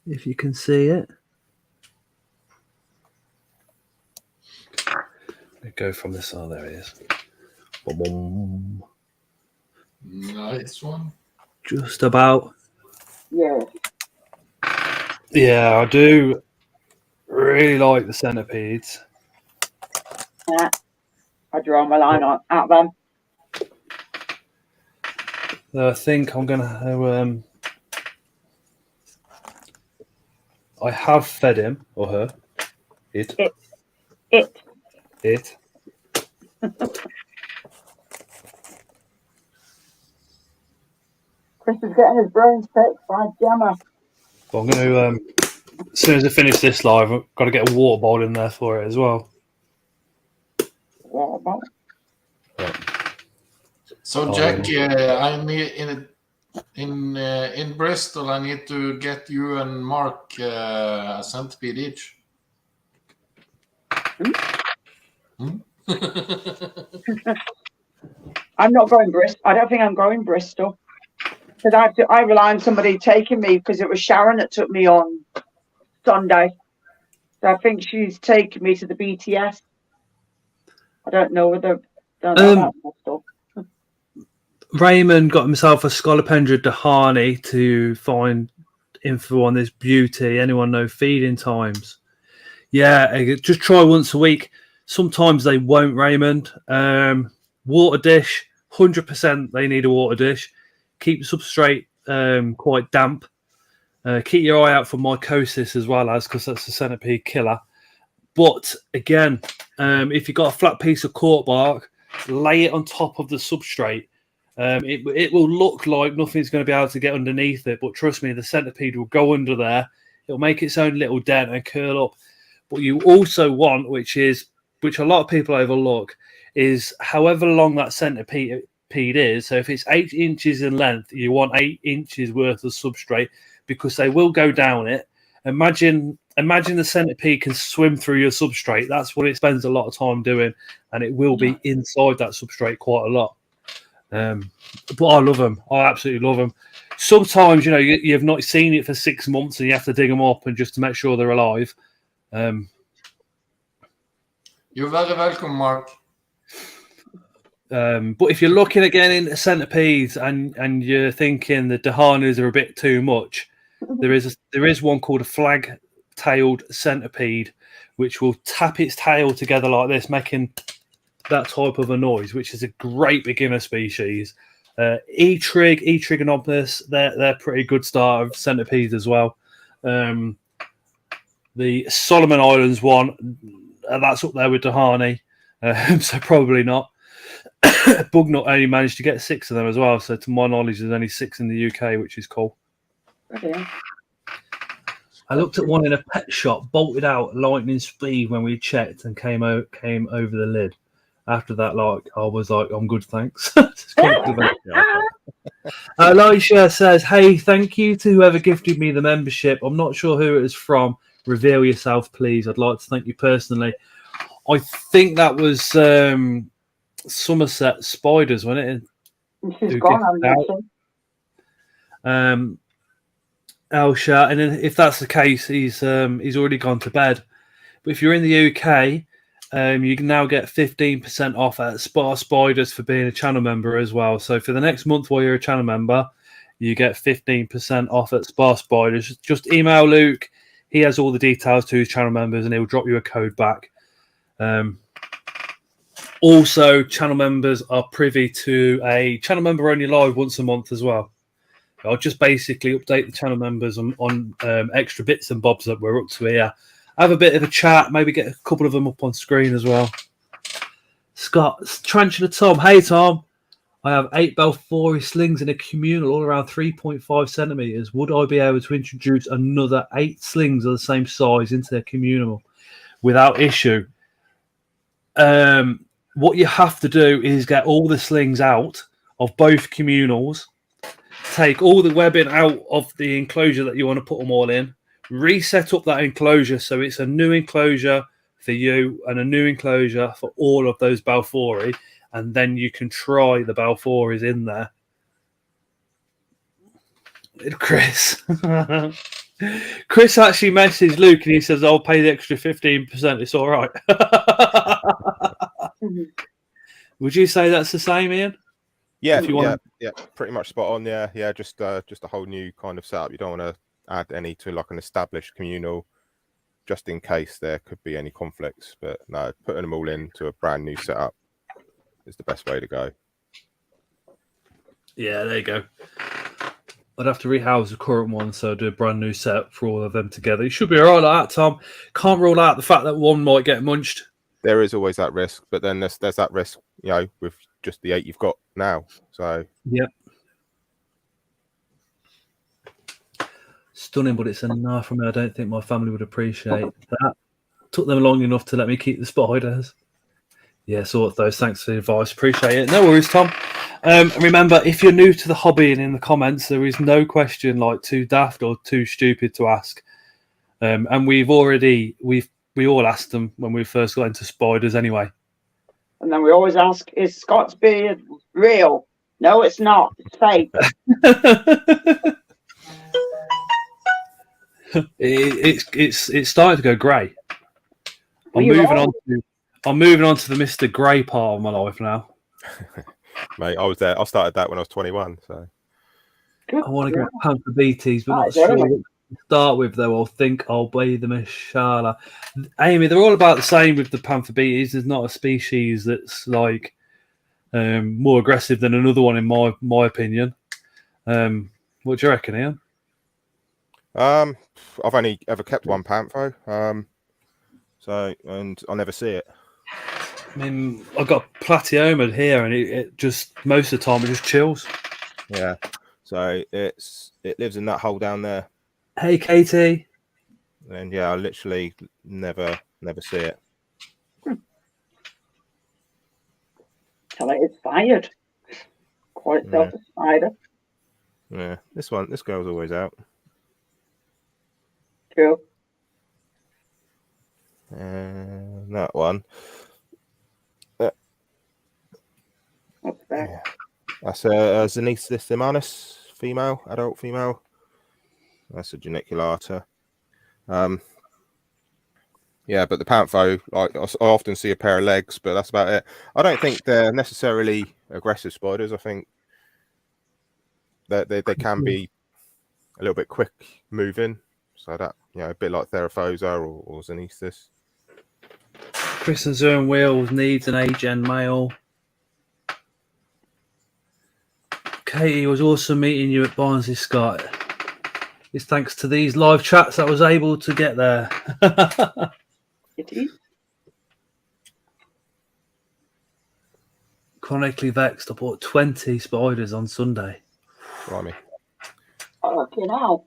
If you can see it. Go from this side. There it is. Boom. Nice one. Just about. Yeah. Yeah, I do really like the centipedes. Yeah. I draw my line at them. I think I'm gonna. I have fed him or her. It. Chris is getting his brains picked by Gemma. But I'm going to, as soon as I finish this live, I've got to get a water bowl in there for it as well. Water bowl? Right. So, Jack, I need in Bristol, I need to get you and Mark a centipede each. I'm not going Bristol. I don't think I'm going Bristol. Because I rely on somebody taking me, because it was Sharon that took me on Sunday. So I think she's taking me to the BTS. I don't know whether... Don't know about Bristol. Raymond got himself a Scolopendra Dahani to find info on this beauty. Anyone know feeding times? Yeah, just try once a week. Sometimes they won't, Raymond. Water dish, 100% they need a water dish. Keep the substrate quite damp. Keep your eye out for mycosis as well, as because that's a centipede killer. But again, if you've got a flat piece of cork bark, lay it on top of the substrate. It will look like nothing's going to be able to get underneath it, but trust me, the centipede will go under there. It'll make its own little dent and curl up. But you also want, which a lot of people overlook, is however long that centipede is. So if it's 8 inches in length, you want 8 inches worth of substrate, because they will go down it. Imagine the centipede can swim through your substrate. That's what it spends a lot of time doing, and it will be inside that substrate quite a lot. But I love them. I absolutely love them. Sometimes, you've not seen it for 6 months and you have to dig them up and just to make sure they're alive. You're very welcome, Mark. But if you're looking again into centipedes and you're thinking the Dahanus are a bit too much, there is one called a flag-tailed centipede, which will tap its tail together like this, making that type of a noise, which is a great beginner species. Trigonopus, they're pretty good start of centipedes as well. The Solomon Islands one, that's up there with Dahani, so probably not. Bugnut only managed to get 6 of them as well, so to my knowledge there's only 6 in the UK, which is cool. Okay. I looked at one in a pet shop, bolted out lightning speed when we checked, and came over the lid. After that, I was like, I'm good, thanks. Elisha says, hey, thank you to whoever gifted me the membership. I'm not sure who it was from. Reveal yourself, please. I'd like to thank you personally. I think that was Somerset Spiders, wasn't it? He's gone, Elisha, and then if that's the case, he's already gone to bed. But if you're in the UK, you can now get 15% off at Spa Spiders for being a channel member as well. So for the next month while you're a channel member, you get 15% off at Spa Spiders. Just email Luke. He has all the details to his channel members, and he'll drop you a code back. Also, channel members are privy to a channel member only live once a month as well. I'll just basically update the channel members on extra bits and bobs that we're up to here. Have a bit of a chat, maybe get a couple of them up on screen as well. Scott, Tarantula Tom. Hey, Tom. I have 8 Balfouri slings in a communal all around 3.5 centimeters. Would I be able to introduce another 8 slings of the same size into their communal without issue? What you have to do is get all the slings out of both communals, take all the webbing out of the enclosure that you want to put them all in, reset up that enclosure so it's a new enclosure for you and a new enclosure for all of those Balfouri, and then you can try the Balfouris in there. Chris actually messaged Luke and he says, I'll pay the extra 15%, it's all right. Would you say that's the same, Ian? Yeah, yeah, pretty much spot on. Yeah, just a whole new kind of setup. You don't want to add any to like an established communal, just in case there could be any conflicts. But no, putting them all into a brand new setup is the best way to go. Yeah, there you go. I'd have to rehouse the current one, so I'd do a brand new setup for all of them together. You should be all right like that, Tom. Can't rule out the fact that one might get munched. There is always that risk, but then there's that risk, with just the 8 you've got now. So yeah. Stunning, but it's a no from me. I don't think my family would appreciate that. Took them long enough to let me keep the spiders. Yeah, sort those. Thanks for the advice. Appreciate it. No worries, Tom. Remember, if you're new to the hobby and in the comments, there is no question like too daft or too stupid to ask. And we all asked them when we first got into spiders anyway. And then we always ask, is Scott's beard real? No, it's not. It's fake. It's starting to go grey. I'm moving on to the Mr. Grey part of my life now. Mate, I was there. I started that when I was 21. So I want to get Panther BTs, but not sure what to start with, though. I'll think I'll be the Mishala. Amy, they're all about the same with the Panther BTs. There's not a species that's like more aggressive than another one, in my opinion. What do you reckon, Ian? I've only ever kept one panther. And I never see it. I mean, I've got Platyomid here, and it just most of the time it just chills. Yeah. So it lives in that hole down there. Hey, Katie. And yeah, I literally never see it. Tell it it's fired. Quite self-spider. Yeah. This girl's always out. Cool. That one. What's that? Yeah. That's a Xenithis female, adult female. That's a geniculata. Yeah, but the panther, like I often see a pair of legs, but that's about it. I don't think they're necessarily aggressive spiders. I think that they can be a little bit quick moving, so that a bit like Theraphosa or Xenithis. Chris and Zoe Wheels needs an age-end male. Katie, was awesome meeting you at Barnsley, Scott. It's thanks to these live chats I was able to get there. It is. Chronically vexed. I bought 20 spiders on Sunday. Blimey. Fucking hell.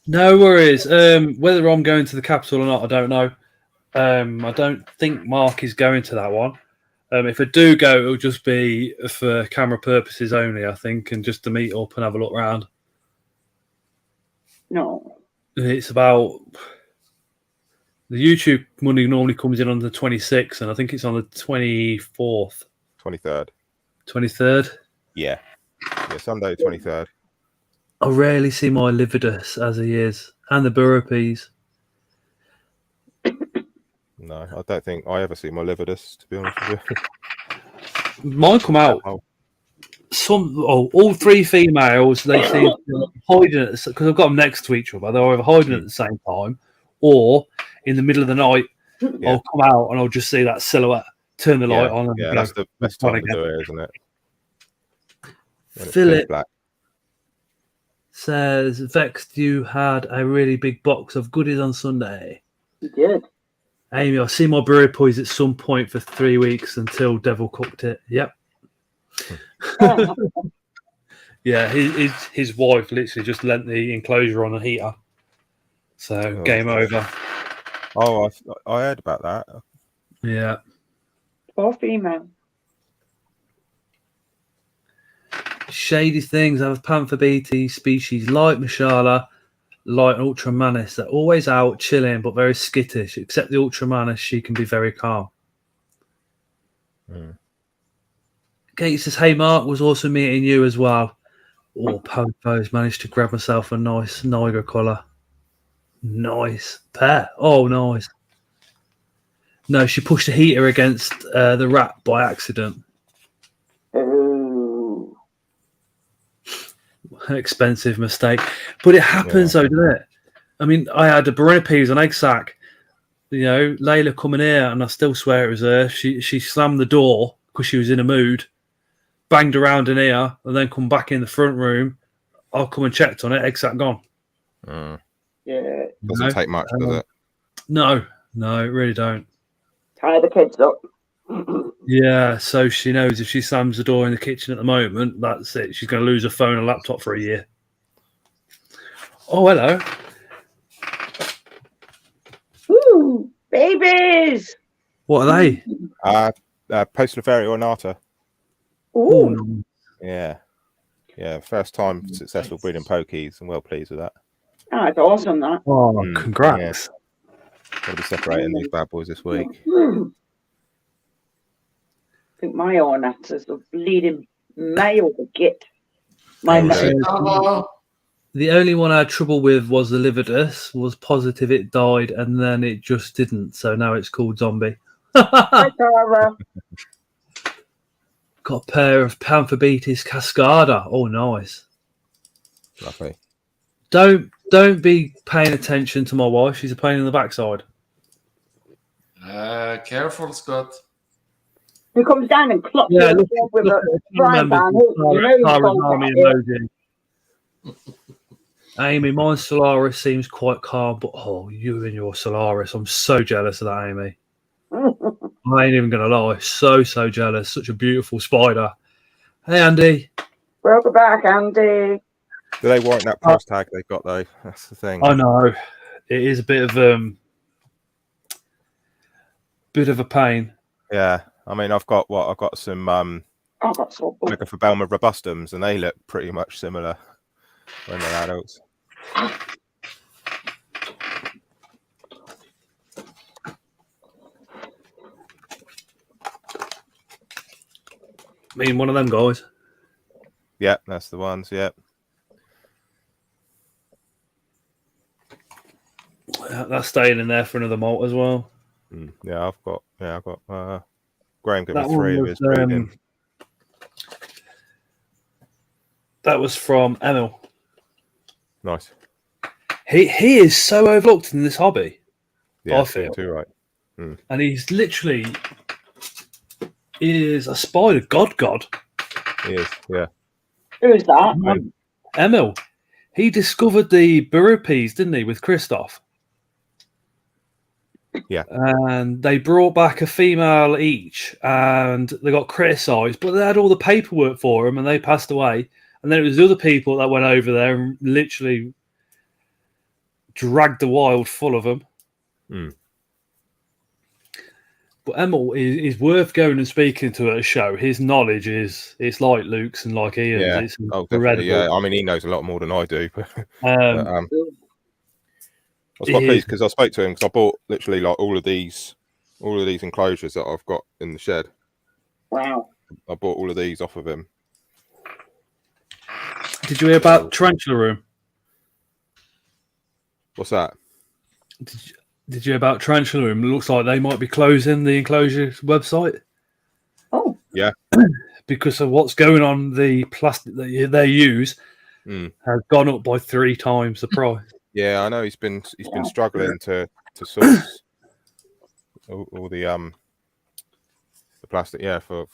No worries. Whether I'm going to the capital or not, I don't know. I don't think Mark is going to that one. If I do go, it'll just be for camera purposes only, I think, and just to meet up and have a look around. No. It's about the YouTube money normally comes in on the 26th, and I think it's on the 24th. 23rd. 23rd? Yeah, Sunday 23rd. I rarely see my lividus as he is, and the burropees. No, I don't think I ever see my lividus, to be honest with you. Mine come out. All three females, they seem to be hiding because I've got them next to each other. They're either hiding at the same time, or in the middle of the night, I'll come out and I'll just see that silhouette. Turn the light on. And that's the best time to do it, isn't it? Philip says, Vexed, you had a really big box of goodies on Sunday. You did. Amy, I'll see my burropees at some point for 3 weeks until Devil cooked it. Yep. Yeah, his wife literally just lent the enclosure on a heater. So game over. Oh, I heard about that. Yeah. Or female. Shady things. I have Panther BT species like Mashala, like Ultramanis. They're always out chilling but very skittish. Except the Ultramanis, she can be very calm. Kate says, hey Mark, was also meeting you as well. Oh, Popo's managed to grab myself a nice Niger collar. Nice pair. Oh, nice. No, she pushed the heater against the rat by accident. Oh. An expensive mistake. But it happens though, doesn't it? I mean, I had a Berenipees on egg sack. You know, Layla coming here, and I still swear it was her. She slammed the door because she was in a mood, banged around in here, and then come back in the front room. I'll come and checked on it. Egg sack gone. Yeah. Doesn't take much, does it? No, it really don't. Tie the kids up. Yeah, so she knows if she slams the door in the kitchen at the moment, that's it. She's going to lose her phone and laptop for a year. Oh, hello. Ooh, babies. What are they? Post-Levaria ornata. Ooh. Yeah. First time successful breeding pokies. I'm well pleased with that. Ah, it's awesome, that. Oh, congrats. Got to be separating these bad boys this week. I think my ornats is the leading male to get. The only one I had trouble with was the Lividus. Was positive it died, and then it just didn't. So now it's called Zombie. Hi, Tara. Got a pair of Pantherbetis Cascada. Oh, nice. Lovely. Don't be paying attention to my wife. She's a pain in the backside. Careful, Scott. Who comes down and clocks Yeah, you look, with look a at the team frying members pan. with You know Tara's you've army got it. emoji. Amy, mine Solaris seems quite calm, but oh, you and your Solaris, I'm so jealous of that, Amy. I ain't even gonna lie, so jealous. Such a beautiful spider. Hey, Andy. Welcome back, Andy. Do they warrant that price tag they've got though? That's the thing. I know it is a bit of a pain. Yeah, I mean, I've got some I've got some. looking for Belma robustums, and they look pretty much similar when they're adults. I mean, one of them guys. Yeah, that's the ones. Yeah. That's staying in there for another molt as well. Yeah, I've got Graham got That me 3 one of was, his breeding. That was from Emil. Nice. He is so overlooked in this hobby. Yeah, I feel too right. And he's literally is a spider god. He is. Yeah. Who is that? Emil. He discovered the burropees, didn't he, with Christoph? Yeah. And they brought back a female each, and they got criticised, but they had all the paperwork for them, and they passed away. And then it was the other people that went over there and literally dragged the wild full of them. But Emil is worth going and speaking to at a show. His knowledge it's like Luke's and like Ian's. Yeah. It's Definitely. Yeah. I mean, he knows a lot more than I do. But, I was quite pleased because I spoke to him because I bought literally like all of these enclosures that I've got in the shed. Wow. I bought all of these off of him. Did you hear about Tarantula Room? What's that? Did you hear about Tarantula Room? It looks like they might be closing the enclosure website. Oh. Yeah. Because of what's going on, the plastic that they use has gone up by 3 times the price. Yeah, I know he's been struggling to source all the plastic. Yeah, for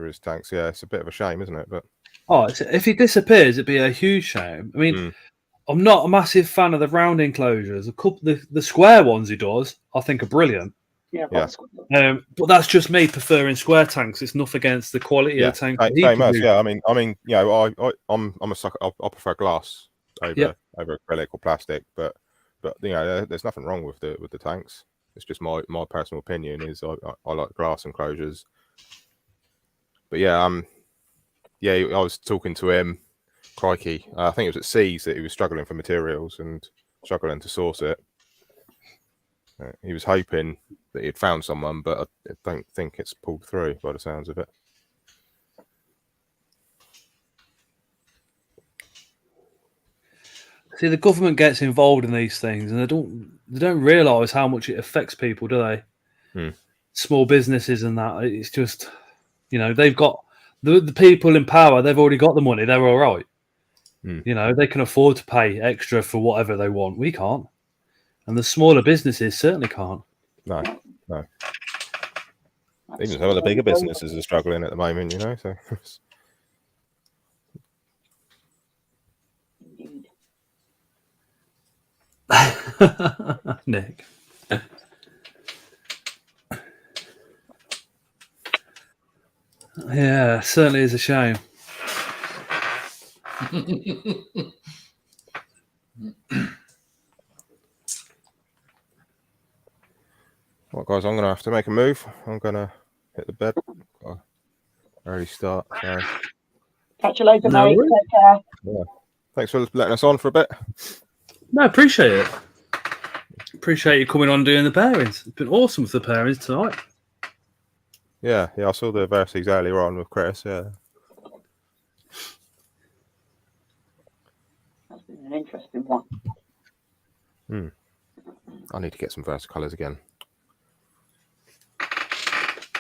his tanks. Yeah, it's a bit of a shame, isn't it? But if he disappears, it'd be a huge shame. I mean, I'm not a massive fan of the round enclosures. The square ones he does, I think, are brilliant. Yeah. But that's just me preferring square tanks. It's nothing against the quality of the tank. Same as, yeah. I mean, you know, I'm a sucker. I prefer glass over acrylic or plastic, but you know, there's nothing wrong with the tanks. It's just my personal opinion is I like glass enclosures. But yeah, I was talking to him. Crikey, I think it was at Seas that he was struggling for materials and struggling to source it. He was hoping that he'd found someone, but I don't think it's pulled through by the sounds of it. See, the government gets involved in these things, and they don't realise how much it affects people, do they? Small businesses and that. It's just, you know, they've got the people in power. They've already got the money. They're all right. You know, they can afford to pay extra for whatever they want. We can't, and the smaller businesses certainly can't. No. Even some of the bigger businesses are struggling at the moment, you know. So. Nick. Yeah, certainly is a shame. Well, guys, I'm going to have to make a move. I'm going to hit the bed. Early start. So. Catch you later, mate. Take care. Yeah. Thanks for letting us on for a bit. No, appreciate it. Appreciate you coming on doing the pairings. It's been awesome with the pairings tonight. Yeah, I saw the Verses earlier on with Chris. Yeah. That's been an interesting one. I need to get some Versa colours again.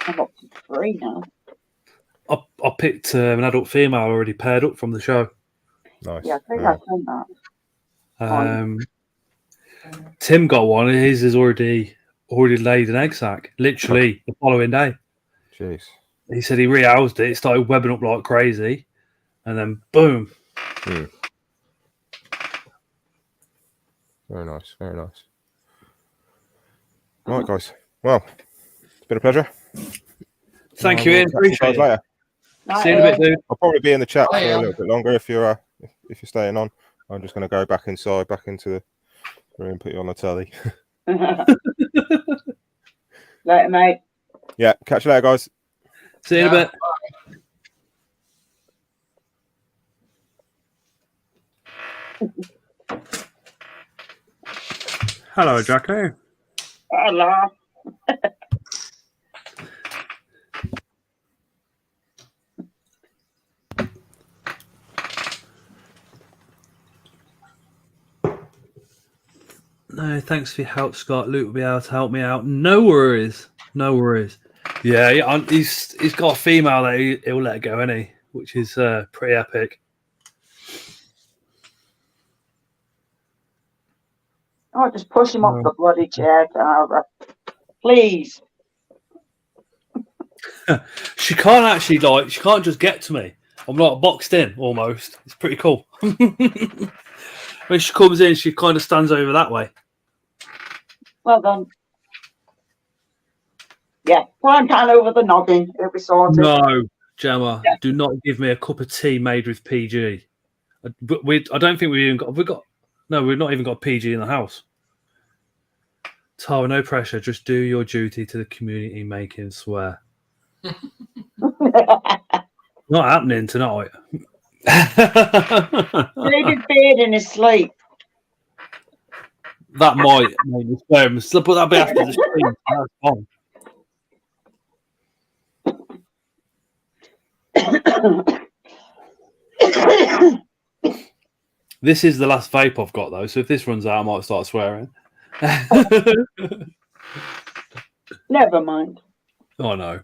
I've got 3 now. I picked an adult female already paired up from the show. Nice. Yeah, I think I've done that. Tim got one. His is already laid an egg sack, literally the following day. Jeez. he said he rehoused it. It started webbing up like crazy, and then boom. Very nice, very nice. Right, guys. Well, it's been a pleasure. Thank you, Ian. Catch you guys later. See you in a bit, dude. I'll probably be in the chat Bye, for a Ian. little bit longer if you're staying on. I'm just going to go back inside, back into the room, put you on the telly. Later, mate. Yeah, catch you later, guys. See you in a bit. Hello, Jacko. Hello. No, thanks for your help, Scott. Luke will be able to help me out. No worries. No worries. Yeah, he's got a female that he'll let go, any, which is pretty epic. Oh, just push him off the bloody chair, Tara. Please. She can't actually, she can't just get to me. I'm like boxed in almost. It's pretty cool. When she comes in, she kind of stands over that way. Well done. Yeah, one hand over the noggin. It'll be sorted. No, Gemma, do not give me a cup of tea made with PG. I don't think we've even got. No, we've not even got PG in the house. Tara, no pressure. Just do your duty to the community. Make him swear. Not happening tonight. David Beard in his sleep. That might make me swear, but that'll be after the stream. That's fine. This is the last vape I've got, though, so if this runs out, I might start swearing. Never mind. Oh, no.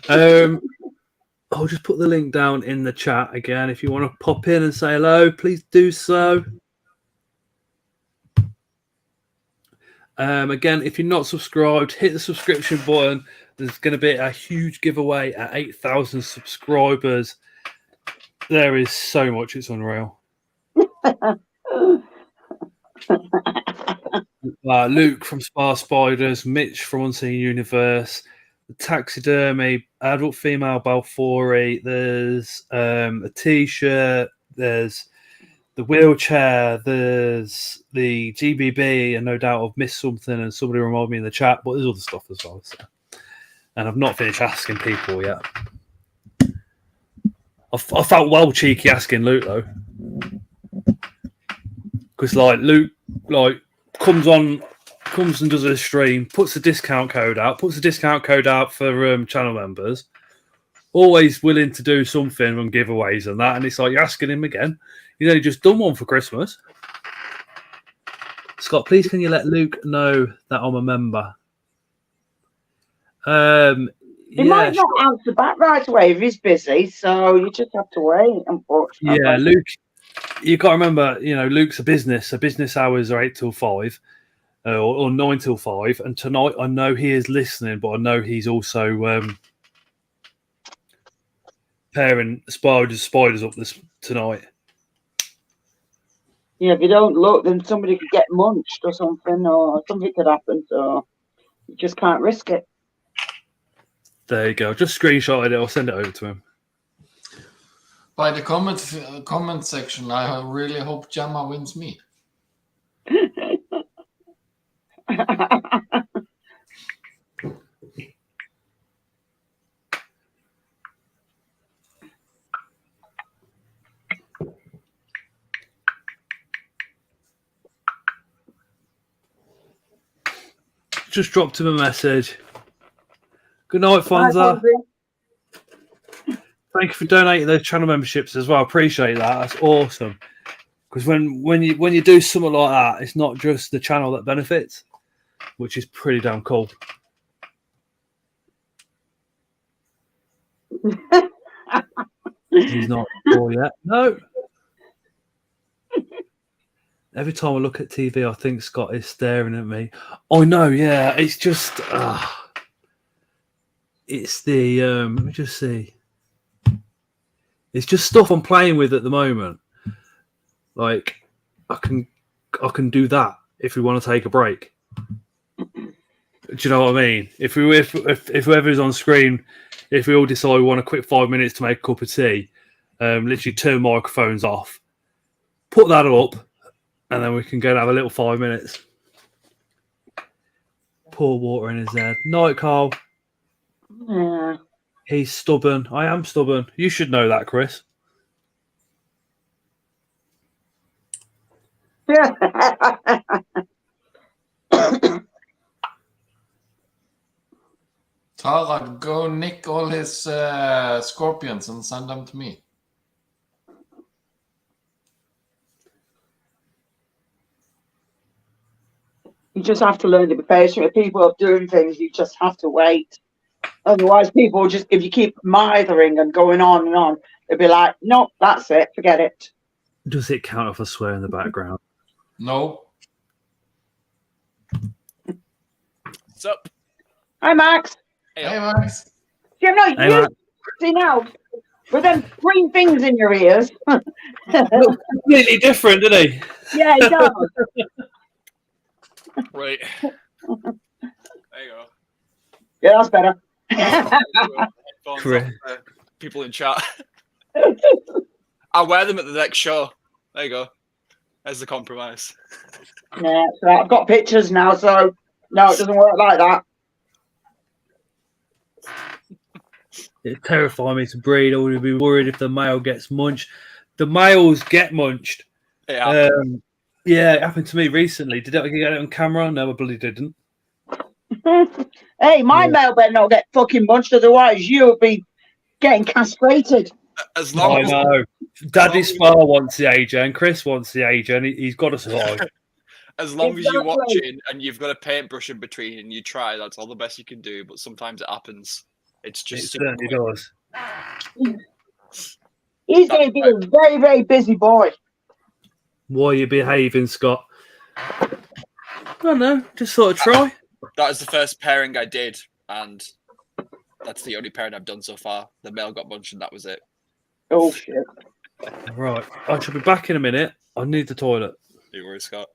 I'll just put the link down in the chat again. If you want to pop in and say hello, please do so. Again, if you're not subscribed, hit the subscription button. There's going to be a huge giveaway at 8,000 subscribers. There is so much, it's unreal. Luke from Spar Spiders, Mitch from Unseen Universe, the taxidermy, adult female Balfouri, there's a t-shirt, there's the wheelchair, there's the GBB, and no doubt I've missed something and somebody remind me in the chat, but there's other stuff as well. So. And I've not finished asking people yet. I felt well cheeky asking Luke though. Because Luke comes and does a stream, puts the discount code out for channel members, always willing to do something on giveaways and that, and it's like you're asking him again. He's only just done one for Christmas. Scott, please can you let Luke know that I'm a member? He might not answer back right away if he's busy, so you just have to wait, unfortunately. Yeah, Luke, you got to remember, Luke's a business. So business hours are 8 till 5 or 9 till 5. And tonight I know he is listening, but I know he's also pairing spiders up tonight. Yeah, if you don't look, then somebody could get munched or something, or something could happen, so you just can't risk it. There you go. Just screenshotted it. I'll send it over to him. By the comment section, I really hope Gemma wins me. Just dropped him a message. Good night, Fonza. Thank you for donating those channel memberships as well. Appreciate that. That's awesome. Because when you do something like that, it's not just the channel that benefits, which is pretty damn cool. He's not sure yet. No. Every time I look at TV, I think Scott is staring at me. I know, yeah. It's just... it's the let me just see. It's just stuff I'm playing with at the moment. Like I can do that if we want to take a break. Do you know what I mean? If whoever's on screen, if we all decide we want a quick 5 minutes to make a cup of tea, literally turn microphones off, put that up, and then we can go and have a little 5 minutes. Pour water in his head. Night, Carl. Yeah. He's stubborn. I am stubborn. You should know that, Chris. Yeah. Tara, go nick all his scorpions and send them to me. You just have to learn to be patient with people doing things. You just have to wait. Otherwise, people will just, if you keep mithering and going on, they'll be like, nope, that's it, forget it. Does it count if I swear in the background? No. What's up? Hi, Max. Hey, Max. You know, Hey, you Max. see now, with them green things in your ears. Looks completely different, doesn't he? Yeah, it does. Right. There you go. Yeah, that's better. Headphones Chris. off, people in chat. I'll wear them at the next show. There you go. There's the compromise. Yeah, so I've got pictures now, so no, it doesn't work like that. It terrifies me to breed. I would be worried if the male gets munched. The males get munched. It happens. Yeah, it happened to me recently. Did I get it on camera? No, I bloody didn't. Hey, my male better not get fucking munched, otherwise you'll be getting castrated. As long I as know. Daddy Spar wants the AJ and Chris wants the AJ and he's got to survive. as long as you're Exactly. watching and you've got a paintbrush in between and you try, that's all the best you can do. But sometimes it happens. It's It just super certainly quick. does. He's going to be a very, very busy boy. Why are you behaving, Scott? I don't know. Just sort of try. That was the first pairing I did, and that's the only pairing I've done so far. The male got munched, and that was it. Oh, shit. Right. I shall be back in a minute. I need the toilet. No worries, Scott.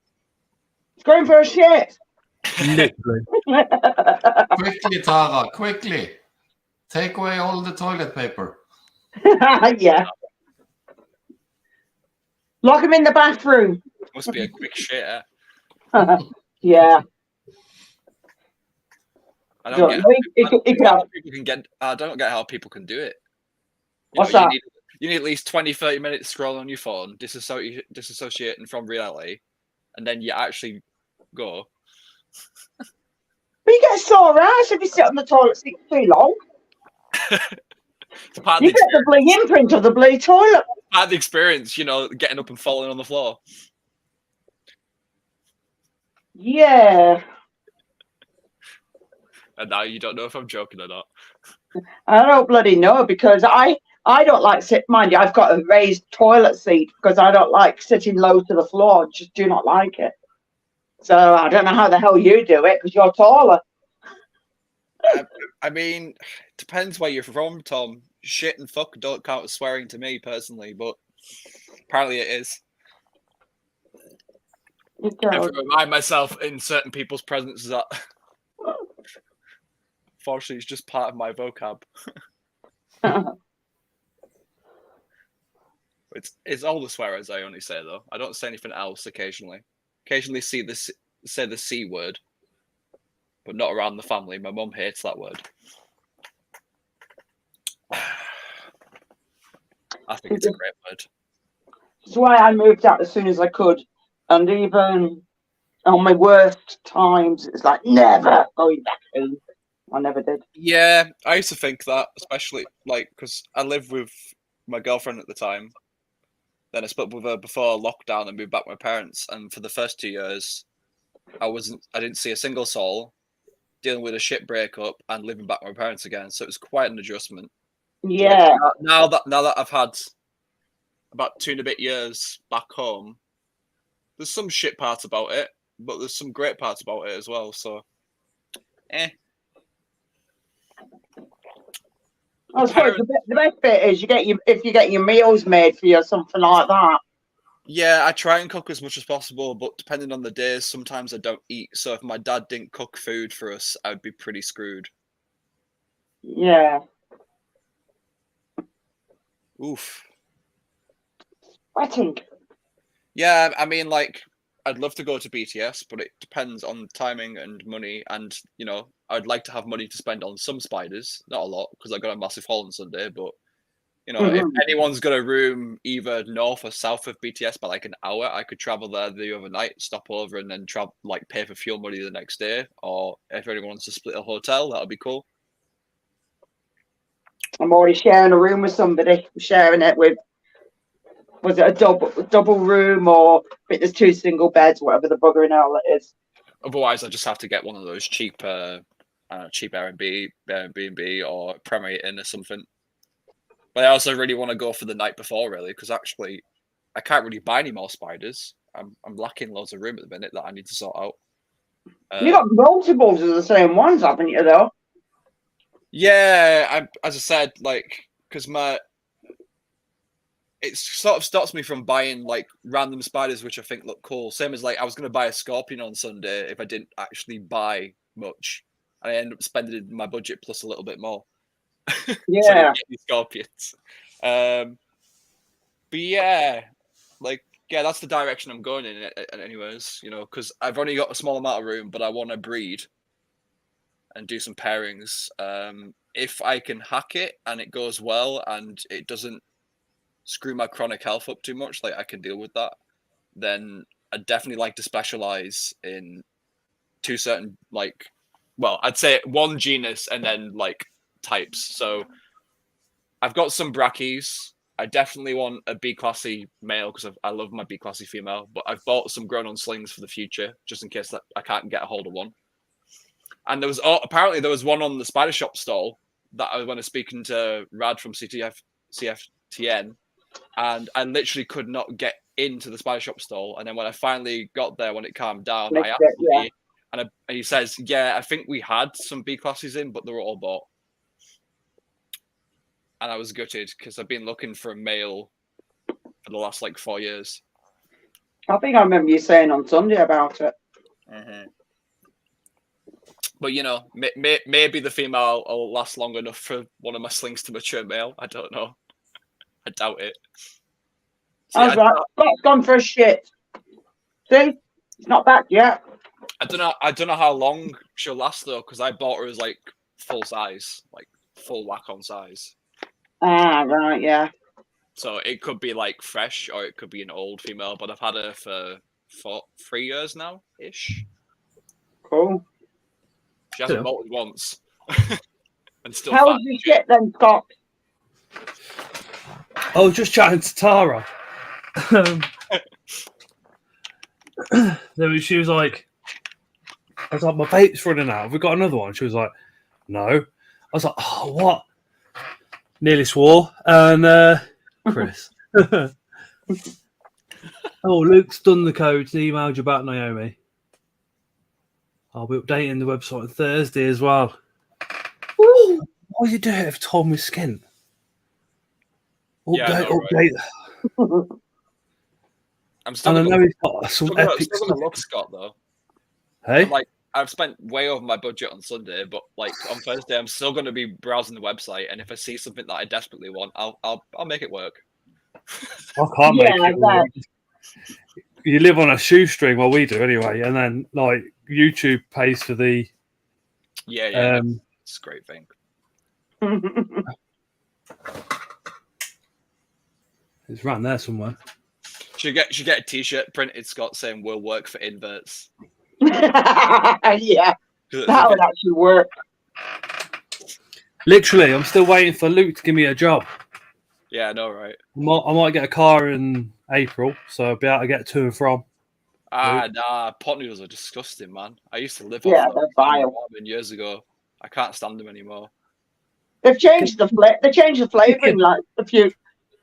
He's going for a shit. Literally. Quickly, Tara, quickly. Take away all the toilet paper. Yeah. Lock him in the bathroom. Must be a quick shit, eh? Yeah. I don't get how people can get. I don't get how people can do it. What's that? You need at least 20, 30 minutes scrolling on your phone, disassociating from reality, and then you actually go. But you get sore ass if you sit on the toilet seat too long. It's part of You get the bloody imprint of the bloody toilet. Part of the experience, you know, getting up and falling on the floor. Yeah. And now you don't know if I'm joking or not. I don't bloody know because I don't like sit. Mind you, I've got a raised toilet seat because I don't like sitting low to the floor. Just do not like it. So I don't know how the hell you do it because you're taller. I mean, depends where you're from, Tom. Shit and fuck don't count as swearing to me personally, but apparently it is. I have to remind myself in certain people's presence that unfortunately it's just part of my vocab. It's all the swearers I only say though. I don't say anything else occasionally. Occasionally say the C word, but not around the family. My mum hates that word. I think it's a great word. That's why I moved out as soon as I could. And even on my worst times, it's like never going back home. I never did. Yeah, I used to think that, especially like because I lived with my girlfriend at the time. Then I split up with her before lockdown and moved back with my parents. And for the first 2 years, I didn't see a single soul, dealing with a shit breakup and living back with my parents again. So it was quite an adjustment. Yeah. Now that I've had about 2 and a bit years back home, there's some shit parts about it, but there's some great parts about it as well. So, I suppose the best bit is if you get your meals made for you or something like that. Yeah, I try and cook as much as possible, but depending on the days, sometimes I don't eat. So if my dad didn't cook food for us, I'd be pretty screwed. Yeah. Oof. Sweating. Yeah, I mean, like, I'd love to go to BTS, but it depends on timing and money. And, you know, I'd like to have money to spend on some spiders. Not a lot, because I got a massive haul on Sunday. But, you know, if anyone's got a room either north or south of BTS by like an hour, I could travel there the other night, stop over, and then pay for fuel money the next day. Or if anyone wants to split a hotel, that would be cool. I'm already sharing a room with somebody. I'm sharing it with, was it a double room, or I think there's 2 single beds, whatever the bugger and hell it is. Otherwise, I just have to get one of those cheap Airbnb or Premier Inn or something. But I also really want to go for the night before, really, because actually, I can't really buy any more spiders. I'm lacking loads of room at the minute that I need to sort out. You got multiples of the same ones, haven't you? Though. Yeah, as I said, like, because it sort of stops me from buying like random spiders which I think look cool. Same as like I was going to buy a scorpion on Sunday if I didn't actually buy much, and I end up spending my budget plus a little bit more. Yeah. So scorpions. But yeah, like that's the direction I'm going in. Anyways, you know, because I've only got a small amount of room, but I want to breed and do some pairings. If I can hack it and it goes well and it doesn't screw my chronic health up too much, like I can deal with that, then I'd definitely like to specialize in 2 certain, like, well, I'd say 1 genus and then like types. So I've got some brackies. I definitely want a B-classy male because I love my B-classy female, but I've bought some grown on slings for the future just in case that I can't get a hold of one. And there was apparently there was one on the Spider Shop stall that I was speaking to Rad from CFTN, and I literally could not get into the Spider Shop stall. And then when I finally got there, when it calmed down, I asked him, and he says, "Yeah, I think we had some B classes in, but they were all bought." And I was gutted because I've been looking for a male for the last like 4 years. I think I remember you saying on Sunday about it. Mm-hmm. But, you know, maybe the female will last long enough for one of my slings to mature male. I don't know. I doubt it. See, I was right. That's gone for a shit. See? It's not back yet. I don't know how long she'll last, though, because I bought her as, like, full size. Like, full whack-on size. Ah, right, yeah. So it could be, like, fresh, or it could be an old female. But I've had her for 3 years now-ish. Cool. She hasn't molted once. And still How was your shit then, Scott? I was just chatting to Tara. She was like, I was like, my vape's running out. Have we got another one? She was like, no. I was like, oh, what? Nearly swore. And Chris. Oh, Luke's done the codes and emailed you about Naomi. I'll be updating the website on Thursday as well. Woo! What are you doing if told me skin? Update. I'm still and I know he's got some epic stuff. Still look Scott though. Hey, I've spent way over my budget on Sunday, but like on Thursday, I'm still going to be browsing the website, and if I see something that I desperately want, I'll make it work. I can't make it work. You live on a shoestring, well, we do anyway, and then like YouTube pays for the. Yeah, it's a great thing. It's around there somewhere. Should get a T-shirt printed, Scott, saying "We'll work for Inverts." Yeah, that would actually work. Literally, I'm still waiting for Luke to give me a job. Yeah, I know, right? I might get a car in April, so I'll be able to get to and from. Nah, pot noodles are disgusting, man. I used to live off them ramen years ago. I can't stand them anymore. They've changed the flavouring like a few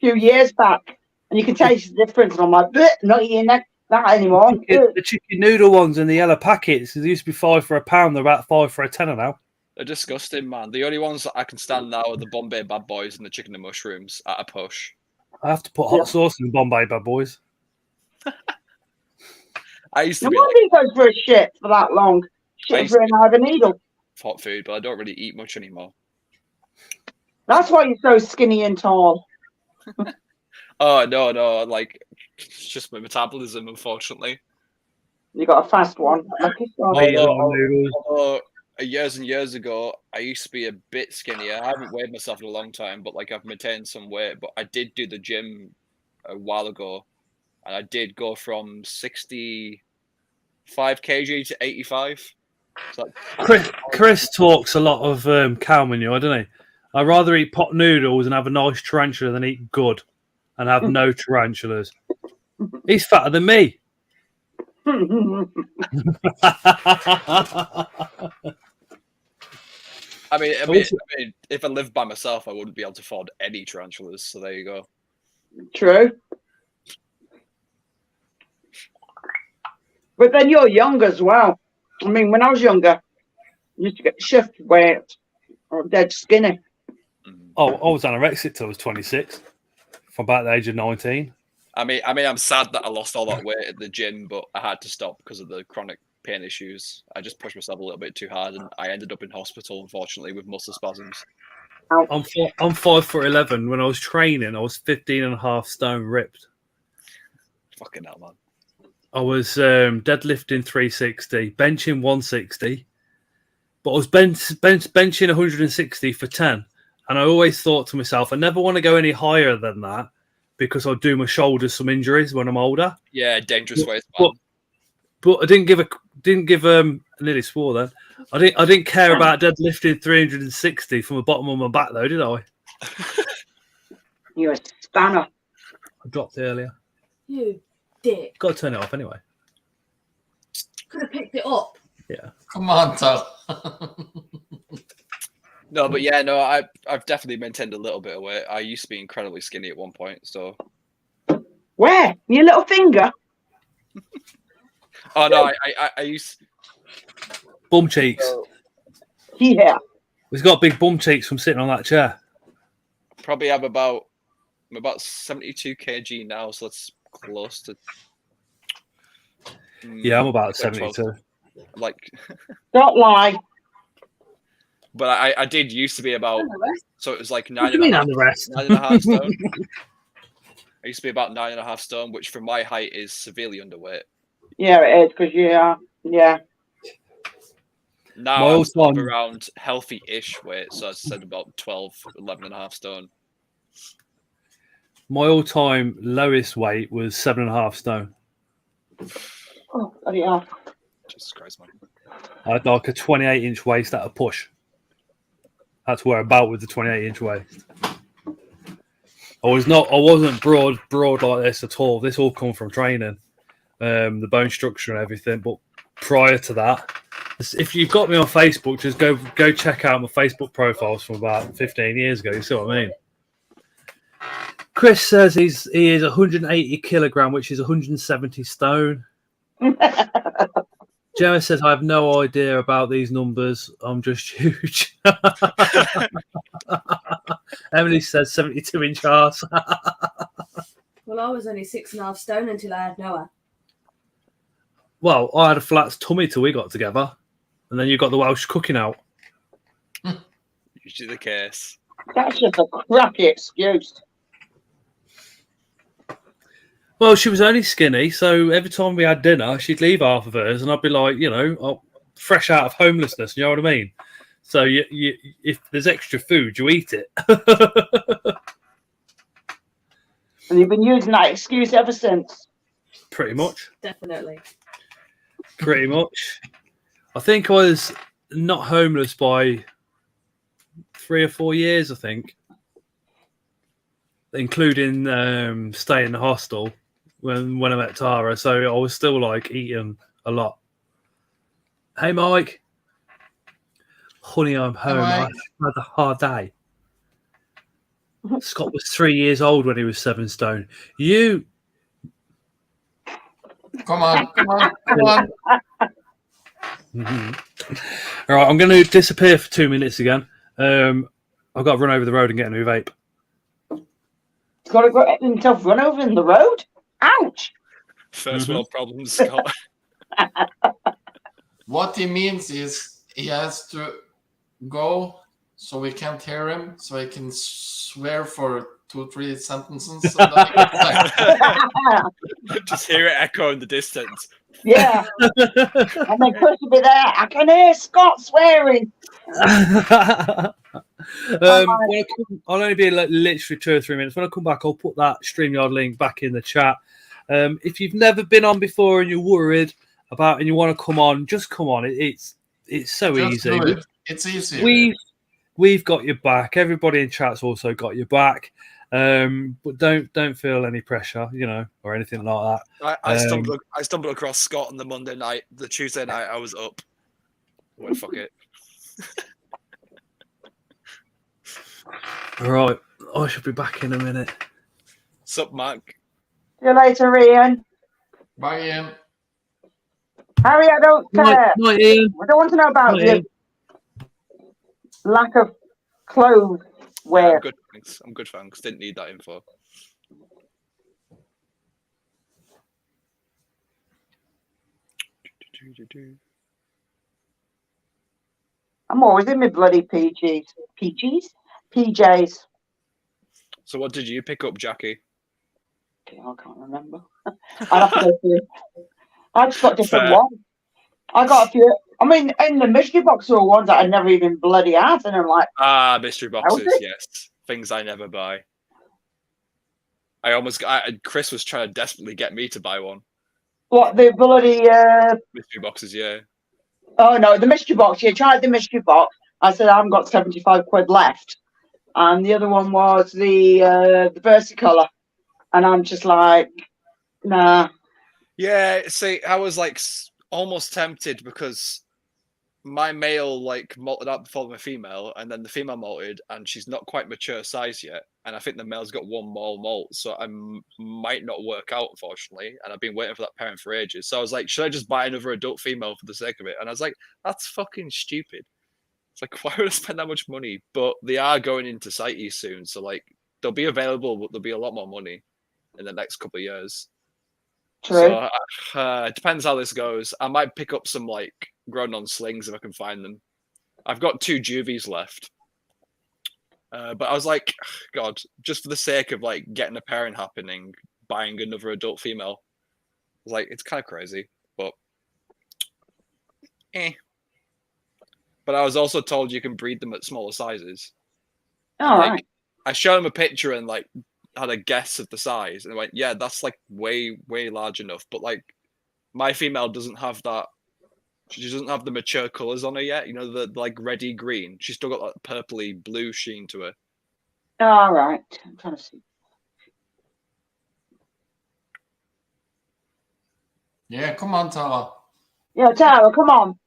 years back, and you can taste the difference. And I'm like, not eating that anymore. The chicken noodle ones in the yellow packets. They used to be £5 for a pound. They're about £5 for a tenner now. They're disgusting, man. The only ones that I can stand now are the Bombay Bad Boys and the chicken and mushrooms at a push. I have to put hot sauce in Bombay Bad Boys. I used to No be wonder he goes for a shit for that long. Shit used for an eye of a needle. hot food, but I don't really eat much anymore. That's why you're so skinny and tall. Oh no, like it's just my metabolism, unfortunately. You got a fast one. Lucky son. I eat a lot of noodles. Although years and years ago, I used to be a bit skinnier. I haven't weighed myself in a long time, but like I've maintained some weight. But I did do the gym a while ago, and I did go from 65 kg to 85. So Chris talks a lot of cow manure, doesn't he? I'd rather eat pot noodles and have a nice tarantula than eat good and have no tarantulas. He's fatter than me. I mean, if I lived by myself, I wouldn't be able to afford any tarantulas. So there you go. True. But then you're young as well. I mean, when I was younger, I used to get shift weight or dead skinny. Oh, I was anorexic till I was 26, from about the age of 19. I mean, I'm sad that I lost all that weight at the gym, but I had to stop because of the chronic pain issues. I just pushed myself a little bit too hard, and I ended up in hospital, unfortunately, with muscle spasms. I'm 5'11". When I was training, I was 15.5 stone ripped. Fucking hell, man. I was deadlifting 360, benching 160, but I was benching 160 for 10. And I always thought to myself, I never want to go any higher than that because I'll do my shoulders some injuries when I'm older. Yeah, dangerous ways. But I didn't give I nearly swore then. I didn't care about deadlifting 360 from the bottom of my back though, did I? You're a spanner. I dropped it earlier. You dick. Got to turn it off anyway. Could have picked it up. Yeah. Come on, Tal. No, but yeah, no, I've definitely maintained a little bit of weight. I used to be incredibly skinny at one point, so. Where? Your little finger? Oh no, I used bum cheeks. Yeah. He's got big bum cheeks from sitting on that chair. Probably have I'm about 72 kg now, so that's close to. Yeah, I'm about 72. Like. Don't lie. But I did used to be about, so it was like 9.5 stone. I used to be about 9.5 stone, which for my height is severely underweight. Yeah, it is because yeah. Now I'm around healthy-ish weight, so I said about 12, 11.5 stone. My all-time lowest weight was 7.5 stone. Oh, bloody hell. Jesus Christ, man. I had like a 28-inch waist at a push. That's where about with the 28-inch waist. I wasn't broad like this at all. This all come from training, the bone structure and everything. But prior to that, if you've got me on Facebook, just go check out my Facebook profiles from about 15 years ago. You see what I mean? Chris says he is 180 kilogram, which is 170 stone. Gemma says, I have no idea about these numbers. I'm just huge. Emily says 72-inch arse. Well, I was only 6.5 stone until I had Noah. Well, I had a flat tummy till we got together. And then you got the Welsh cooking out. Usually the case. That's just a crappy excuse. Well, she was only skinny, so every time we had dinner, she'd leave half of hers, and I'd be like, fresh out of homelessness, you know what I mean? So if there's extra food, you eat it. And you've been using that excuse ever since. Pretty much. Definitely. Pretty much. I think I was not homeless by 3 or 4 years, I think, including staying in the hostel. When I met Tara, so I was still like eating a lot. Hey, Mike. Honey, I'm home. I had a hard day. Scott was 3 years old when he was 7 stone. You. Come on. All right, I'm going to disappear for 2 minutes again. I've got to run over the road and get a new vape. He's got to go himself run over in the road. Ouch! First world problems, Scott. What he means is he has to go so we can't hear him, so he can swear for 2-3 sentences. And then he gets back. Just hear it echo in the distance. Yeah. And then Chris will be there. I can hear Scott swearing. I'll only be like literally 2 or 3 minutes. When I come back, I'll put that StreamYard link back in the chat. If you've never been on before and you're worried about and you want to come on, just come on. It's so Just easy. do it. It's easy. We've got your back. Everybody in chat's also got your back. But don't feel any pressure, or anything like that. I stumbled across Scott on the Monday night. The Tuesday night I was up. Well, fuck it. Right, I should be back in a minute. Sup, Mark? See you later, Ian. Bye, Ian. Harry, I don't care. Bye, Ian. I don't want to know about your lack of clothes wear. I'm good, thanks. I'm good, thanks. Didn't need that info. I'm always in my bloody PJs. So what did you pick up, Jackie? I can't remember. I'll have to go through. I just got different Fair. ones. I got a few. I mean, in the mystery box there were ones that I never even bloody had, and I'm like, mystery boxes, yes. Things I never buy. Chris was trying to desperately get me to buy one. what, the bloody Mystery boxes, yeah. Oh no, the mystery box. You tried the mystery box. I said I haven't got 75 quid left, and the other one was the versicolor, and I'm just like, nah. Yeah, see, I was like almost tempted because my male like molted up before my female, and then the female molted, and she's not quite mature size yet, and I think the male's got one more molt, so I might not work out, unfortunately. And I've been waiting for that parent for ages, so I was like, should I just buy another adult female for the sake of it? And I was like, that's fucking stupid. It's like, why would I spend that much money? But they are going into CITES soon, so like they'll be available, but there'll be a lot more money in the next couple of years. True. So it depends how this goes. I might pick up some like grown on slings if I can find them. I've got 2 juvies left. But I was like, God, just for the sake of like getting a pairing happening, buying another adult female. I was like, it's kind of crazy, but But I was also told you can breed them at smaller sizes. All like, right. I showed him a picture and like had a guess of the size, and I went, yeah, that's like way large enough. But like my female doesn't have that. She doesn't have the mature colors on her yet. You know, the like reddy green. She's still got that purpley blue sheen to her. All right. I'm trying to see. Yeah, come on, Tara. Yeah, Tara, come on.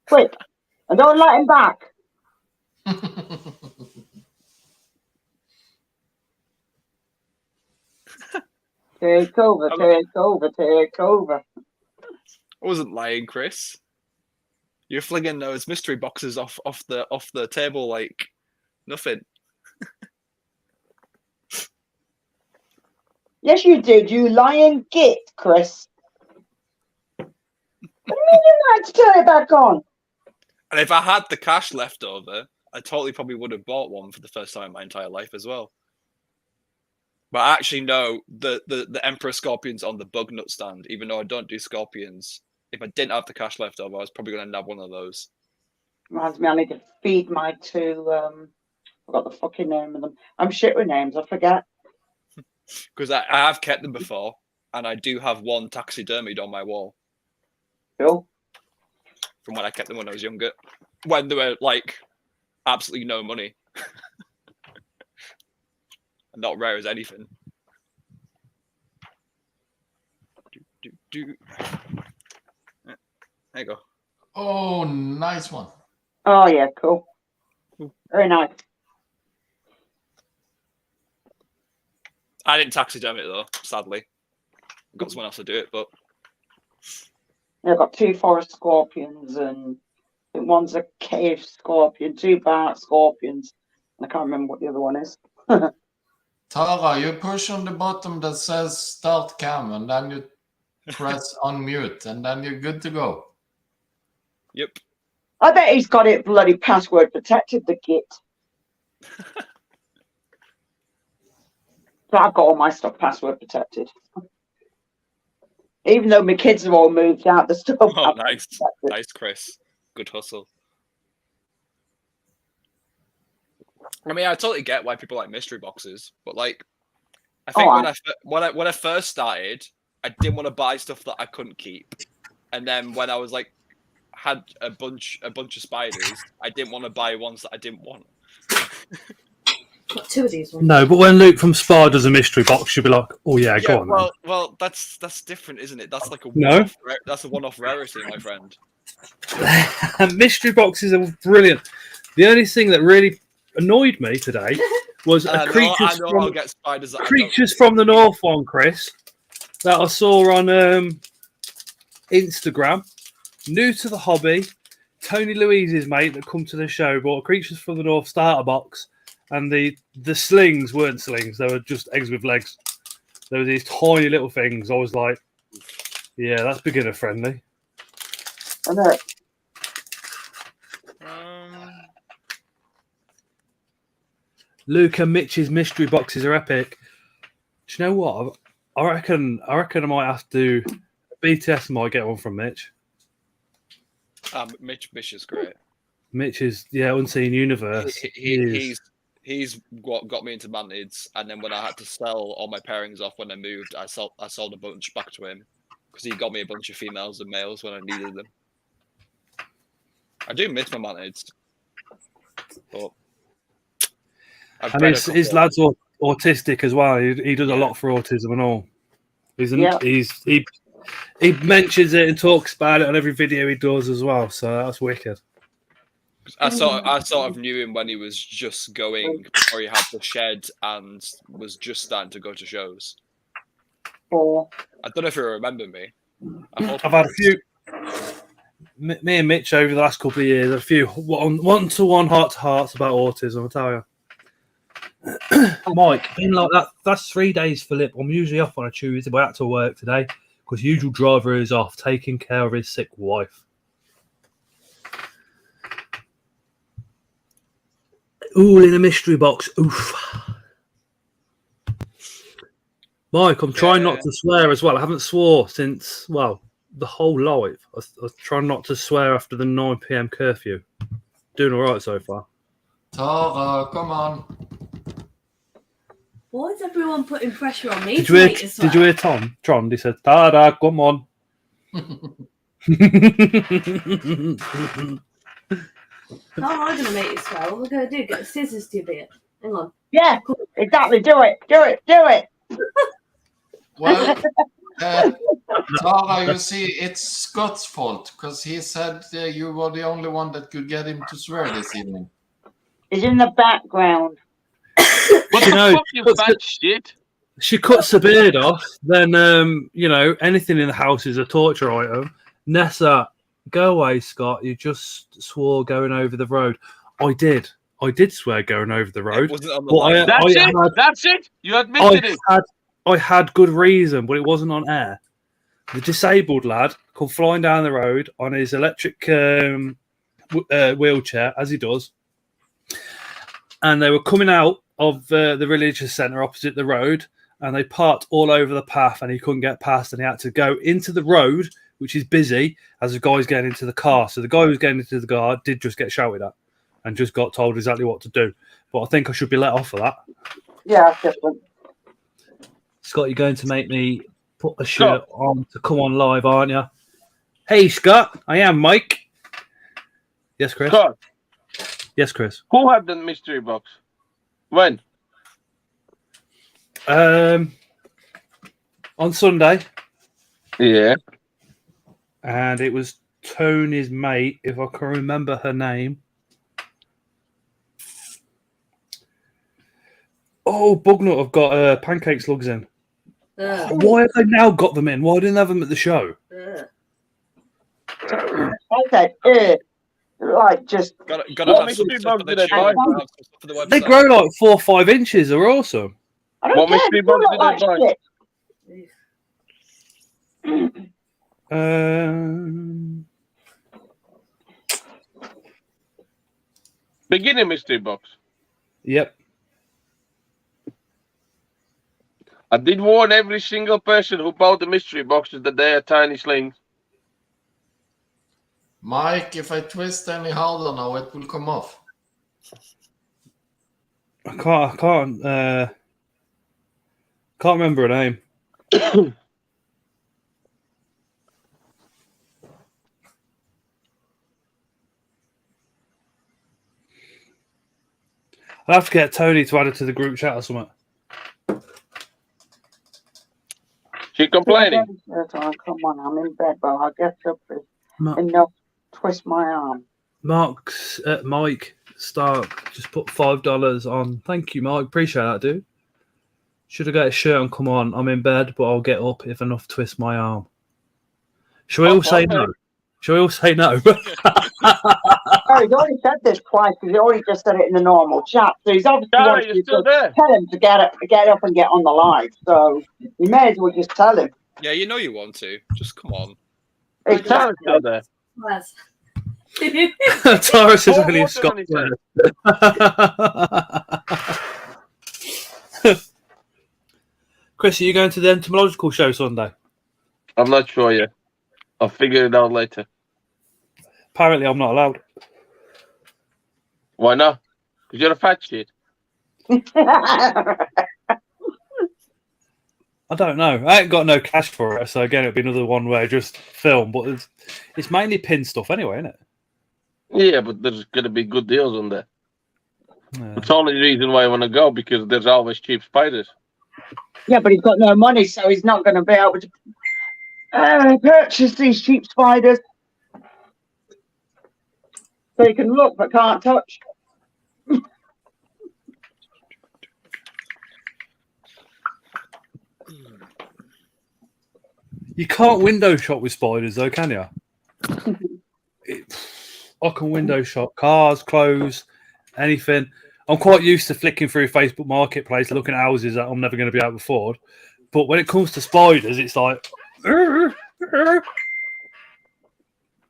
Quick. And don't let him back. Take over, take over, take over. I wasn't lying, Chris. You're flinging those mystery boxes off the table like nothing. Yes, you did, you lying git, Chris. What do you mean you like to turn it back on? And if I had the cash left over, I totally probably would have bought one for the first time in my entire life as well. But I actually know the Emperor Scorpion's on the bug nut stand, even though I don't do scorpions. If I didn't have the cash left over, I was probably going to nab one of those. Reminds me, I need to feed my 2, I forgot the fucking name of them. I'm shit with names, I forget. Because I have kept them before, and I do have one taxidermied on my wall. Cool. From when I kept them when I was younger. When they were, like, absolutely no money. And not rare as anything. There you go. Oh, nice one. Oh, yeah, cool. Very nice. I didn't taxiderm it, though, sadly. I've got someone else to do it, but... I've got 2 forest scorpions, and I think one's a cave scorpion, 2 bark scorpions, and I can't remember what the other one is. Tara, you push on the bottom that says start cam, and then you press unmute, and then you're good to go. Yep. I bet he's got it bloody password protected, the git. But I've got all my stuff password protected. Even though my kids have all moved out, the stuff. Oh, nice. Nice, Chris. Good hustle. I mean, I totally get why people like mystery boxes, but like, I think when I first started, I didn't want to buy stuff that I couldn't keep, and then when I was like, had a bunch of spiders, I didn't want to buy ones that I didn't want. Got 2 of these ones. No, but when Luke from Spa does a mystery box, you'll be like, "Oh yeah, go on." Well, that's different, isn't it? That's like a No. That's a one-off rarity, my friend. Mystery boxes are brilliant. The only thing that really annoyed me today was creatures from the North one, Chris, that I saw on Instagram. New to the hobby, Tony Louise's mate that come to the show bought a Creatures from the North starter box, and the slings weren't slings; they were just eggs with legs. There were these tiny little things. I was like, "Yeah, that's beginner friendly." I know. Luke and Mitch's mystery boxes are epic. Do you know what? I reckon I might have to. BTS might get one from Mitch. Mitch is great. Mitch is Unseen Universe. He's what got me into mantids, and then when I had to sell all my pairings off when I moved, I sold a bunch back to him because he got me a bunch of females and males when I needed them. I do miss my mantids, but and his lad's autistic as well. He does a lot for autism and all. He mentions it and talks about it on every video he does as well. So that's wicked. I sort of knew him when he was just going before he had the shed and was just starting to go to shows. Oh. I don't know if you remember me. I've had a few. Me and Mitch over the last couple of years, a few one-to-one heart-to-hearts about autism. I'll tell you. Mike, been like that. That's 3 days, Philip. I'm usually off on a Tuesday, but I had to work today because usual driver is off taking care of his sick wife. All in a mystery box. Oof. Mike, I'm trying not to swear as well. I haven't swore since, the whole life. I was trying not to swear after the 9 p.m. curfew. Doing all right so far. Tara, come on. Why is everyone putting pressure on me? Did you hear Tom? Tron, he said, Tara, come on. How am I going to make you swear? What am I going to do? Get the scissors to your beard? Hang on. Yeah, exactly. Do it. Well, Tara, you see, it's Scott's fault because he said you were the only one that could get him to swear this evening. It's in the background. What the fuck, you fat shit? She cuts the beard off, then, anything in the house is a torture item. Nessa, go away, Scott. You just swore going over the road. I did swear going over the road. That's it. You admitted it. I had good reason, but it wasn't on air. The disabled lad come flying down the road on his electric wheelchair, as he does. And they were coming out of the religious centre opposite the road, and they parked all over the path, and he couldn't get past, and he had to go into the road, which is busy, as the guy's getting into the car. So the guy who was getting into the car did just get shouted at and just got told exactly what to do. But I think I should be let off for that. Yeah, different. Scott, you're going to make me put a shirt on to come on live, aren't you? Hey, Scott. I am Mike. Yes, Chris? Scott. Yes, Chris. Who had the mystery box? When? On Sunday. Yeah. And it was Tony's mate, if I can remember her name. Oh, Bugnut have got pancake slugs in. Why have they now got them in? Why didn't they have them at the show? I said, like just. Gotta What have some mystery stuff box for the did I channel. buy? Gotta have some stuff for the website. They grow like 4 or 5 inches. They're awesome. I don't What care. mystery They still box look did I like Uh, Beginner mystery box. Yep. I did warn every single person who bought the mystery boxes that they are tiny slings. Mike, if I twist any harder now, it will come off. I can't remember a name. I'll have to get Tony to add it to the group chat or something. She complaining. Come on, I'm in bed, but I'll get up Ma- enough twist my arm. Mike Stark just put $5 on. Thank you, Mike. Appreciate that, dude. Should have got a shirt on. Come on, I'm in bed, but I'll get up if enough twist my arm. Shall we all say no? Shall we all say no? Oh, he's already said this twice because he already just said it in the normal chat. So he's obviously Dara, you're still there. tell him to get up and get on the live. So you may as well just tell him. Yeah, you know you want to. Just come on. Dara's still there. Was. Taurus is Pour only a water on his Scotland. Chris, are you going to the entomological show Sunday? I'm not sure yet. I'll figure it out later. Apparently, I'm not allowed. Why not? Because you're a fat shit. I don't know. I ain't got no cash for it, so again, it'll be another one where I just film. But it's mainly pin stuff anyway, isn't it? Yeah, but there's going to be good deals on there. Yeah. It's the only reason why I want to go, because there's always cheap spiders. Yeah, but he's got no money, so he's not going to be able to purchase these cheap spiders. So he can look but can't touch. You can't window shop with spiders, though, can you? I can window shop cars, clothes, anything. I'm quite used to flicking through Facebook Marketplace, looking at houses that I'm never going to be able to afford. But when it comes to spiders, it's like... You're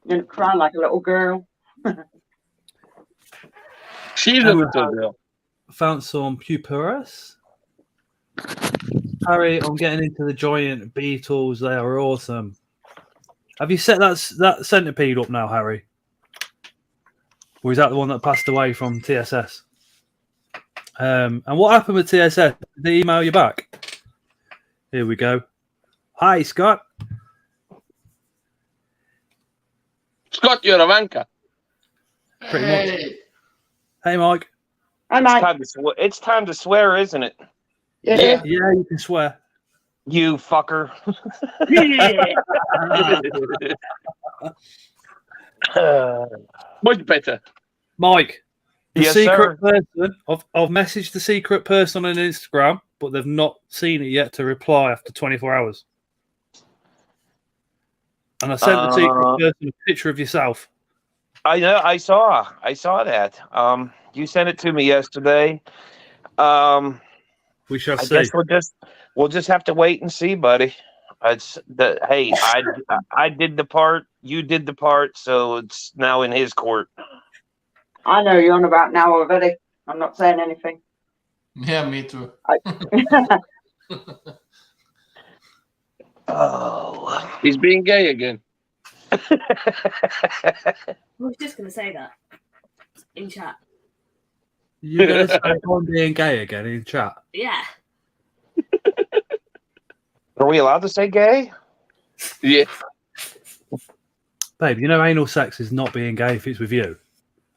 going to cry like a little girl. She's a little girl. Found some Puperas. Harry, I'm getting into the giant beetles. They are awesome. Have you set that centipede up now, Harry? Or is that the one that passed away from TSS? And what happened with TSS? Did they email you back? Here we go. Hi, Scott. Scott, you're a wanker. Pretty much. Hey, Mike. Hi, Mike. It's time to swear, isn't it? Yeah. Yeah, you can swear. You fucker. Much better. Mike, the Yes, secret sir. person. I've messaged the secret person on Instagram, but they've not seen it yet to reply after 24 hours. And I sent the secret person a picture of yourself. I know. I saw that. You sent it to me yesterday. We shall I see. guess we'll just have to wait and see, buddy. Hey, I did the part. You did the part, so it's now in his court. I know you're on about now already. I'm not saying anything. Yeah, me too. Oh, He's being gay again. I was just going to say that in chat. You're going to say I'm being gay again in chat? Yeah. are we allowed to say gay? Yeah. Babe, you know anal sex is not being gay if it's with you.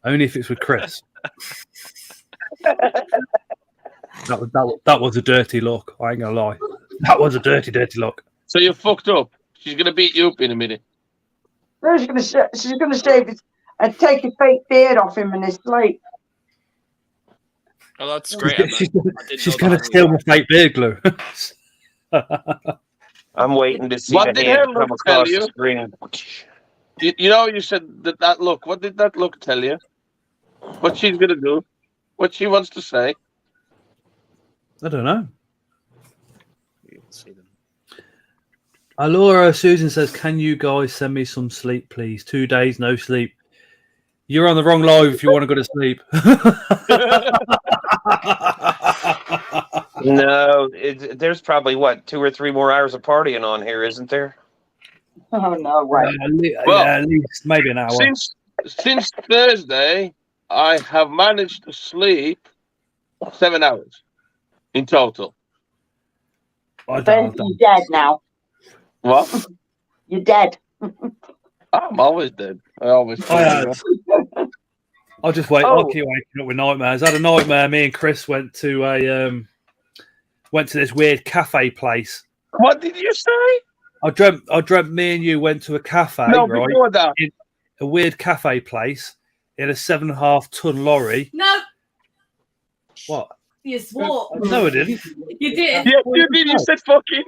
Only if it's with Chris. That was a dirty look. I ain't going to lie. That was a dirty, dirty look. So you're fucked up. She's going to beat you up in a minute. No, she's gonna shave his and take his fake beard off him in his sleep. Oh, that's great. She's going to steal my fake beard glue. I'm waiting to see What the did hand Helen come tell across you? the screen. You know, you said that look. What did that look tell you? What she's gonna do? What she wants to say? I don't know. Alora Susan says, "Can you guys send me some sleep, please? 2 days no sleep. You're on the wrong live if you want to go to sleep." No, there's probably what 2 or 3 more hours of partying on here, isn't there? Oh no, right. Well, at least maybe an hour. Since Thursday, I have managed to sleep 7 hours in total. Ben, you're dead now. What? You're dead. I'm always dead. I always. I'll just wait. I'll keep waking up with nightmares. I had a nightmare. Me and Chris went to this weird cafe place. What did you say? I dreamt me and you went to a cafe. No, right? before that. In a weird cafe place in a 7.5-ton lorry. No. What? You swore. No, I didn't. You did. Yeah, you did. You said fucking.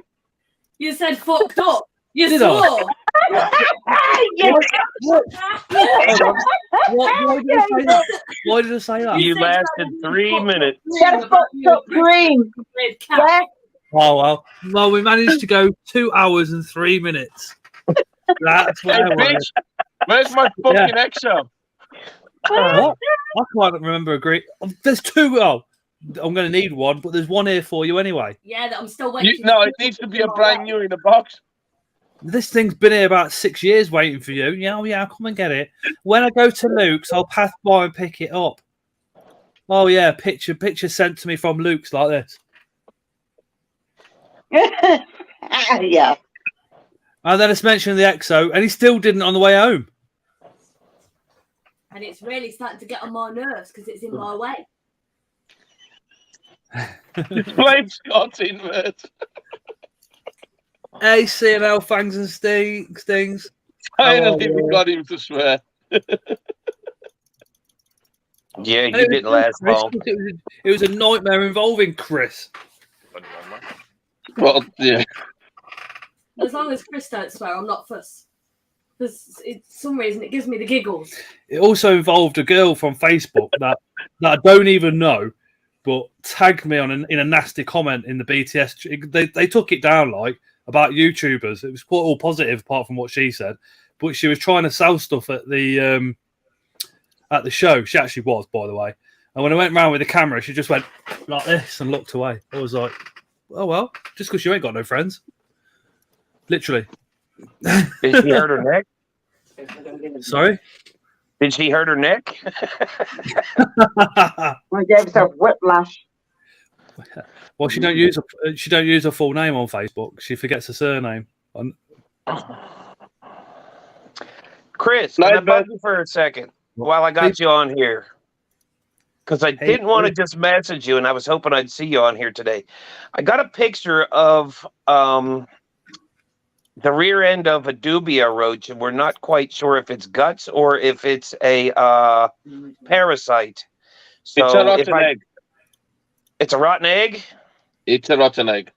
You said fucked up. You Did swore. Why did I say that? You lasted 3 minutes. Get fucked up green. Yeah. Oh well, we managed to go 2 hours and 3 minutes. That's what Hey, I wanted. bitch, where's my fucking EXO? What? I can't remember a great. There's 2. Oh, I'm going to need one, but there's one here for you anyway. Yeah, that I'm still waiting. No, it needs to be a brand new in the box. This thing's been here about 6 years waiting for you. Yeah, I'll come and get it. When I go to Luke's, I'll pass by and pick it up. Oh yeah, picture sent to me from Luke's like this. Yeah. And then it's mentioned the EXO, and he still didn't on the way home. And it's really starting to get on my nerves because it's in my way. Blame Scott's Inverts. Hey, C&L fangs and stings. Finally, we got him to swear. Yeah, you didn't last long. It was a nightmare involving Chris. Well, yeah. As long as Chris don't swear, I'm not fussed. Because for some reason it gives me the giggles. It also involved a girl from Facebook that I don't even know, but tagged me in a nasty comment in the BTS. They took it down like about YouTubers. It was quite all positive apart from what she said, but she was trying to sell stuff at the show. She actually was, by the way. And when I went round with the camera, she just went like this and looked away. I was like, oh well, just because you ain't got no friends. Literally. Did she hurt her neck? Sorry? Did she hurt her neck? I gave herself whiplash. Well, she don't use her full name on Facebook. She forgets her surname. Chris, can I bug you for a second while I got you on here? Because I didn't want to just message you, and I was hoping I'd see you on here today. I got a picture of the rear end of a dubia roach, and we're not quite sure if it's guts or if it's a parasite. So it's a rotten egg. It's a rotten egg? It's a rotten egg.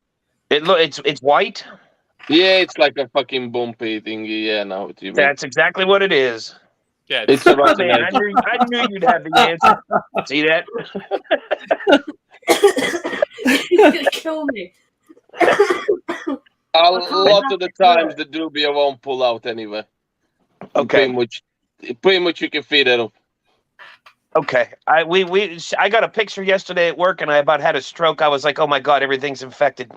It's white? Yeah, it's like a fucking bumpy thingy. Yeah, no, what you mean. That's exactly what it is. Yeah, it's a rotten man, egg. I knew you'd have the answer. See that? He's going to kill me. A lot of the times the dubia won't pull out anyway. Okay. Pretty much you can feed it up. Okay. I got a picture yesterday at work and I about had a stroke. I was like, oh my God, everything's infected.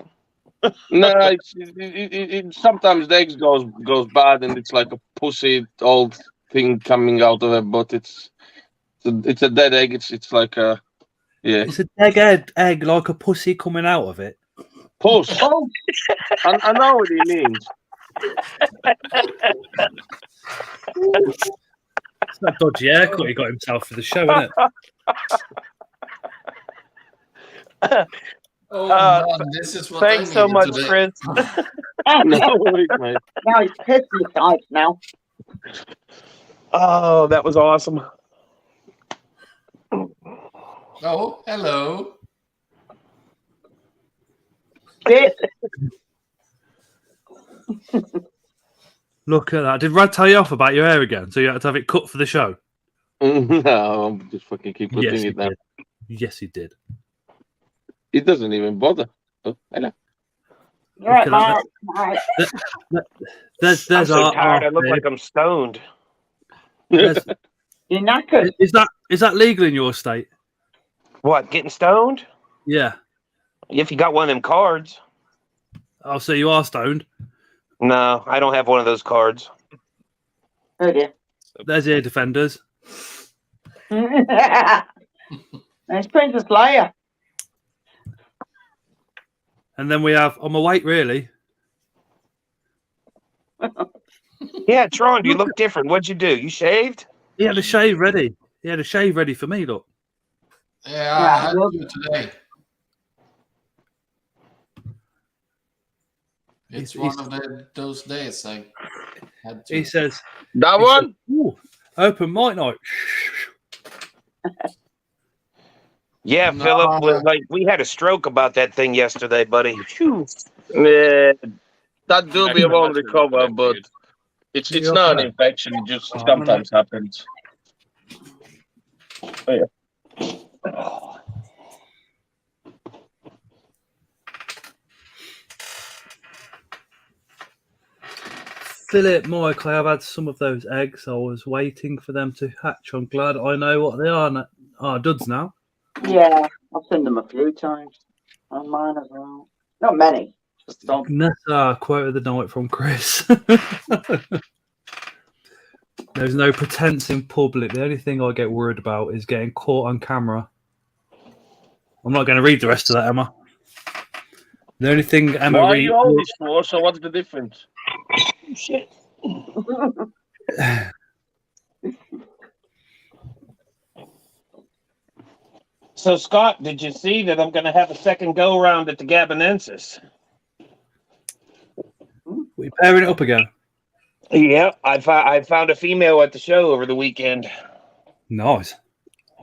No, it sometimes the eggs goes bad and it's like a pussy old thing coming out of it, but it's a dead egg. It's like a It's a dead egg like a pussy coming out of it. Puss. Oh. I know what he means. It's that dodgy haircut he got himself for the show, isn't it? Oh, man, this is what thanks so much, today. Chris. No worries, mate. Now he's pissed inside now. Oh, that was awesome. Oh, hello. Look at that. Did Rad tell you off about your hair again? So you had to have it cut for the show? No, I'm just fucking keep Yes, putting he it down. did. Yes, he did. He doesn't even bother. Oh, hello. Right, Look at Mark. that. There's I'm so our tired. I look babe. like I'm stoned. You're knackered. Is that legal in your state? What? Getting stoned? Yeah. If you got one of them cards. Oh, so you are stoned. No, I don't have one of those cards. Oh dear. There's your defenders. It's Princess Leia. And then we have on my weight, really. Yeah, Tron, you look different. What'd you do? You shaved? He had a shave ready. He had a shave ready for me, look. Yeah, I had to today. It's one of those days I had to. He says, that one? Ooh, open mic night. Yeah, No, Philip, like we had a stroke about that thing yesterday, buddy. Phew. Yeah, that doobie won't recover, but it's Yeah, not an okay. infection. It just sometimes happens. Oh, yeah. Philip, Michael, I've had some of those eggs. I was waiting for them to hatch. I'm glad I know what they are. Duds now. Yeah, I've seen them a few times on mine as well. Not many, just some. That's our quote of the night from Chris. There's no pretense in public. The only thing I get worried about is getting caught on camera. I'm not going to read the rest of that, Emma. The only thing Emma Why are reads. you all this for? So what's the difference? Shit. So, Scott, did you see that I'm going to have a second go round at the Gabonensis? We're pairing it up again. Yeah, I found a female at the show over the weekend. Nice.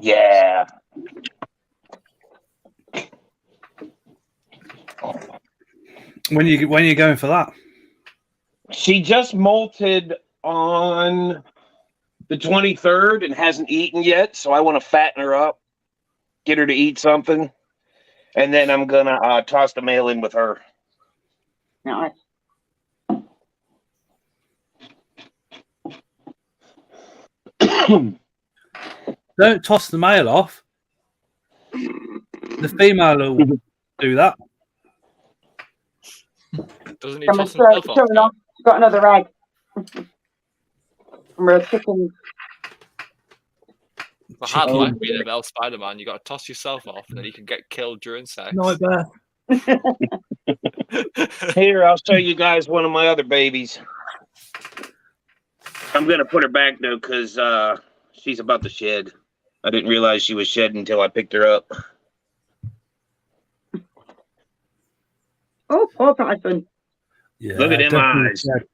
Yeah. When are you going for that? She just molted on the 23rd and hasn't eaten yet, so I want to fatten her up, get her to eat something, and then I'm going to toss the male in with her. Nice. Don't toss the male off. The female will do that. Doesn't he Come toss on, himself off? got another egg. From a chicken. The hard life being a male Spider-Man, you got to toss yourself off, and then you can get killed during sex. Nightmare. Here, I'll show you guys one of my other babies. I'm going to put her back, though, because she's about to shed. I didn't realize she was shedding until I picked her up. Oh, poor Python. Yeah, Look at them eyes. Shed.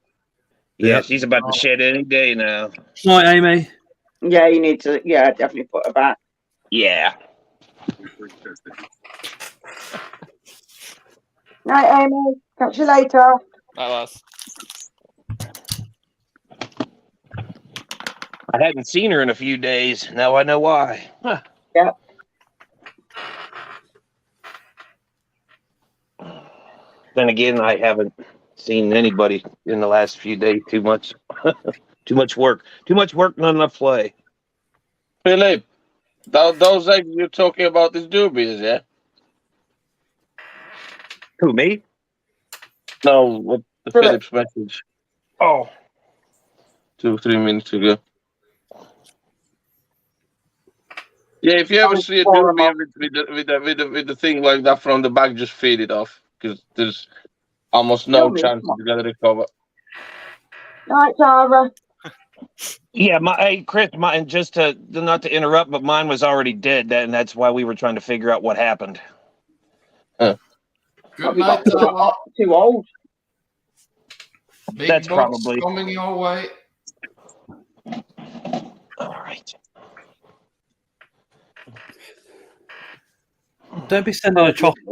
Yeah, she's about to shed any day now. Night, Amy. Yeah, you need to, definitely put her back. Yeah. Night, Amy. Catch you later. Right, lads. I hadn't seen her in a few days. Now I know why. Huh. Yep. Then again, I haven't seen anybody in the last few days. Too much, too much work. Too much work, not enough play. Philip, those eggs you're talking about is doobies, yeah? Who, me? No, what the Philip's message. Oh. 2-3 minutes ago. Yeah, if you ever see a doobie with the thing like that from the back, just feed it off because there's almost no chance you're gonna recover. Night, Tara. Yeah, hey, Chris, just to not to interrupt, but mine was already dead, and that's why we were trying to figure out what happened. Good night, Tara. Too old. Big That's box probably coming your way. All right. Don't be sending her chocolate.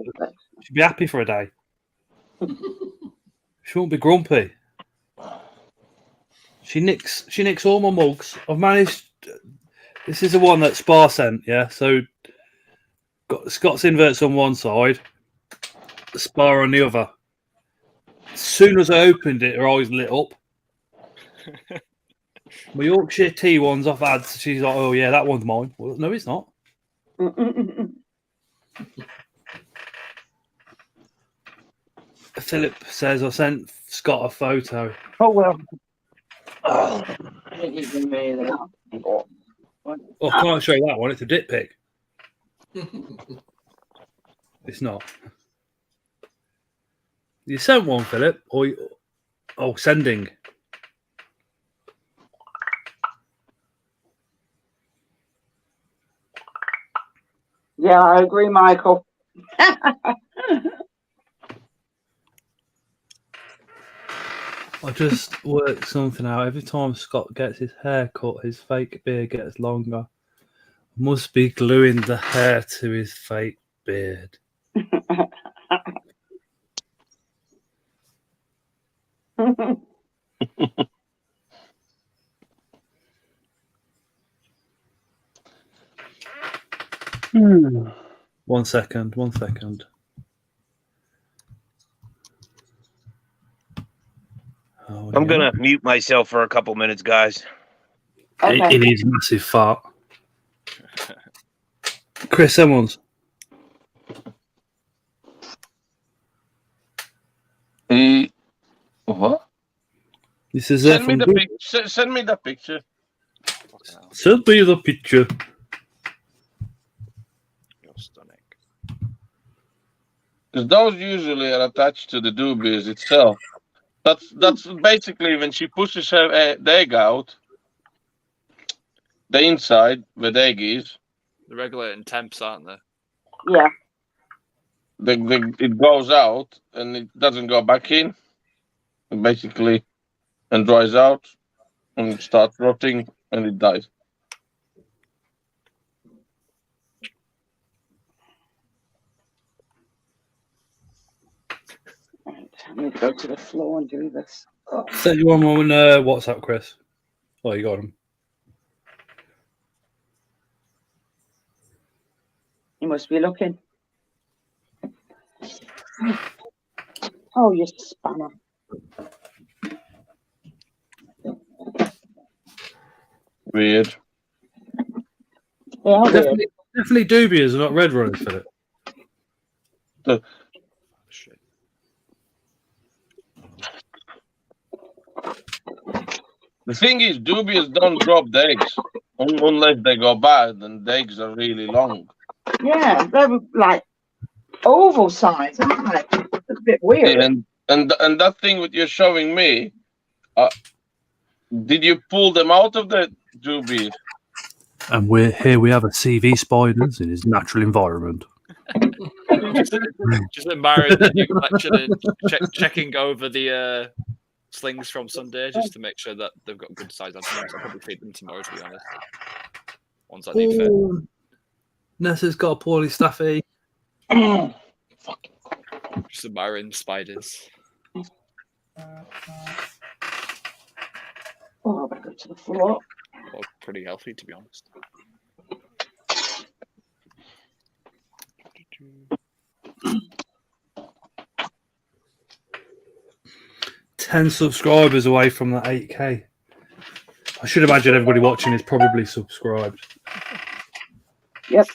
She'll be happy for a day. She won't be grumpy. She nicks all my mugs. I've managed. This is the one that Spar sent, yeah. So got Scott's inverts on one side, Spar on the other. As soon as I opened it, her eyes lit up. My Yorkshire tea one's off ads. She's like, "Oh yeah, that one's mine." Well, no, it's not. Philip says I sent Scott a photo. Oh well. Oh, I can't show you that one. It's a dick pic. It's not. You sent one, Philip, or sending. Yeah, I agree, Michael. I just worked something out. Every time Scott gets his hair cut, his fake beard gets longer. Must be gluing the hair to his fake beard. One second. Oh, I'm gonna mute myself for a couple minutes, guys. It needs a massive fart. Chris Emmons. What? This is send me the picture. Send me the picture. Send me the picture. You're stunning. Because those usually are attached to the doobies itself. That's basically when she pushes her the egg out, the inside where the egg is. The regulating temps, aren't they? Yeah. It goes out and it doesn't go back in. And basically, and dries out and it starts rotting and it dies. I need to go to the floor and do this. Oh. Send you one on WhatsApp, Chris. Oh, you got him. You must be looking. Oh, you spanner. Weird. Yeah, definitely dubious, not red runners for it. The thing is, dubious don't drop the eggs unless they go bad and the eggs are really long. Yeah, they're like oval size, aren't they? It's a bit weird. And that thing that you're showing me, did you pull them out of the dubies? And we have a CV spiders in his natural environment. Just admiring the new collection and checking over the slings from Sunday just to make sure that they've got good size on them. So I'll probably feed them tomorrow, to be honest. Ones that need fit. Nessa's got a poorly staffy. Just admiring spiders. Oh, I better go to the floor. Well, pretty healthy, to be honest. $10 subscribers away from that 8K. I should imagine everybody watching is probably subscribed. Yep.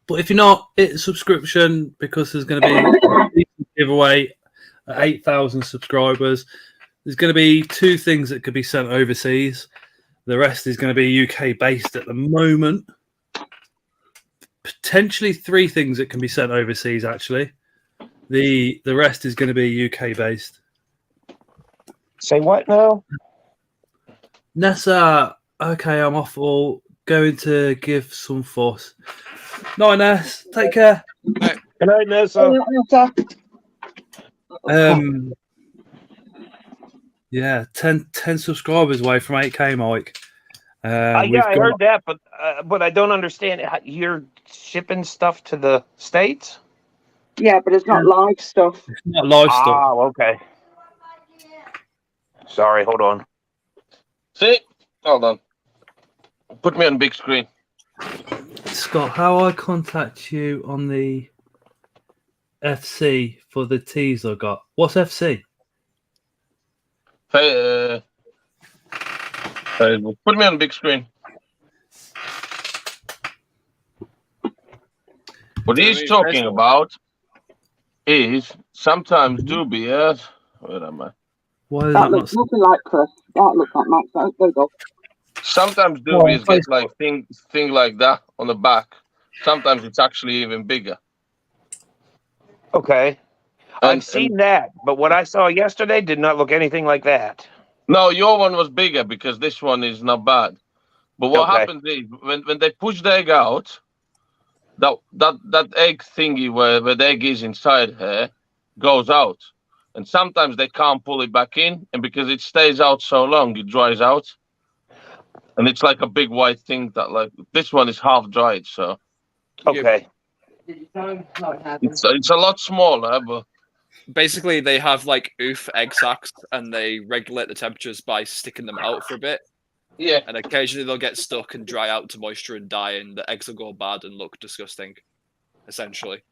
But if you're not, hit subscription because there's going to be a giveaway at 8,000 subscribers. There's going to be 2 things that could be sent overseas. The rest is going to be UK based at the moment. Potentially 3 things that can be sent overseas, actually. The rest is going to be UK based. Say what now? Nessa, okay, I'm off. All going to give some fuss. Night, Ness. Take care. Good night, Nessa. Yeah, 10 subscribers away from 8K, Mike. Yeah, I heard that, but I don't understand. You're shipping stuff to the States? Yeah, but it's not live stuff. It's not live stuff. Oh, okay. Sorry, hold on. See? Hold on. Put me on big screen. Scott, how I contact you on the FC for the teas I got? What's FC? Facebook. Put me on big screen. What he's talking about is sometimes dubious. Where am I? Why is That looks nothing like Chris. That looks like Max. There you go. Sometimes dubious get like thing like that on the back. Sometimes it's actually even bigger. Okay. I've seen that, but what I saw yesterday did not look anything like that. No, your one was bigger because this one is not bad. But what happens is when they push the egg out, that egg thingy where the egg is inside here goes out. And sometimes they can't pull it back in, and because it stays out so long, it dries out. And it's like a big white thing that like this one is half dried, so okay. It's a lot smaller, but basically they have like oof egg sacs and they regulate the temperatures by sticking them out for a bit. Yeah. And occasionally they'll get stuck and dry out to moisture and die, and the eggs will go bad and look disgusting, essentially.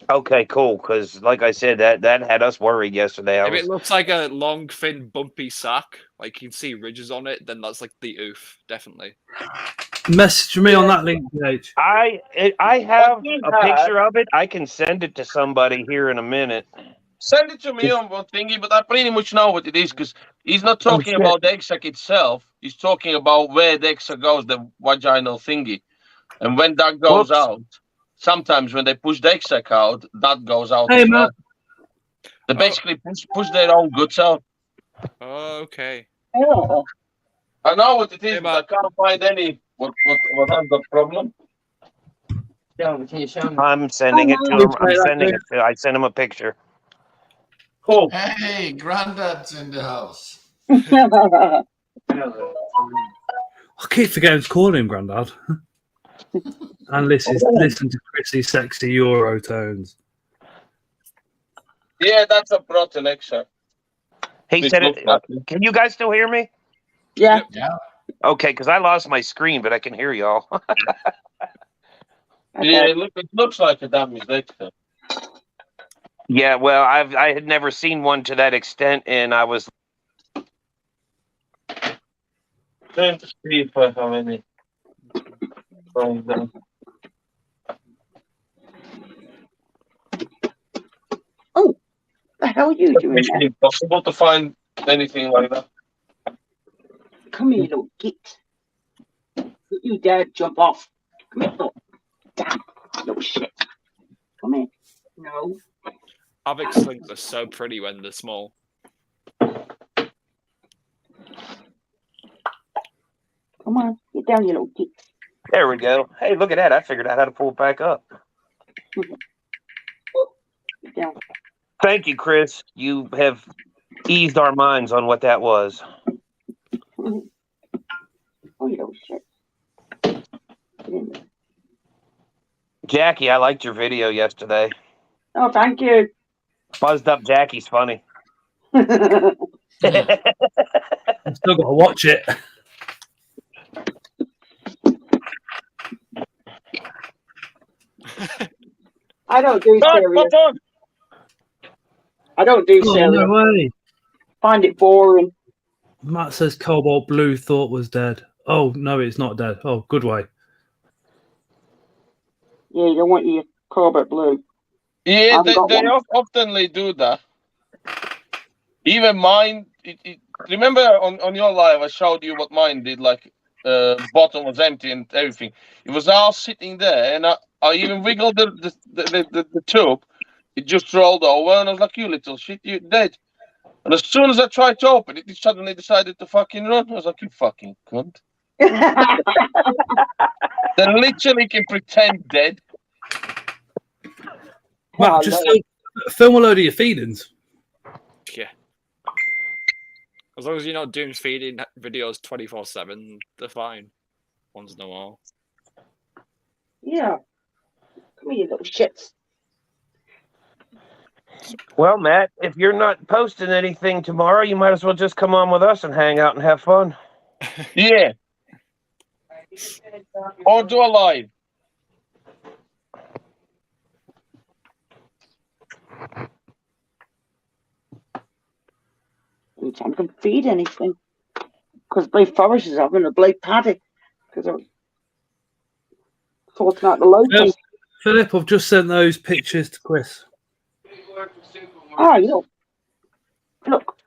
Okay, cool. Because, like I said, that had us worried yesterday. If it looks like a long, thin, bumpy sack, like you can see ridges on it, then that's like the oof, definitely. Message me on that link page. I have a picture of it. I can send it to somebody here in a minute. send it to me on one thingy. But I pretty much know what it is because he's not talking about the egg sac itself. He's talking about where the egg sac goes, the vaginal thingy, and when that goes out. Sometimes when they push the egg sac out, that goes out as well. They basically push their own guts out. Okay. Oh. I know what it is, but I can't find any. What has the problem? I'm sending it to him. I'm sending it to. I sent him a picture. Cool. Hey, Granddad's in the house. I keep forgetting to call him Grandad. And listen to Chrissy's sexy Euro tones. Yeah, that's a protein egg sac. He said it. Can you guys still hear me? Yeah. Yeah. Okay, because I lost my screen, but I can hear y'all. Yeah, it looks like a damaged egg sac. Yeah, well, I had never seen one to that extent, and I was trying to see if I have any. Oh, the hell are you doing? It's impossible to find anything like that. Come here, little git. Don't you dare jump off. Come here, little damn little shit. Come here. No. Havoc slings are so pretty when they're small. Come on, get down, you little git. There we go. Hey, look at that. I figured out how to pull it back up. Get down. Thank you, Chris. You have eased our minds on what that was. Oh, you little shit. Get in there. Jackie, I liked your video yesterday. Oh, thank you. Buzzed up Jackie's funny. I've still got to watch it. I don't do serious. I don't do serious. No way. Find it boring. Matt says Cobalt Blue thought was dead. Oh, no, it's not dead. Oh, good way. Yeah, you don't want your Cobalt Blue. Yeah, they oftenly do that. Even mine, remember on your live, I showed you what mine did, like bottom was empty and everything. It was all sitting there, and I even wiggled the tube. It just rolled over, and I was like, you little shit, you're dead. And as soon as I tried to open it, it suddenly decided to fucking run. I was like, you fucking cunt. They literally can pretend dead. Matt, just film a load of your feedings. Yeah. As long as you're not doing feeding videos 24/7, they're fine. Once in a while. Yeah. Come here, you little shits. Well, Matt, if you're not posting anything tomorrow, you might as well just come on with us and hang out and have fun. Yeah. Or do a live. Every time I can feed anything. Because Blade Forest is having a Blade Paddy. Because I was sorting out the locals. Philip, I've just sent those pictures to Chris. Ah, look.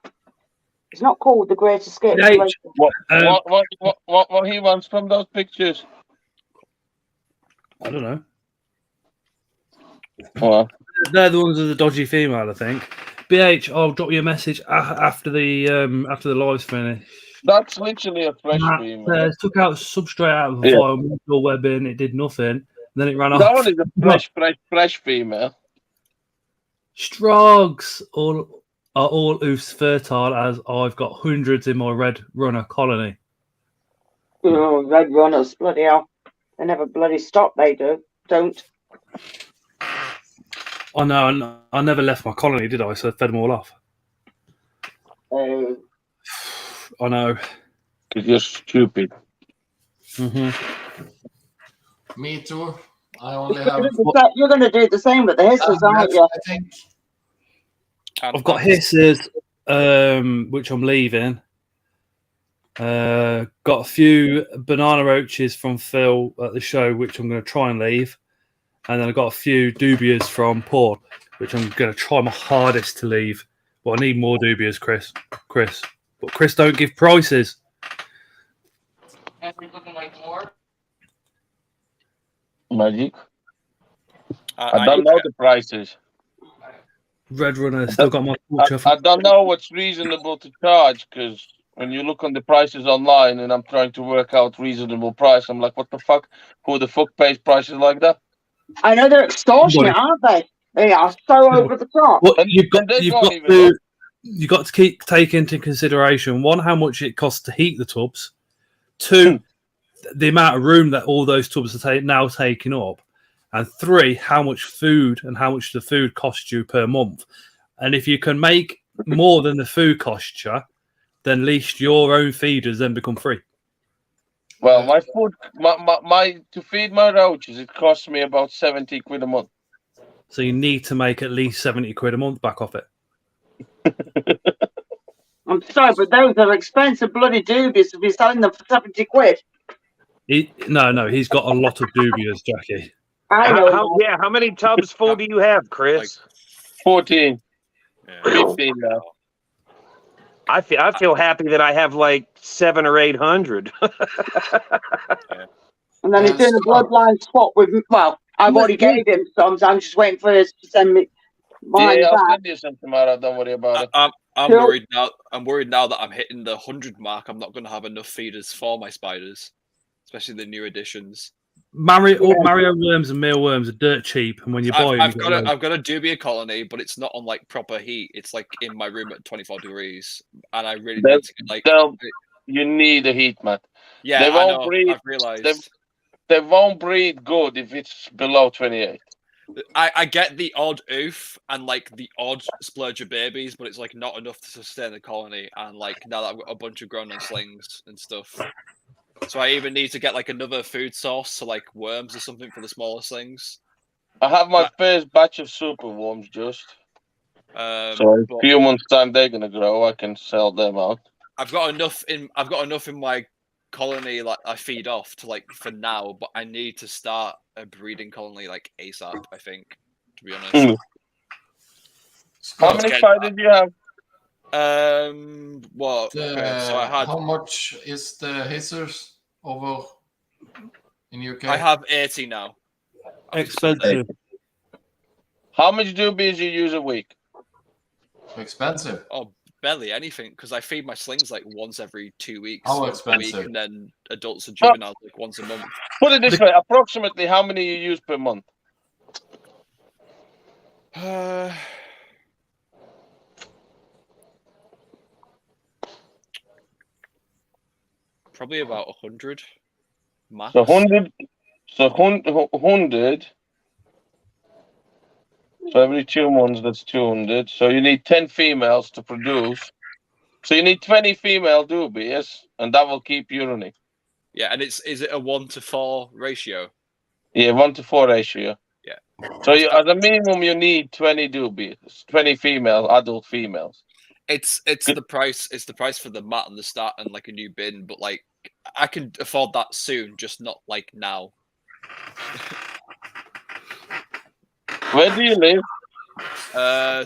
It's not called The Great Escape. Hey, What he wants from those pictures? I don't know. Well, they're the ones with the dodgy female, I think. BH, I'll drop you a message after the live's finished. That's literally a fresh female. Took out substrate out of the Yeah. file, moved your web in, it did nothing, and then it ran That off. one is a fresh female. Strogs are all oofs fertile, as I've got hundreds in my red runner colony. Oh, red runners, bloody hell. They never bloody stop, don't. I know, I never left my colony, did I? So I fed them all off. Oh. I know. Because you're stupid. Mm-hmm. Me too. I only have. You're going to do the same with the hissers, aren't you? I think. I've got hissers, which I'm leaving. Got a few banana roaches from Phil at the show, which I'm going to try and leave. And then I've got a few dubias from Paul, which I'm going to try my hardest to leave. But I need more dubias, Chris. But Chris don't give prices. Magic. I don't know the prices. Red Runner still got my torture. I don't know what's reasonable to charge, because when you look on the prices online and I'm trying to work out reasonable price, I'm like, what the fuck? Who the fuck pays prices like that? I know they're extortionate, aren't they? They are so over the top. Well, you've got to take into consideration, one, how much it costs to heat the tubs. Two, the amount of room that all those tubs are now taking up. And three, how much food and how much the food costs you per month. And if you can make more than the food costs you, then at least your own feeders then become free. Well, my food, my to feed my roaches, it costs me about 70 quid a month. So you need to make at least 70 quid a month back off it. I'm sorry, but those are expensive bloody dubious to be selling them for 70 quid. No, he's got a lot of dubious, Jackie. I know. How many tubs full do you have, Chris? 14. 15 now. I feel happy that I have like 700 or 800. And then he's doing a bloodline swap with. Well, I've already gave him some, so I'm just waiting for him to send me mine I'll back. send you some tomorrow. Don't worry about it. I'm worried now. I'm worried now that I'm hitting the 100 mark. I'm not going to have enough feeders for my spiders, especially the new additions. Mario worms and mealworms are dirt cheap, and when you buy them, I've got a dubia colony, but it's not on like proper heat. It's like in my room at 24 degrees, and I really need to like. You need a heat mat. Yeah, they won't I know. breed. I've realized they won't breed good if it's below 28. I get the odd oof and like the odd splurge of babies, but it's like not enough to sustain the colony. And like now that I've got a bunch of grown on slings and stuff. So I even need to get like another food source, so like worms or something for the smaller slings. I have my first batch of super worms just. So in a few months' time they're gonna grow. I can sell them out. I've got enough in my colony like I feed off to like for now, but I need to start a breeding colony like ASAP. I think, to be honest. How many spiders do you have? What? Okay, so I had. How much is the hissers over in UK? I have 80 now. Expensive. How much dubies you use a week? Expensive. Oh, barely anything, because I feed my slings like once every 2 weeks. How once a expensive? week, and then adults and juveniles like once a month. Put it this way: approximately how many you use per month? Probably about 100 max. So 100. So 100. So every 2 months, that's 200. So you need 10 females to produce. So you need 20 female doobies, and that will keep you running. Yeah, and is it a 1-to-4 ratio? Yeah, 1-to-4 ratio. Yeah. So as a minimum, you need 20 doobies, 20 female, adult females. It's the price. It's the price for the mat and the start and like a new bin, but like I can afford that soon, just not like now. Where do you live?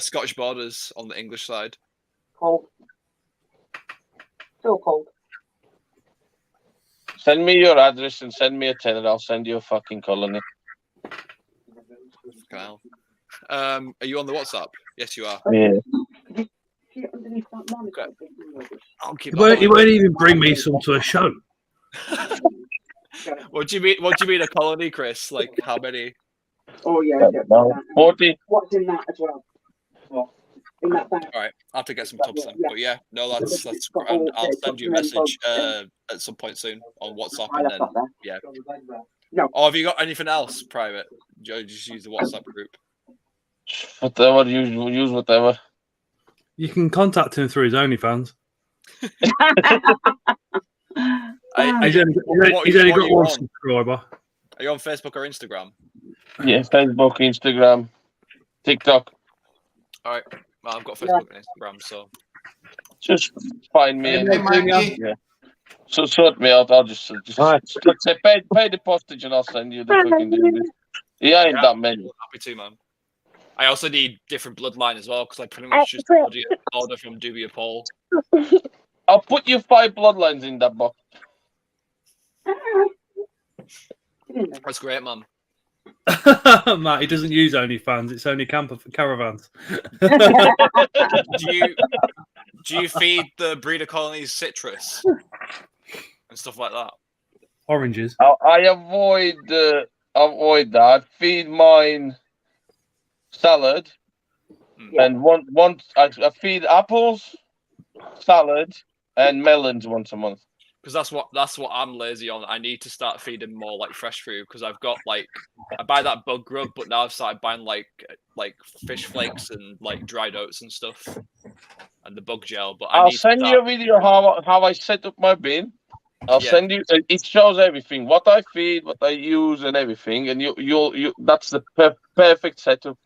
Scottish borders on the English side. Cold. Still cold. Send me your address and send me a tenner. I'll send you a fucking colony. Kyle. Are you on the WhatsApp? Yes, you are. Yeah. Okay. I'll keep He won't even bring me some to a show. What do you mean? What do you mean a colony, Chris? Like how many? Oh yeah. 40. What's in that as well? In that bag. All right, I'll have to get some tubs then. But yeah, no, that's grand. I'll send you a message at some point soon on WhatsApp, and then yeah. No. Oh, have you got anything else private? Just use the WhatsApp group. Whatever, use whatever. You can contact him through his OnlyFans. He's only got one subscriber. Are you on Facebook or Instagram? Yeah, Facebook, Instagram, TikTok. All right. Well, I've got Facebook and Instagram, so just find me. Yeah. So sort me out. I'll just say pay the postage and I'll send you the fucking DVD. Yeah, ain't that many. Happy to, man. I also need different bloodline as well because I pretty much just order from Dubia Paul. I'll put you 5 bloodlines in that box. That's great, man. Matt, he doesn't use OnlyFans. It's only caravans. Do you feed the breeder colonies citrus and stuff like that? Oranges. I avoid that. I feed mine salad, and once I feed apples, salad, and melons once a month. Because that's what I'm lazy on. I need to start feeding more like fresh food because I've got like I buy that bug grub, but now I've started buying like fish flakes and like dried oats and stuff, and the bug gel. But I'll send you a video how I set up my bin. I'll send you. It shows everything, what I feed, what I use, and everything. And you that's the perfect setup.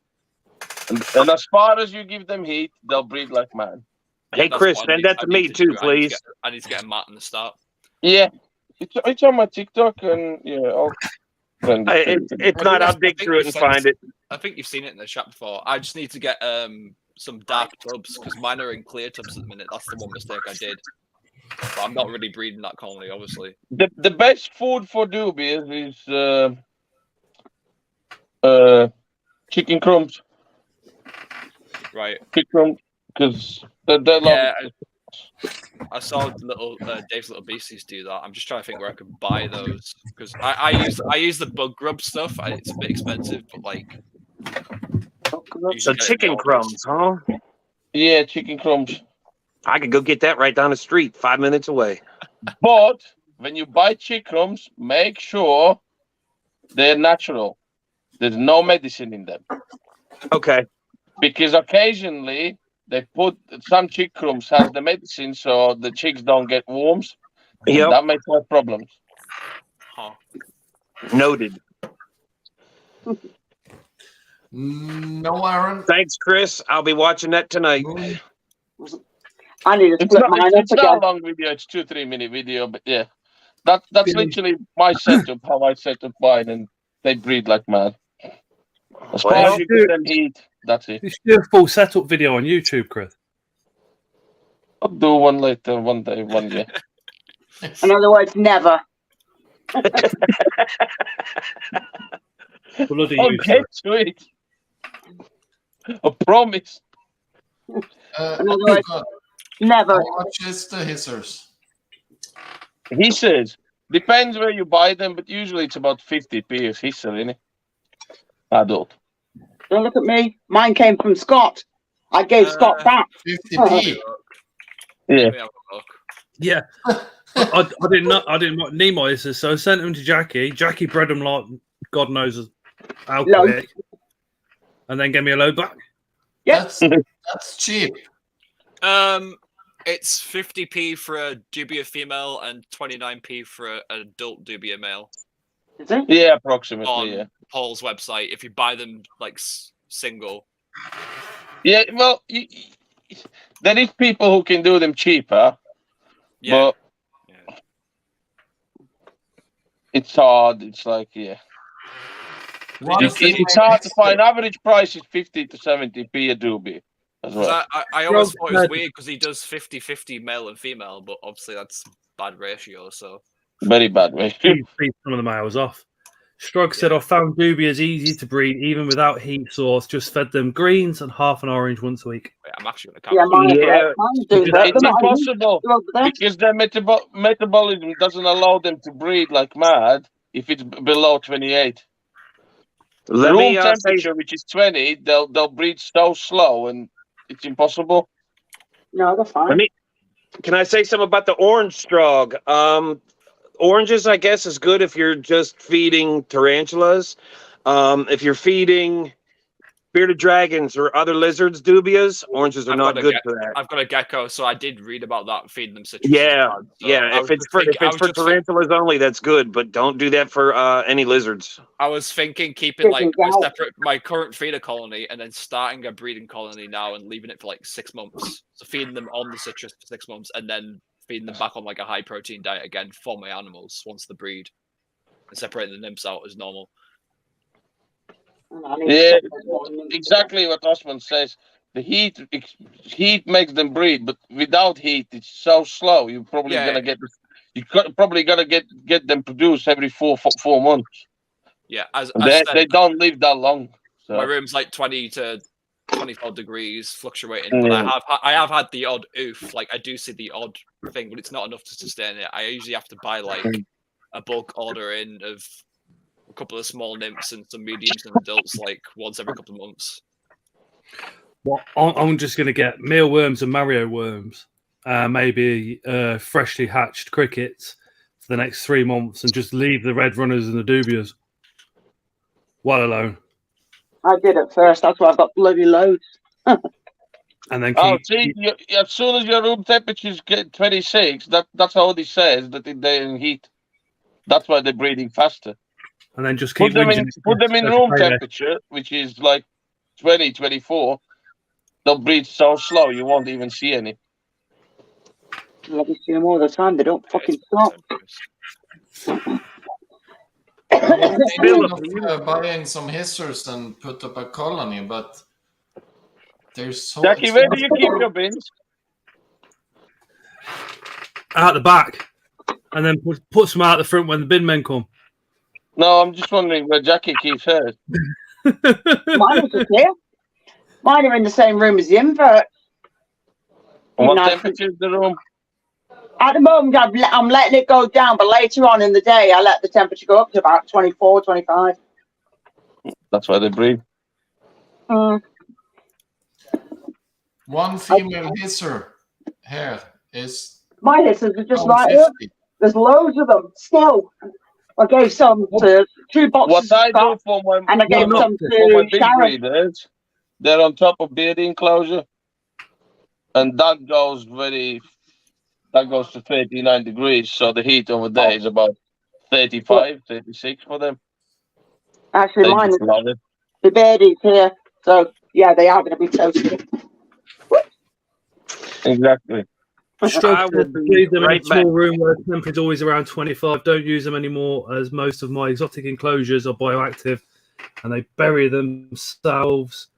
And as far as you give them heat, they'll breed like mad. Hey, Chris, send that to me too, please. I need to get a mat in the start. Yeah, it's on my TikTok, and yeah, I'll send it. It's not. I'll dig through it and find it. I think you've seen it in the chat before. I just need to get some dark tubs because mine are in clear tubs at the minute. That's the one mistake I did. But I'm not really breeding that colony, obviously. The best food for doobies is chicken crumbs. Right. Chicken crumbs, because they're yeah, I saw little Dave's Little Beasties do that. I'm just trying to think where I could buy those because I use the bug grub stuff. It's a bit expensive, but like. So chicken crumbs, huh? Yeah, chicken crumbs. I could go get that right down the street, 5 minutes away. But when you buy chicken crumbs, make sure they're natural. There's no medicine in them. Okay. Because occasionally they put some chick crumbs has the medicine so the chicks don't get worms. Yeah, that makes no problems. Huh. Noted. No, Aaron. Thanks, Chris. I'll be watching that tonight. I need to split mine up It's not again. a long video. It's 2-3 minute video, but yeah, that's literally my setup. How I set up mine, and they breed like mad. As far as you give them heat, that's it. You should do a full setup video on YouTube, Chris. I'll do one later, one day, one year. In other words, never. Bloody I'll get to it. I promise. In other words, never. How much is the hissers? He says depends where you buy them, but usually it's about 50p a hisser, innit? Adult. Don't look at me. Mine came from Scott. I gave Scott that. 50p. Yeah. Yeah. I didn't need my hissers, so I sent them to Jackie. Jackie bred them like God knows how quick. and then give me a load back? That's cheap. It's 50p for a dubia female and 29p for an adult dubia male. Is it? Yeah, approximately. On Yeah. Paul's website, if you buy them like single. Yeah. Well, there is people who can do them cheaper. Yeah. But it's hard. It's like it's hard to find. Average price is 50 to 70p a doobie as well. I always thought it was weird because he does 50-50 male and female, but obviously that's bad ratio. So very bad ratio. Beat some of the miles off. Strug said, I found dubias easy to breed even without heat source. Just fed them greens and half an orange once a week. Wait, I'm actually Yeah, mine do that. It's impossible because their metabolism doesn't allow them to breed like mad if it's below 28. Room temperature, which is 20, they'll breed so slow, and it's impossible. No, that's fine. Can I say something about the orange strog? Oranges, I guess, is good if you're just feeding tarantulas. If you're feeding bearded dragons or other lizards, dubias, oranges are not good for that. I've got a gecko, so I did read about that, feeding them citrus. Yeah, So if it's for tarantulas only, that's good, but don't do that for any lizards. I was thinking keeping like a separate my current feeder colony and then starting a breeding colony now and leaving it for like 6 months. So feeding them on the citrus for 6 months and then feeding them back on like a high protein diet again for my animals once they breed, and separating the nymphs out as normal. Yeah, exactly what Osman says. The heat makes them breed, but without heat, it's so slow. You're probably gonna get them produced every four months. Yeah, they don't live that long. So. My room's like 20 to 24 degrees, fluctuating. But I have had the odd oof. Like I do see the odd thing, but it's not enough to sustain it. I usually have to buy like a bulk order in of a couple of small nymphs and some mediums and adults, like once every couple of months. Well, I'm just going to get mealworms and Mario worms, maybe freshly hatched crickets for the next 3 months, and just leave the red runners and the dubias well alone. I did at first. That's why I've got bloody loads. And then as soon as your room temperatures get 26, that's how he says that they're in heat. That's why they're breeding faster. And then just put them in room temperature, which is like 20, 24. They'll breed so slow you won't even see any. I see them all the time. They don't fucking stop. Buying some hissers and put up a colony, but there's so. Jackie, where do you keep your bins? Out the back, and then put some out the front when the bin men come. No, I'm just wondering where Jackie keeps hers. Mine is here. Mine are in the same room as the inverts. What temperature is the room? At the moment, I'm letting it go down, but later on in the day, I let the temperature go up to about 24, 25. That's why they breed. One female hisser here is. My hissers are just right here. There's loads of them still. I gave some to 2 boxes. What I do for my and I gave some big to breeders, they're on top of bearding enclosure, and that goes to 39 degrees. So the heat over there is about 35, 36 for them. Actually, mine is the beardies here. So yeah, they are going to be toasted. Exactly. Leave them in a small room where the temperature is always around 25. Don't use them anymore, as most of my exotic enclosures are bioactive and they bury themselves.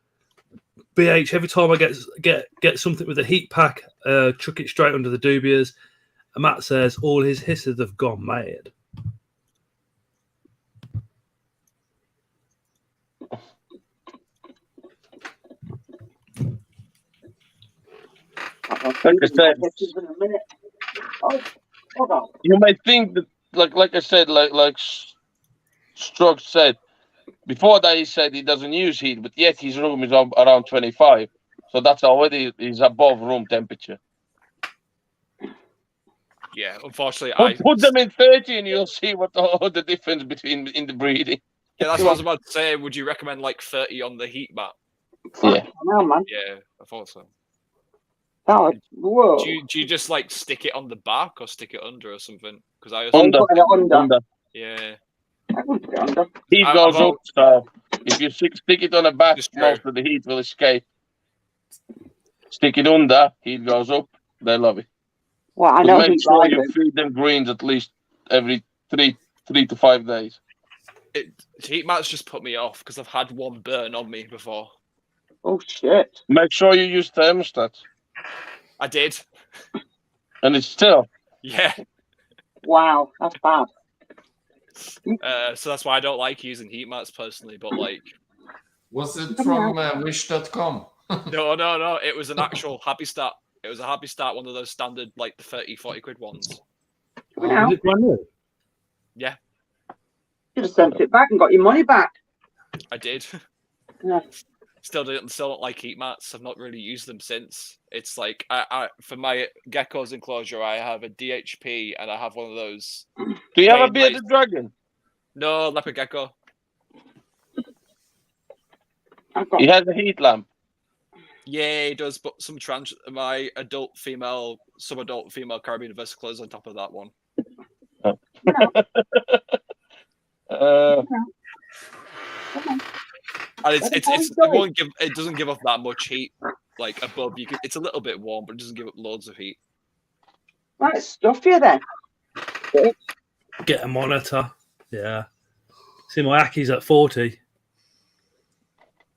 BH, every time I get something with a heat pack, chuck it straight under the dubias. And Matt says all his hissers have gone mad. Like I said, you might think that, like I said, like Strug said before that, he said he doesn't use heat, but yet his room is around 25, so that's already is above room temperature. Yeah, unfortunately, put them in 30, and you'll see what the difference in the breeding. Yeah, that's what I was about to say. Would you recommend like 30 on the heat mat? Yeah. No, man. Yeah, I thought so. Oh, whoa. Do you just like stick it on the back or stick it under or something? Because I Under. Under. Yeah. I would put it under. Heat goes up, so if you stick it on the back, Just true. most of the heat will escape. Stick it under, heat goes up. They love it. Well, I But know make he's sure you rising. feed them greens at least every 3 to 5 days. Heat mats just put me off because I've had one burn on me before. Oh shit! Make sure you use thermostats. I did. And it's still. Yeah. Wow, that's bad. So that's why I don't like using heat mats personally. But like, Was it from wish.com? No. It was an actual Happy Start. It was a Happy Start, one of those standard like the 30-40 quid ones. Is it brand new? Yeah, You just sent it back and got your money back. I did. Yeah. Still don't like heat mats. I've not really used them since. It's like I for my gecko's enclosure, I have a DHP and I have one of those. Do you have a bearded dragon? No, leopard gecko. He has a heat lamp. Yeah, he does. But my adult female Caribbean versicolors on top of that one. And it doesn't give off that much heat. Like above, it's a little bit warm, but it doesn't give up loads of heat. Right, stuff you then. Get a monitor. Yeah. See, my Aki's at 40.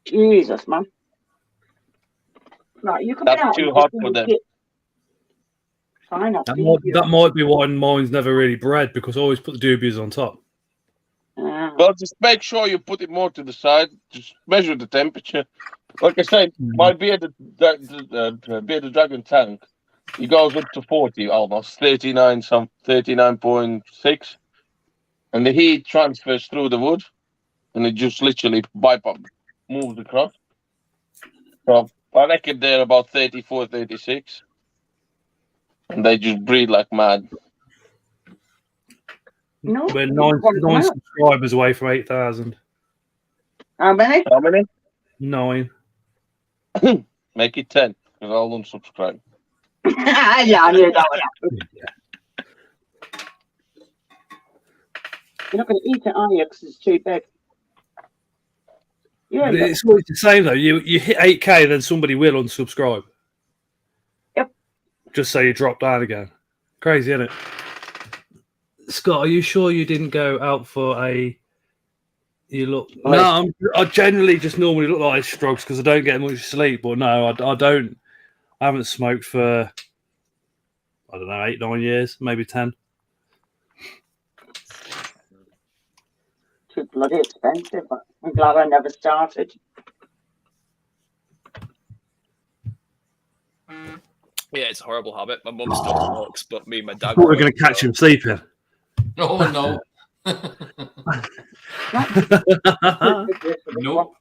Jesus, man. Right, you can That's be out too and hot just for them. Fine, That might be why mine's never really bred, because I always put the doobies on top. Well, just make sure you put it more to the side. Just measure the temperature. Like I said, my bearded dragon tank, it goes up to 40 almost, 39.6. And the heat transfers through the wood, and it just literally moves across. So I reckon they're about 34, 36. And they just breed like mad. No, We're nine subscribers away from 8,000. How many? 9. Make it 10, because I'll unsubscribe. Yeah, I knew that would happen. You're not going to eat it, are you? Because it's too big. Yeah, It's always the same though. You hit 8K, then somebody will unsubscribe. Yep. Just so you drop down again. Crazy, isn't it? Scott, are you sure you didn't go out for a? You look. No, I generally just normally look like strokes because I don't get much sleep. But no, I don't. I haven't smoked for I don't know 8-9 years, maybe 10. Too bloody expensive, but I'm glad I never started. Yeah, it's a horrible habit. My mum still smokes, but me and my dad. We're going to catch him sleeping. Oh no. Nope.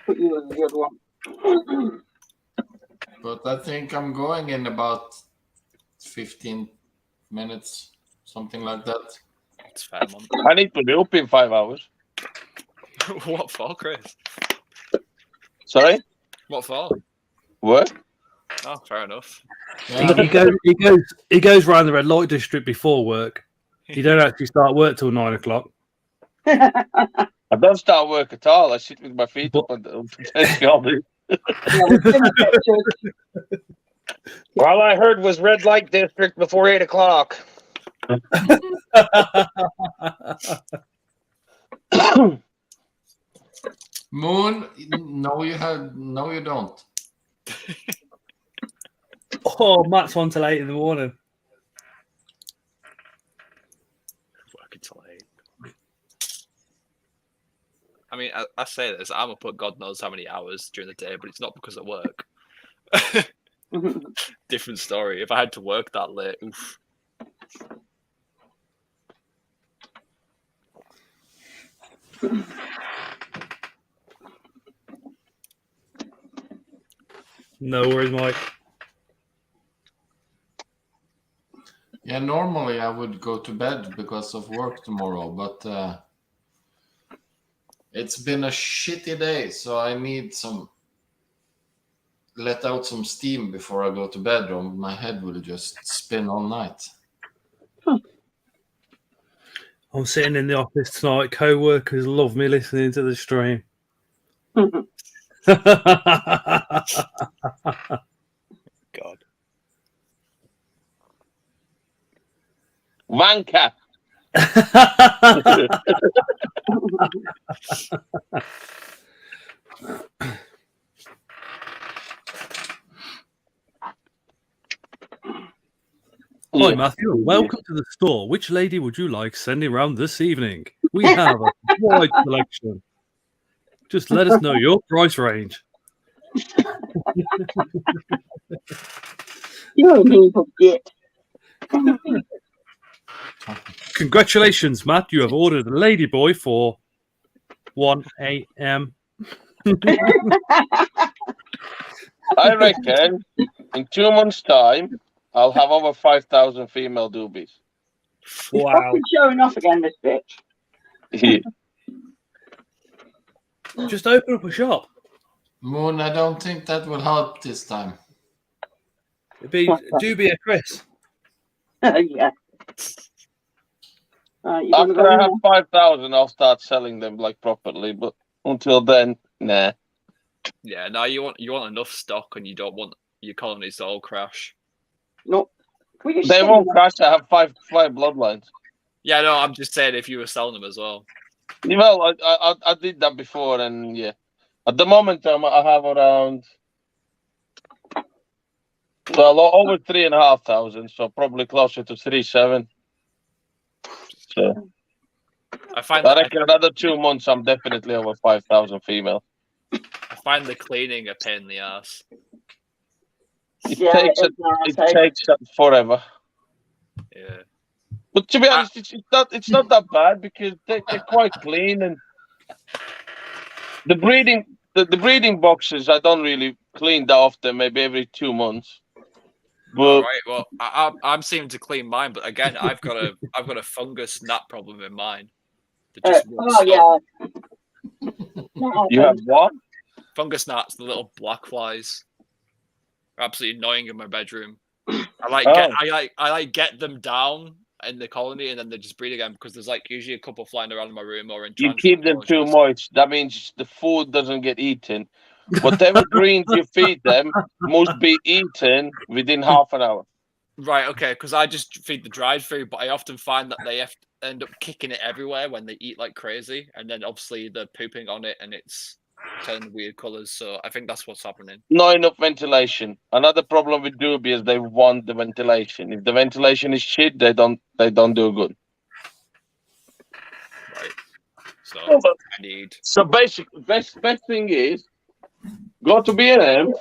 Put you in the other one. But I think I'm going in about 15 minutes, something like that. It's fair, Mum. I need to be up in 5 hours. What for, Chris? Sorry? What for? What? Oh, fair enough. He goes round the red light district before work. He don't actually start work till 9 o'clock. I don't start work at all. I sit with my feet up on the All I heard was red light district before 8 o'clock. Moon, no, you don't. Oh, Matt's on till 8 in the morning. Working till 8. I mean, I say this, I'm up at God knows how many hours during the day, but it's not because of work. Different story. If I had to work that late, oof. No worries, Mike. Yeah, normally I would go to bed because of work tomorrow, but It's been a shitty day, so I need let out some steam before I go to bed, or my head will just spin all night. I'm sitting in the office tonight. Co-workers love me listening to the stream. God. Wanker. Hi, Matthew. Welcome to the store. Which lady would you like sending around this evening? We have a wide selection. Just let us know your price range. You're an evil git. Congratulations, Matt. You have ordered a ladyboy for 1 a.m. I reckon in 2 months' time, I'll have over 5,000 female doobies. Wow. Fucking showing off again, this bitch. Yeah. Just open up a shop. Moon, I don't think that will help this time. Do be a Chris. Yeah. After I have 5,000, I'll start selling them like properly. But until then, nah. Yeah, no, you want enough stock, and you don't want your colonies to all crash. No, they won't crash. I have five bloodlines. Yeah, no, I'm just saying if you were selling them as well. Well, I did that before, and yeah. At the moment, I have around over 3,500, so probably closer to 3,700. So I reckon another 2 months, I'm definitely over 5,000 female. I find the cleaning a pain in the ass. It takes forever. Yeah. But to be honest, it's not that bad because they're quite clean, and the breeding boxes I don't really clean that often, maybe every 2 months. But all right, well, I'm seeming to clean mine, but again, I've got a fungus gnat problem in mine. That just You have what? Fungus gnats, the little black flies. They're absolutely annoying in my bedroom. I get them down in the colony, and then they just breed again because there's usually a couple flying around in my room or in. You keep them too moist. That means the food doesn't get eaten. Whatever greens you feed them must be eaten within half an hour. Right, okay, because I just feed the dried food, but I often find that they end up kicking it everywhere when they eat like crazy, and then obviously they're pooping on it, and it's turning weird colours. So I think that's what's happening. Not enough ventilation. Another problem with Doobie is they want the ventilation. If the ventilation is shit, they don't do good. Right. So I need. So basically, best thing is go to B&M,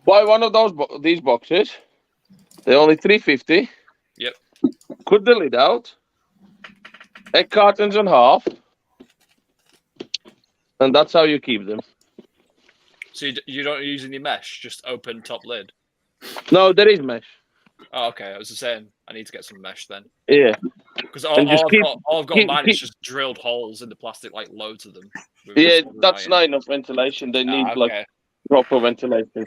buy one of these boxes. They're only $3.50. Yep. Cut the lid out. Egg cartons in half. And that's how you keep them. So you don't use any mesh, just open top lid? No, there is mesh. Oh, okay. I was just saying, I need to get some mesh then. Yeah. Because all I've got mine is just drilled holes in the plastic, loads of them. Yeah, that's not enough ventilation. They need proper ventilation.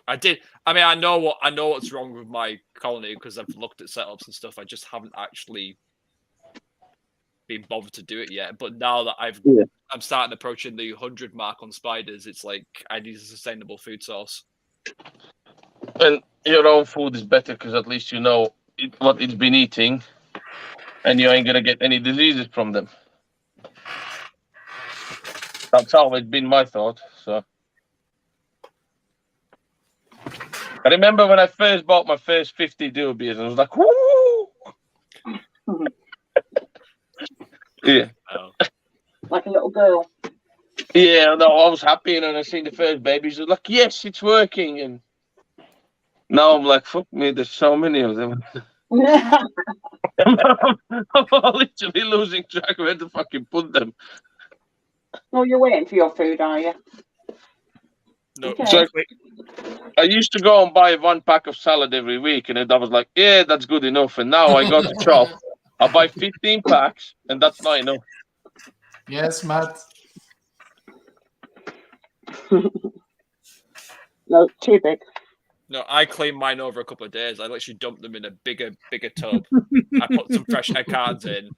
I know what's wrong with my colony because I've looked at setups and stuff. I just haven't actually been bothered to do it yet. But now that I'm starting approaching the 100 mark on spiders, it's like I need a sustainable food source. And your own food is better because at least you know what it's been eating, and you ain't gonna get any diseases from them. That's always been my thought. So I remember when I first bought my first 50 doobies, I was like, whoo! Yeah. Oh. Like a little girl. Yeah, no, I was happy, and then I seen the first babies. I was like, yes, it's working. And now I'm like, fuck me, there's so many of them. I'm literally losing track of where to fucking put them. Oh, you're waiting for your food, are you? No. Okay. So I used to go and buy 1 pack of salad every week, and I was like, yeah, that's good enough. And now I go to shop, I buy 15 packs, and that's not enough. Yes, Matt. No, too big. No, I cleaned mine over a couple of days. I literally dumped them in a bigger tub. I put some fresh egg cartons in,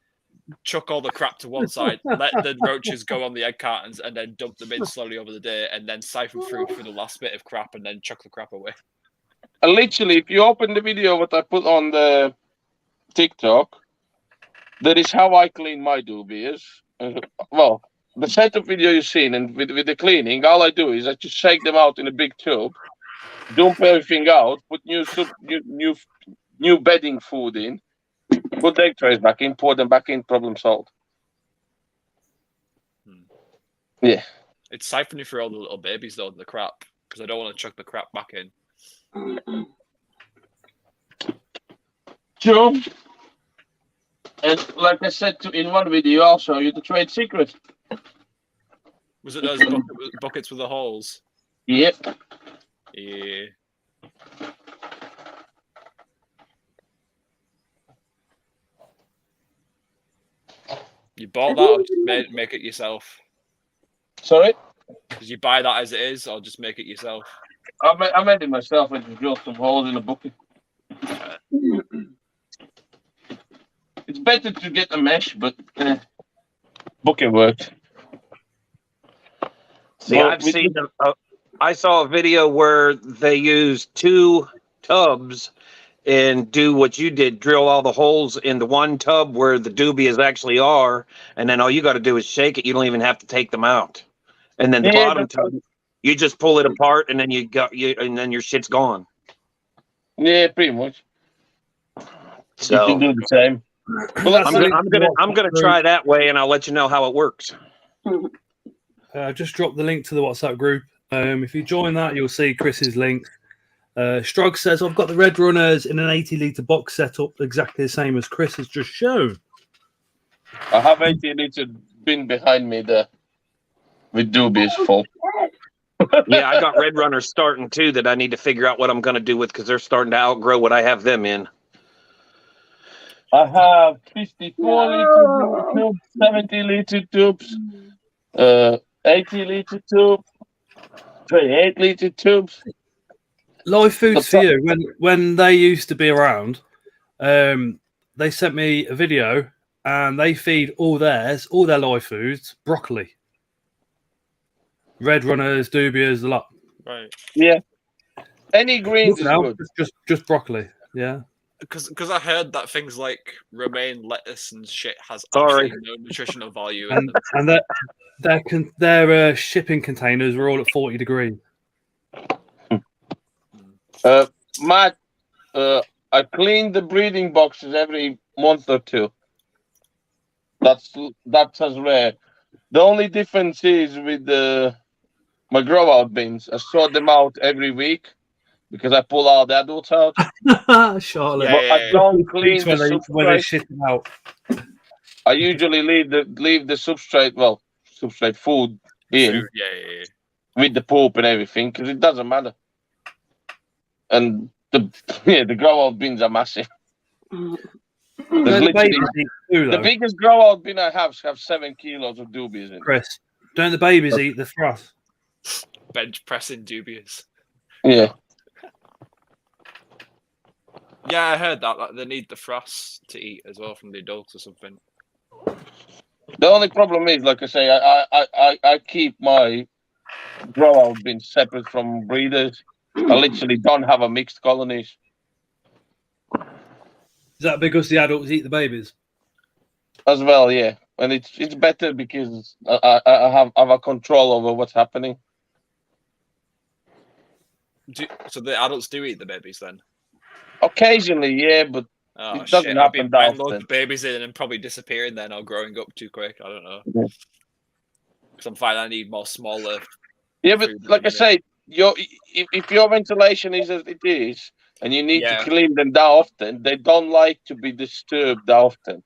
chuck all the crap to one side, let the roaches go on the egg cartons, and then dump them in slowly over the day, and then siphon through the last bit of crap, and then chuck the crap away. And literally, if you open the video what I put on the TikTok, that is how I clean my doobies. Well, the setup video you've seen, and with the cleaning, all I do is I just shake them out in a big tube, dump everything out, put new bedding food in, put the egg trays back in, pour them back in, problem solved. Yeah. It's siphoning through all the little babies, though, the crap, because I don't want to chuck the crap back in. True. And like I said in one video, I'll show you the trade secret. Was it those buckets with the holes? Yep. Yeah. You bought that or just make it yourself? Sorry? Did you buy that as it is or just make it yourself? I made it myself. I just drilled some holes in the bucket. It's better to get a mesh, but bucket worked. See, I've seen. I saw a video where they use 2 tubs and do what you did: drill all the holes in the one tub where the doobies actually are, and then all you got to do is shake it. You don't even have to take them out. And then the bottom tub, you just pull it apart, and then and then your shit's gone. Yeah, pretty much. So you can do the same. Well, I'm gonna try that way, and I'll let you know how it works. Just drop the link to the WhatsApp group. If you join that, you'll see Chris's link. Strug says, I've got the Red Runners in an 80-litre box setup, exactly the same as Chris has just shown. I have 80-litre bin behind me there with doobies full. Yeah, I got Red Runners starting too that I need to figure out what I'm going to do with because they're starting to outgrow what I have them in. I have 54-litre tubes, 70-litre tubes, 80-litre tubes, 28-litre tubes. Live foods for you. When they used to be around, they sent me a video and they feed all their live foods broccoli. Red Runners, dubias, a lot. Right. Yeah. Any greens is good. Just broccoli. Yeah. Because I heard that things like romaine lettuce and shit has absolutely no nutritional value in them. And their shipping containers were all at 40 degrees. Matt, I clean the breeding boxes every month or two. That's as rare. The only difference is with my grow out bins. I sort them out every week because I pull all the adults out. Charlotte. But I don't clean the when they substrate. shit them out. I usually leave the substrate food in with the poop and everything because it doesn't matter. And the grow out bins are massive. The biggest grow out bin I have 7 kilos of doobies in. Chris, don't the babies eat the froth? Bench pressing dubious. Yeah. Yeah, I heard that. Like, they need the frost to eat as well from the adults or something. The only problem is, like I say, I keep my grow out bins separate from breeders. I literally don't have a mixed colonies. Is that because the adults eat the babies? As well, yeah. And it's better because I have a control over what's happening. So the adults do eat the babies then? Occasionally, yeah, but it doesn't happen that often. Loads of babies in and probably disappearing then or growing up too quick. I don't know. Because I'm finding I need more smaller. Yeah, but like I say, if your ventilation is as it is, and you need to clean them that often, they don't like to be disturbed that often.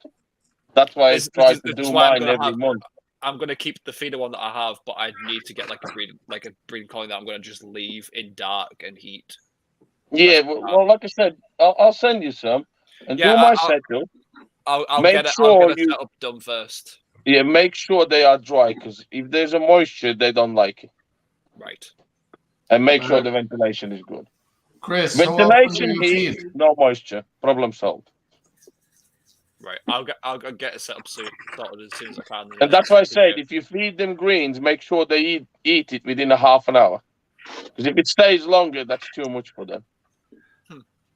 That's why I try to do mine every month. I'm going to keep the feeder one that I have, but I need to get like a breeding colony that I'm going to just leave in dark and heat. Yeah, well, like I said, I'll send you some and do my setup. I'll Make get it. sure I'll get a you- setup done first. Yeah, make sure they are dry, because if there's a moisture, they don't like it. Right. And make sure the ventilation is good. Chris, how often do Ventilation, you heat, feed? no moisture. Problem solved. Right. I'll get a setup sorted as soon as I can. And that's why I said, if you feed them greens, make sure they eat it within a half an hour. Because if it stays longer, that's too much for them.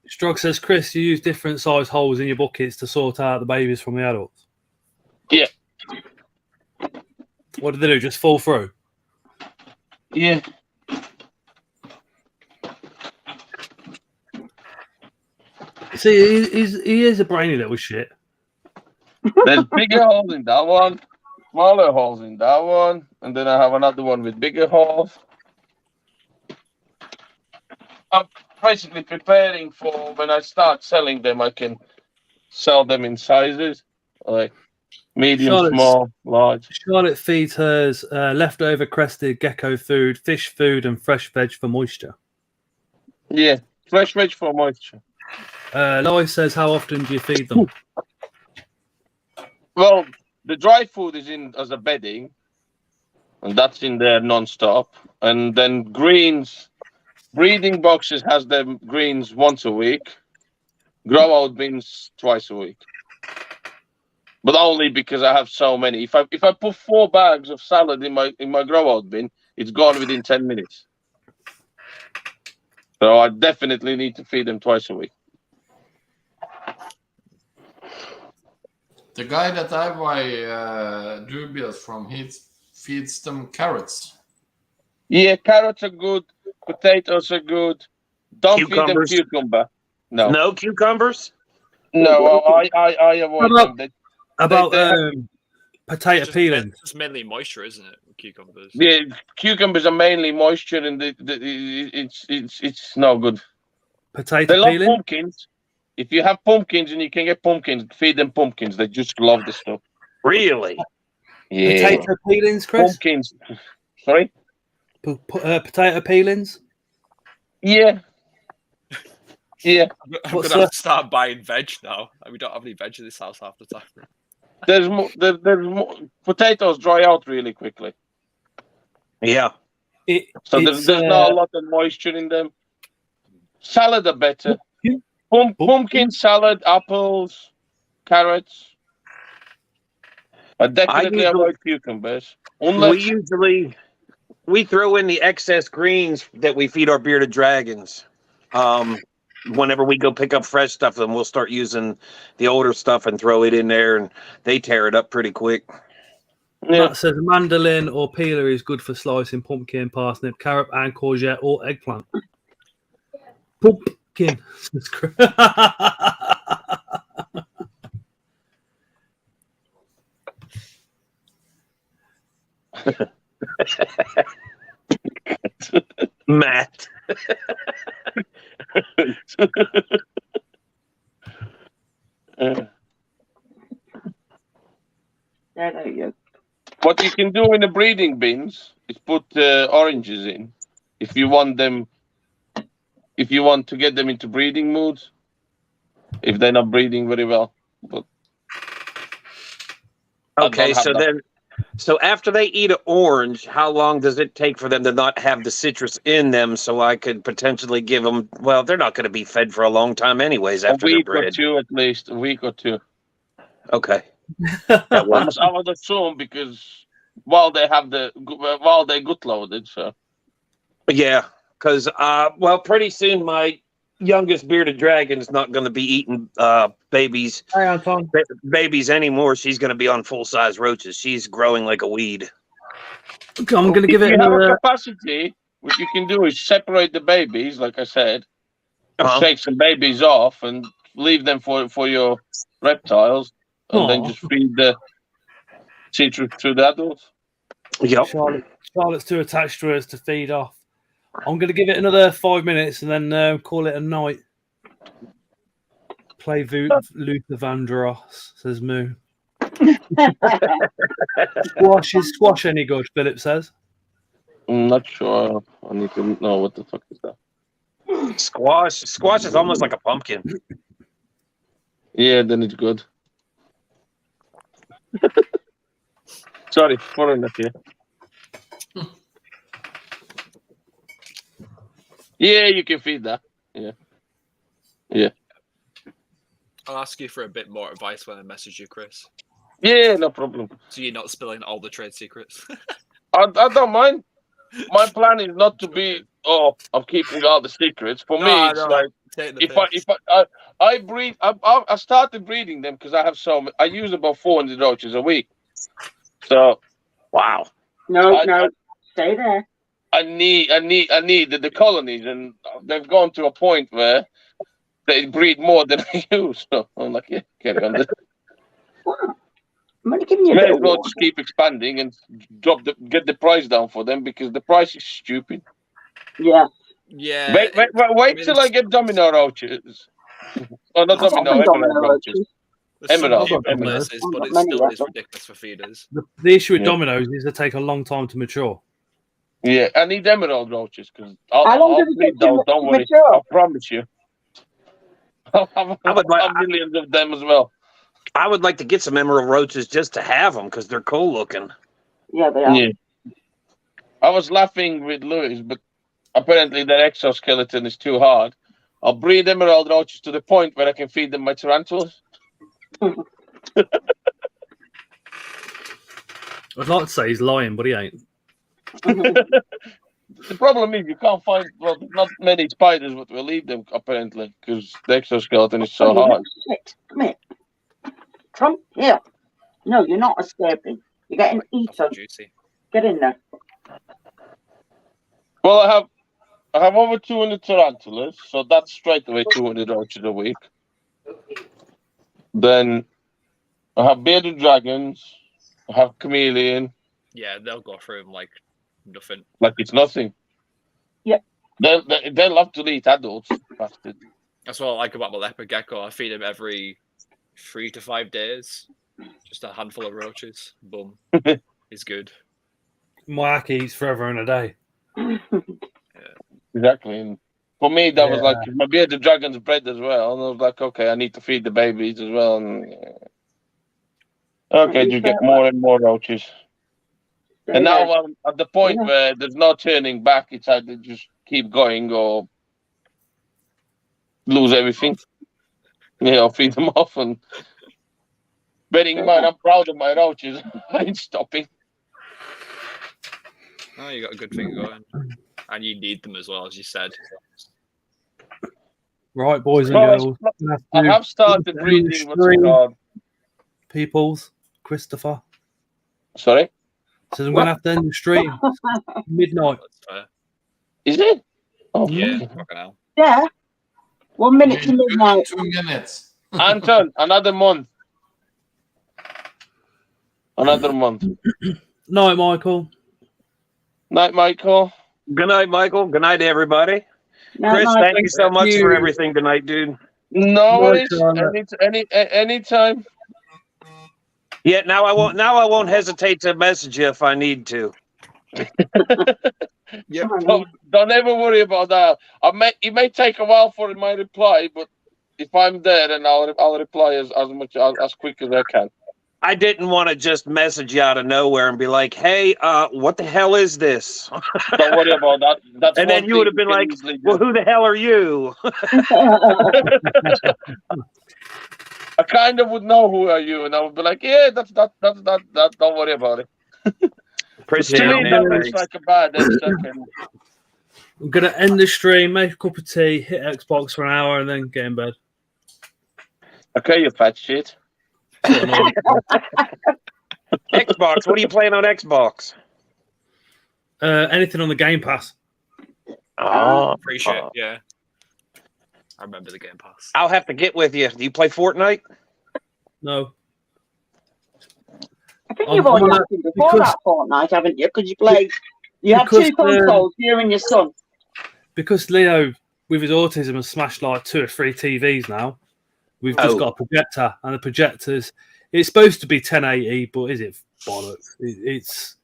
Strug says, Chris, you use different size holes in your buckets to sort out the babies from the adults. Yeah. What did they do? Just fall through? Yeah. See, he is a brainy little shit. There's bigger holes in that one, smaller holes in that one, and then I have another one with bigger holes. I'm basically preparing for when I start selling them, I can sell them in sizes, like medium, small, large. Charlotte feeds hers leftover crested gecko food, fish food, and fresh veg for moisture. Yeah, fresh veg for moisture. Lois says, how often do you feed them? Well, the dry food is in as a bedding, and that's in there non-stop. And then greens, breeding boxes has them greens once a week, grow out bins twice a week. But only because I have so many. If I put 4 bags of salad in my grow out bin, it's gone within 10 minutes. So I definitely need to feed them twice a week. The guy that I buy dubious from, he feeds them carrots. Yeah, carrots are good. Potatoes are good. Don't Cucumbers? feed them cucumber. No. No cucumbers? No, I avoid them. About they potato peeling. It's just mainly moisture, isn't it? Cucumbers. Yeah, cucumbers are mainly moisture, and it's no good. Potato They love peeling? pumpkins. If you have pumpkins and you can get pumpkins, feed them pumpkins. They just love the stuff. Really? Yeah. Potato peelings, Chris? Pumpkins. Sorry? Potato peelings? Yeah. Yeah. I'm going to have to start buying veg now. We don't have any veg in this house half the time. There's more. Potatoes dry out really quickly. Yeah. So there's not a lot of moisture in them. Salad are better. Pumpkin salad, apples, carrots. I definitely avoid cucumbers. We throw in the excess greens that we feed our bearded dragons. Whenever we go pick up fresh stuff, then we'll start using the older stuff and throw it in there, and they tear it up pretty quick. That says mandolin or peeler is good for slicing pumpkin, parsnip, carrot, and courgette or eggplant. Pumpkin. Matt. There you go. What you can do in the breeding bins is put oranges in. If you want to get them into breeding mood, if they're not breeding very well. But okay, so after they eat an orange, how long does it take for them to not have the citrus in them so I could potentially give them, well, they're not going to be fed for a long time anyways after they're bred. A week or two at least, a week or two. Okay. I would assume because while they're gut loaded, so. Yeah, because, pretty soon my youngest bearded dragon is not going to be eating babies anymore. She's going to be on full-size roaches. She's growing like a weed. Okay, I'm going to give it another capacity. What you can do is separate the babies, like I said, take some babies off and leave them for your reptiles, and then just feed the citrus to the adults. Yep. Charlotte's too attached to us to feed off. I'm going to give it another 5 minutes and then call it a night. Play Luther Vandross, says Moo. Squash any good, Philip says. I'm not sure. I need to know what the fuck is that. Squash is almost like a pumpkin. Yeah, then it's good. Sorry, foreign enough here. Yeah, you can feed that. Yeah. Yeah. I'll ask you for a bit more advice when I message you, Chris. Yeah, no problem. So you're not spilling all the trade secrets. I don't mind. My plan is not to be. Oh, I'm keeping all the secrets. For me, it's like I breed. I started breeding them because I have I use about 400 roaches a week. So, wow. No, stay there. I need the colonies, and they've gone to a point where they breed more than I use. So I'm like, yeah, carry on. I'm only giving you a May bit as of well water. just keep expanding and get the price down for them because the price is stupid. Yeah. Yeah. Wait till I get domino roaches. Oh, not domino, emerald roaches. Emerald. Places, but it still is ridiculous for feeders. The issue with dominoes is they take a long time to mature. Yeah, I need emerald roaches because How long does it take to don't worry. mature? I promise you. I would like millions of them as well. I would like to get some emerald roaches just to have them because they're cool looking. Yeah, they are. Yeah. I was laughing with Louis, but apparently their exoskeleton is too hard. I'll breed emerald roaches to the point where I can feed them my tarantulas. I'd like to say he's lying, but he ain't. The problem is you can't find not many spiders that will eat them apparently because the exoskeleton is so hard. Come here. Trump, here. No, you're not escaping. You're getting eaten. Get in there. Well, I have over 200 tarantulas, so that's straight away 200 roaches a week. Then I have bearded dragons. I have chameleon. Yeah, they'll go through them like nothing. Like it's nothing. Yeah. They love to eat adults, bastard. That's what I like about my leopard gecko. I feed him every 3 to 5 days. Just a handful of roaches. Boom. He's good. My Aki eats forever and a day. Exactly. And for me, that was like my bearded dragon's bred as well. And I was like, okay, I need to feed the babies as well. And okay, you get more and more roaches. And now I'm at the point where there's no turning back. It's either just keep going or lose everything. Yeah, I'll feed them off. And bearing in mind, I'm proud of my roaches. I ain't stopping. Oh, you got a good thing going. And you need them as well, as you said. Right, boys and Well, girls. I have started breeding what's it called? Peoples, Christopher. Sorry? Says I'm going to have to end the stream. Midnight. Is it? Oh, yeah, fucking hell. Yeah. 1 minute to midnight. 2 minutes. Anton, another month. Another month. Night, Michael. Night, Michael. Good night, Michael. Good night, everybody. Chris, thank you so much for everything tonight, dude. No worries. Anytime. Yeah, now I won't hesitate to message you if I need to. Yeah, don't ever worry about that. It may take a while for my reply, but if I'm there, then I'll reply as quick as I can. I didn't want to just message you out of nowhere and be like, "Hey, what the hell is this?" Don't worry about that. That's and then you would have been like, "Well, who the hell are you?" I kind of would know who are you, and I would be like, "Yeah, that's that. Don't worry about it." Appreciate to me, it, that man. looks like a bad second. I'm going to end the stream, make a cup of tea, hit Xbox for an hour, and then get in bed. Okay, you fat shit. Xbox. What are you playing on Xbox? Anything on the Game Pass. Oh, Appreciate it, yeah. I remember the Game Pass. I'll have to get with you. Do you play Fortnite? No. I think you've already asked him before that Fortnite, haven't you? Because you have two consoles, you and your son. Because Leo, with his autism, has smashed like 2 or 3 TVs now. We've just got a projector, and the projectors. It's supposed to be 1080, but is it bollocks? It's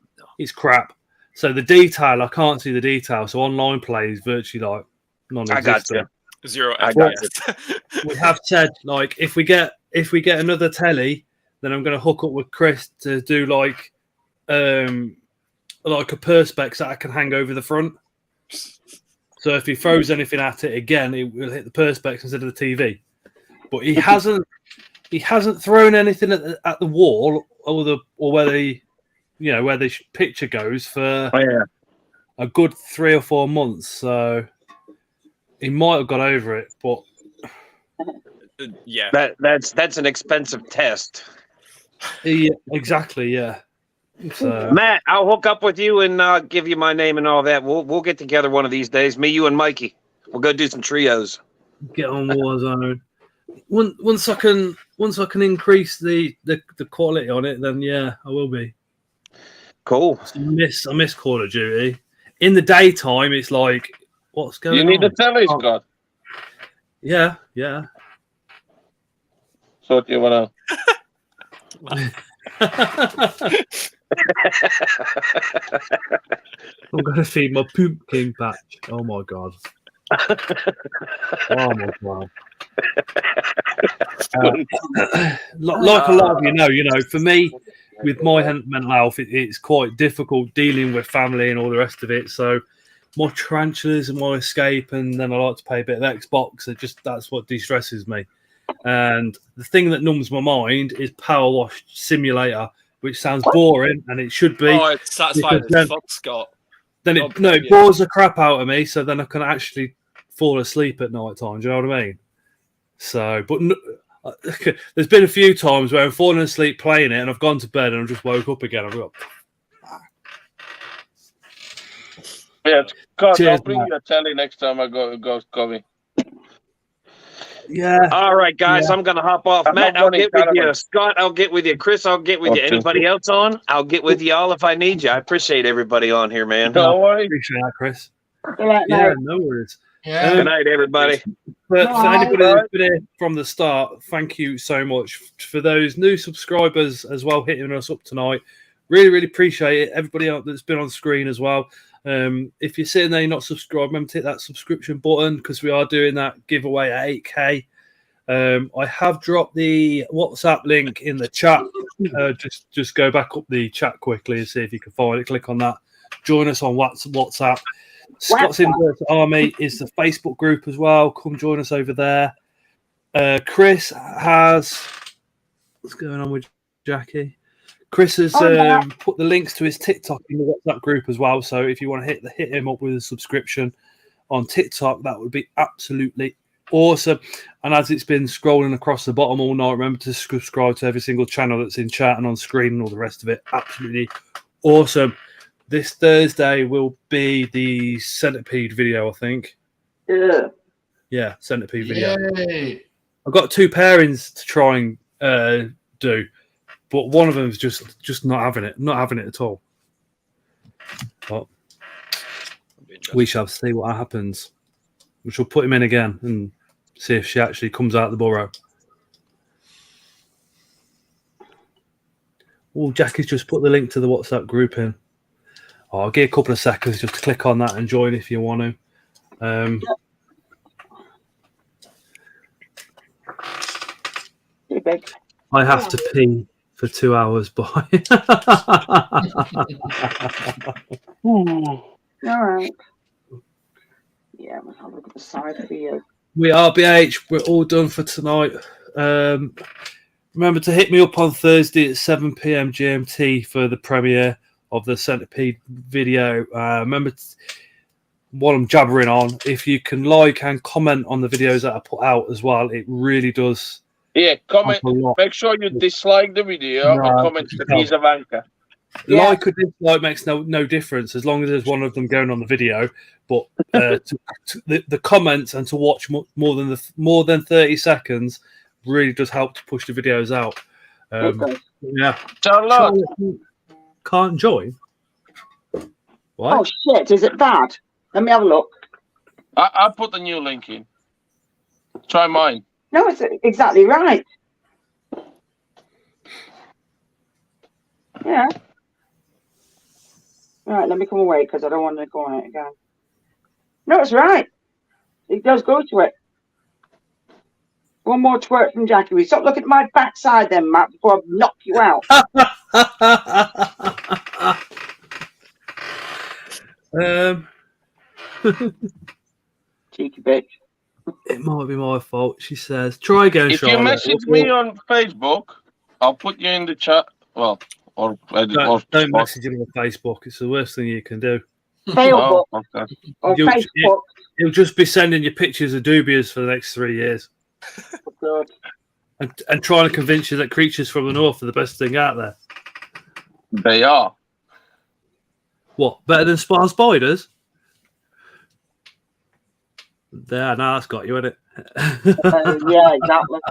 crap. So the detail, I can't see the detail. So online play is virtually like non-existent. I got you. 0 FPS. We have said like if we get another telly, then I'm going to hook up with Chris to do like a perspex that I can hang over the front. So if he throws anything at it again, it will hit the perspex instead of the TV. But he hasn't thrown anything at the wall or where the where the picture goes for a good 3 or 4 months. So he might have got over it, but yeah, that's an expensive test. Yeah, exactly. Yeah. So, Matt, I'll hook up with you and give you my name and all that. We'll get together one of these days. Me, you, and Mikey. We'll go do some trios. Get on Warzone. Once I can increase the quality on it, then yeah, I will be. Cool. I miss Call of Duty. In the daytime, it's like, what's going on? You need a telly, Scott. Yeah. So what do you wanna? I'm gonna feed my poop king patch. Oh my god. Oh my god. Like a lot of you know, for me, with my mental health, it's quite difficult dealing with family and all the rest of it. So my tarantulas and my escape, and then I like to play a bit of Xbox. That's what de-stresses me. And the thing that numbs my mind is Power Wash Simulator, which sounds boring, and it should be. Oh, it's satisfying as fuck, Scott. Then it bores the crap out of me, so then I can actually fall asleep at night time. Do you know what I mean? So, but there's been a few times where I'm falling asleep playing it, and I've gone to bed and I've just woke up again. I've got. Yeah, Scott, Cheers, I'll bring you a telly next time I go Covey. Yeah. All right, guys, I'm gonna hop off. Matt, I'll get with you. Scott, I'll get with you. Chris, I'll get with you. Anybody else on? I'll get with you all if I need you. I appreciate everybody on here, man. No worries. Appreciate that, Chris. Yeah, no worries. Yeah. Good night, everybody. But for anybody that's been here from the start, thank you so much. For those new subscribers as well, hitting us up tonight, really, really appreciate it. Everybody else that's been on screen as well. If you're sitting there, you're not subscribed, remember to hit that subscription button because we are doing that giveaway at 8K. I have dropped the WhatsApp link in the chat. Just go back up the chat quickly and see if you can find it. Click on that. Join us on WhatsApp. Scott's Inverts Army is the Facebook group as well. Come join us over there. Chris has... What's going on with Jackie? Chris has put the links to his TikTok in the WhatsApp group as well. So if you want to hit him up with a subscription on TikTok, that would be absolutely awesome. And as it's been scrolling across the bottom all night, remember to subscribe to every single channel that's in chat and on screen and all the rest of it. Absolutely awesome. This Thursday will be the Centipede video, I think. Yeah, Centipede video. Yay. I've got 2 pairings to try and do, but one of them is just not having it at all. But we shall see what happens. We shall put him in again and see if she actually comes out the burrow. Oh, Jackie's just put the link to the WhatsApp group in. Oh, I'll give you a couple of seconds just to click on that and join if you want to. I have to pee for 2 hours, boy. All right. Yeah, we'll have a look at the side for you. We are BH. We're all done for tonight. Remember to hit me up on Thursday at 7 p.m. GMT for the premiere of the Centipede video. Remember what I'm jabbering on. If you can like and comment on the videos that I put out as well, it really does. Yeah, comment. Make sure you dislike the video and comment the piece of anchor. Like or dislike makes no difference as long as there's one of them going on the video. But the comments and to watch more than 30 seconds really does help to push the videos out. Yeah. Charlotte can't join. What? Oh shit! Is it bad? Let me have a look. I put the new link in. Try mine. No, it's exactly right. Yeah. All right, let me come away because I don't want to go on it again. No, it's right. It does go to it. One more twerk from Jackie. We stop looking at my backside then, Matt, before I knock you out. Cheeky bitch. It might be my fault. She says, "Try again, If Charlotte." you message me on Facebook, I'll put you in the chat. Well, or Don't message him on Facebook. It's the worst thing you can do. Facebook or Facebook. He'll just be sending you pictures of dubious for the next 3 years. Oh, and trying to convince you that creatures from the north are the best thing out there. They are. What? Better than spiders? There, now that's got you, isn't it? Yeah, exactly.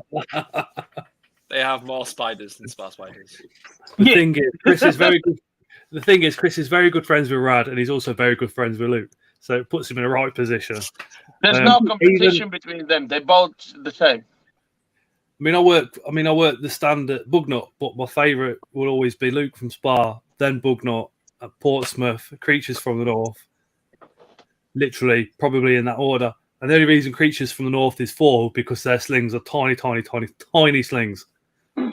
They have more spiders than spiders. The thing is, Chris is very good. The thing is, Chris is very good friends with Rad, and he's also very good friends with Luke. So it puts him in the right position. There's no competition between them. They're both the same. I mean, I work the stand at Bugnut, but my favourite will always be Luke from Spa, then Bugnut, at Portsmouth, Creatures from the North. Literally, probably in that order. And the only reason Creatures from the North is 4 because their slings are tiny, tiny, tiny, tiny slings. Yeah,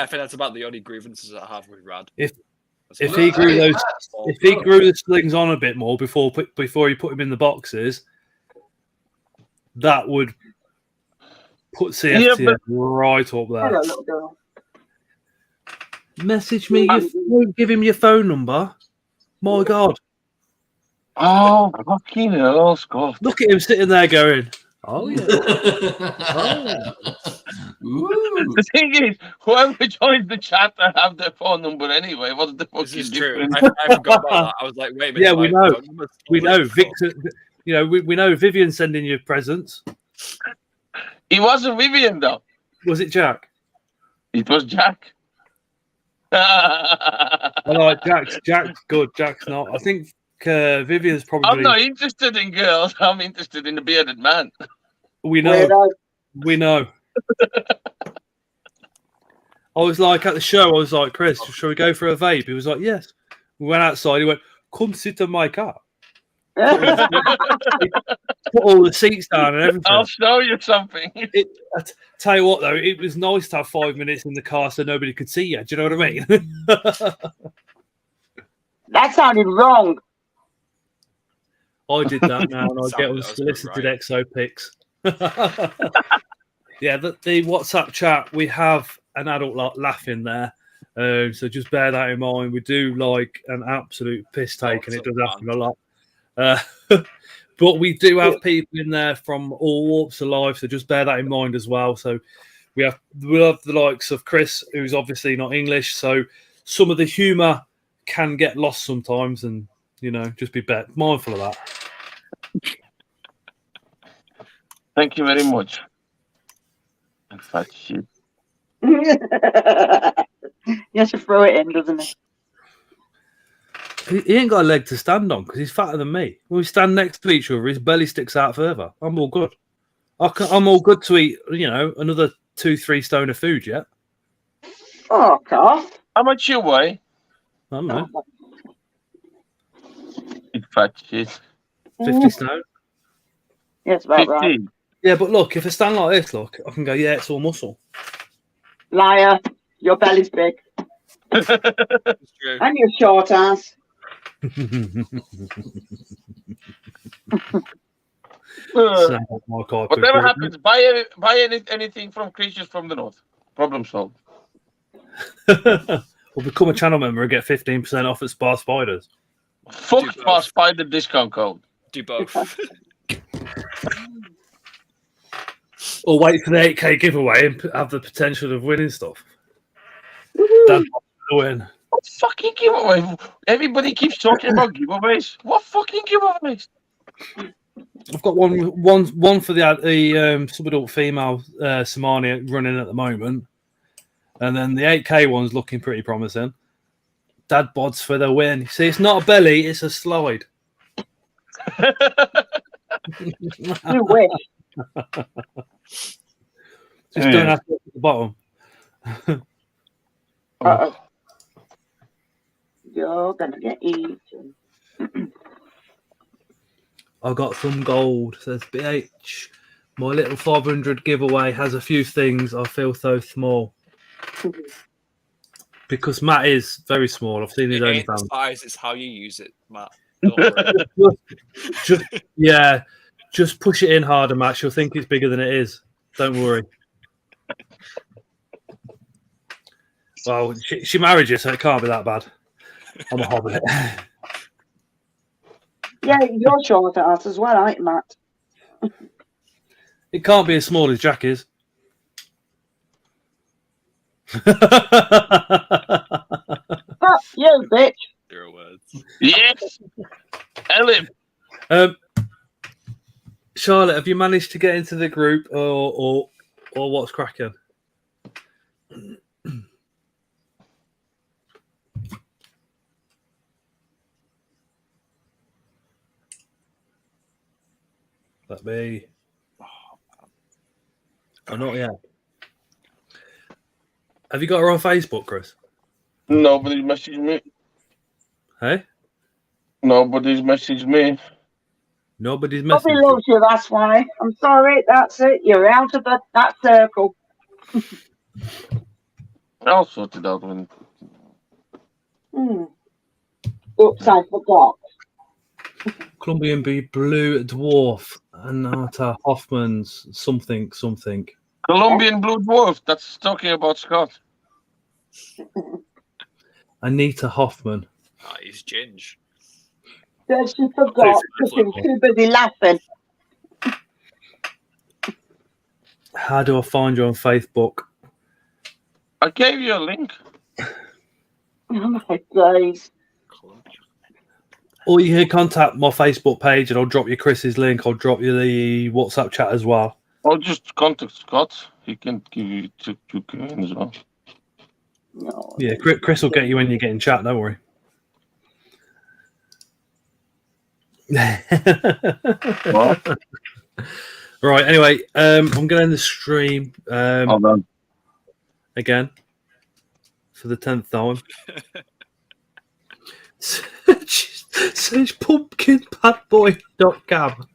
I think that's about the only grievances I have with Rad. If he grew the slings on a bit more before he put him in the boxes, that would put CFTM right up there. Hello, little girl. Message me. Give him your phone number. My God. Oh, fucking hell, Scott. Look at him sitting there going, oh, yeah. The thing is, whoever joins the chat, I have their phone number anyway. What's the fucking This is difference? true. I forgot about that. I was like, wait a minute. Yeah, we know. We know. Victor, we know Vivian sending you presents. It wasn't Vivian, though. Was it Jack? It was Jack. I like Jack's. Jack's good. Jack's not. I think Vivian's probably. I'm not interested in girls. I'm interested in the bearded man. We know. We know. I was like at the show. I was like, Chris, shall we go for a vape? He was like, yes. We went outside. He went, come sit in my car. Put all the seats down and everything. I'll show you something. I tell you what, though, it was nice to have 5 minutes in the car so nobody could see you. Do you know what I mean? That sounded wrong. I did that now, and I get unsolicited exo pics. Yeah, the WhatsApp chat, we have an adult lot laughing there. So just bear that in mind. We do like an absolute piss take, and it does happen a lot. But we do have people in there from all walks of life, so just bear that in mind as well. So we'll have the likes of Chris, who's obviously not English, so some of the humour can get lost sometimes, and just be mindful of that. Thank you very much. Fat shit. He has to throw it in, doesn't he? He ain't got a leg to stand on because he's fatter than me. When we stand next to each other, his belly sticks out further. I'm all good. I'm all good to eat, another 2-3 stone of food yet. Oh, God. How much you weigh? I don't know. Big fat shit. 50 stone. Yeah, it's about 50. right. Yeah, but look, if I stand like this, look, I can go, yeah, it's all muscle. Liar. Your belly's big. It's true. And your short ass. Whatever happens, buy anything from Creatures from the North. Problem solved. We'll become a channel member and get 15% off at Spa Spiders. Fuck Spa Spider discount code. Do both. Or wait for the 8K giveaway and have the potential of winning stuff. That's the win. What fucking giveaway? Everybody keeps talking about giveaways. What fucking giveaways? I've got one for the subadult female Samani running at the moment, and then the 8K one's looking pretty promising. Dad bods for the win. See, it's not a belly; it's a slide. You wish. Just don't have to look at the bottom. You're gonna get eaten. I got some gold, says BH. My little 500 giveaway has a few things I feel so small. Because Matt is very small. I've seen his It ain't the OnlyFans. size, it's how you use it, Matt. Don't worry. Just push it in harder, Matt. She'll think it's bigger than it is. Don't worry. Well, she married you, so it can't be that bad. I'm a hobbit. Yeah, you're short at as well, aren't you, Matt? It can't be as small as Jack is. Fuck you, bitch. 0 words. Yes. Ellen. Charlotte, have you managed to get into the group, or what's cracking? That be? Oh, not yet. Have you got her on Facebook, Chris? Nobody's messaged me. Hey? Nobody's messaged me. Nobody's Bobby messaged loves you, that's why. I'm sorry, that's it. You're out of that circle. I'll sort it out when. Oops, I forgot. Colombian Blue Dwarf, Anata Hoffman's something. Colombian Blue Dwarf. That's talking about Scott. Anita Hoffman. Ah, he's Ginge. Then she forgot because she was too busy laughing. How do I find you on Facebook? I gave you a link. Oh my days. Or you can contact my Facebook page and I'll drop you Chris's link. I'll drop you the WhatsApp chat as well. Or just contact Scott. He can give you to in as well. No. Yeah, Chris will get you when you get in chat, don't worry. Right, anyway, I'm going to end the stream again for the 10th time. Search pumpkinpadboy.com.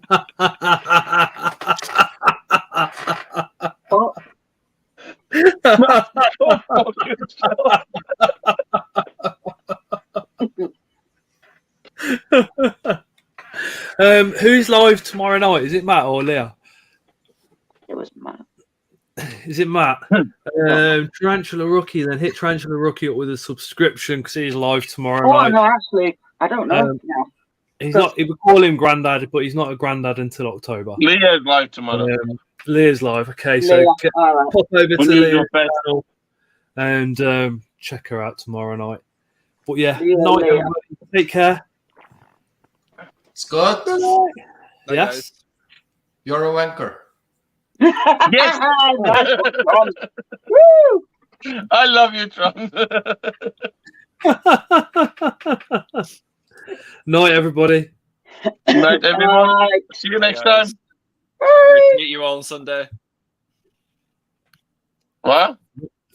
Who's live tomorrow night? Is it Matt or Leah? It was Matt. Is it Matt? Tarantula Rookie, then hit Tarantula Rookie up with a subscription because he's live tomorrow night. No, actually, I don't know. No. He's not. He would call him Grandad, but he's not a Grandad until October. Leah's live tomorrow. Leah's live. Okay, so Leah, right. pop over to Leah's channel and check her out tomorrow night. But yeah, Leah, night, Leah. everybody. Take care. Scott, Yes. you're a wanker. Yes. Woo! I love you, Tron. Night, everybody. Night, everyone. See you next time. Great to meet you all on Sunday. What?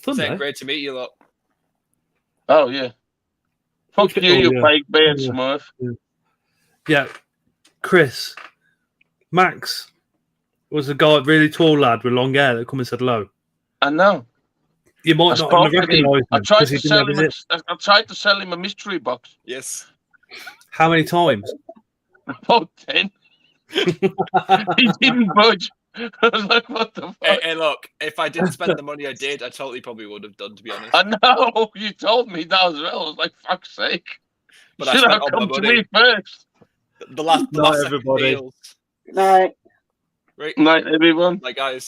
Saying great to meet you lot. Oh, yeah. Fuck you, you fake beard smurf. Yeah. Chris. Max was a guy, really tall lad with long hair that come and said hello. I know. You might not have recognised him. I tried because he to didn't sell have him. his- I tried to sell him a mystery box. Yes. How many times? About 10. He didn't budge. I was like, what the fuck? Hey, look, if I didn't spend the money I did, I totally probably would have done, to be honest. I know. You told me that as well. I was like, fuck's sake. But I Should spent have all my come to money. me first. The last Night, second everybody. deals. Night. Right. Night, everyone. Like, guys.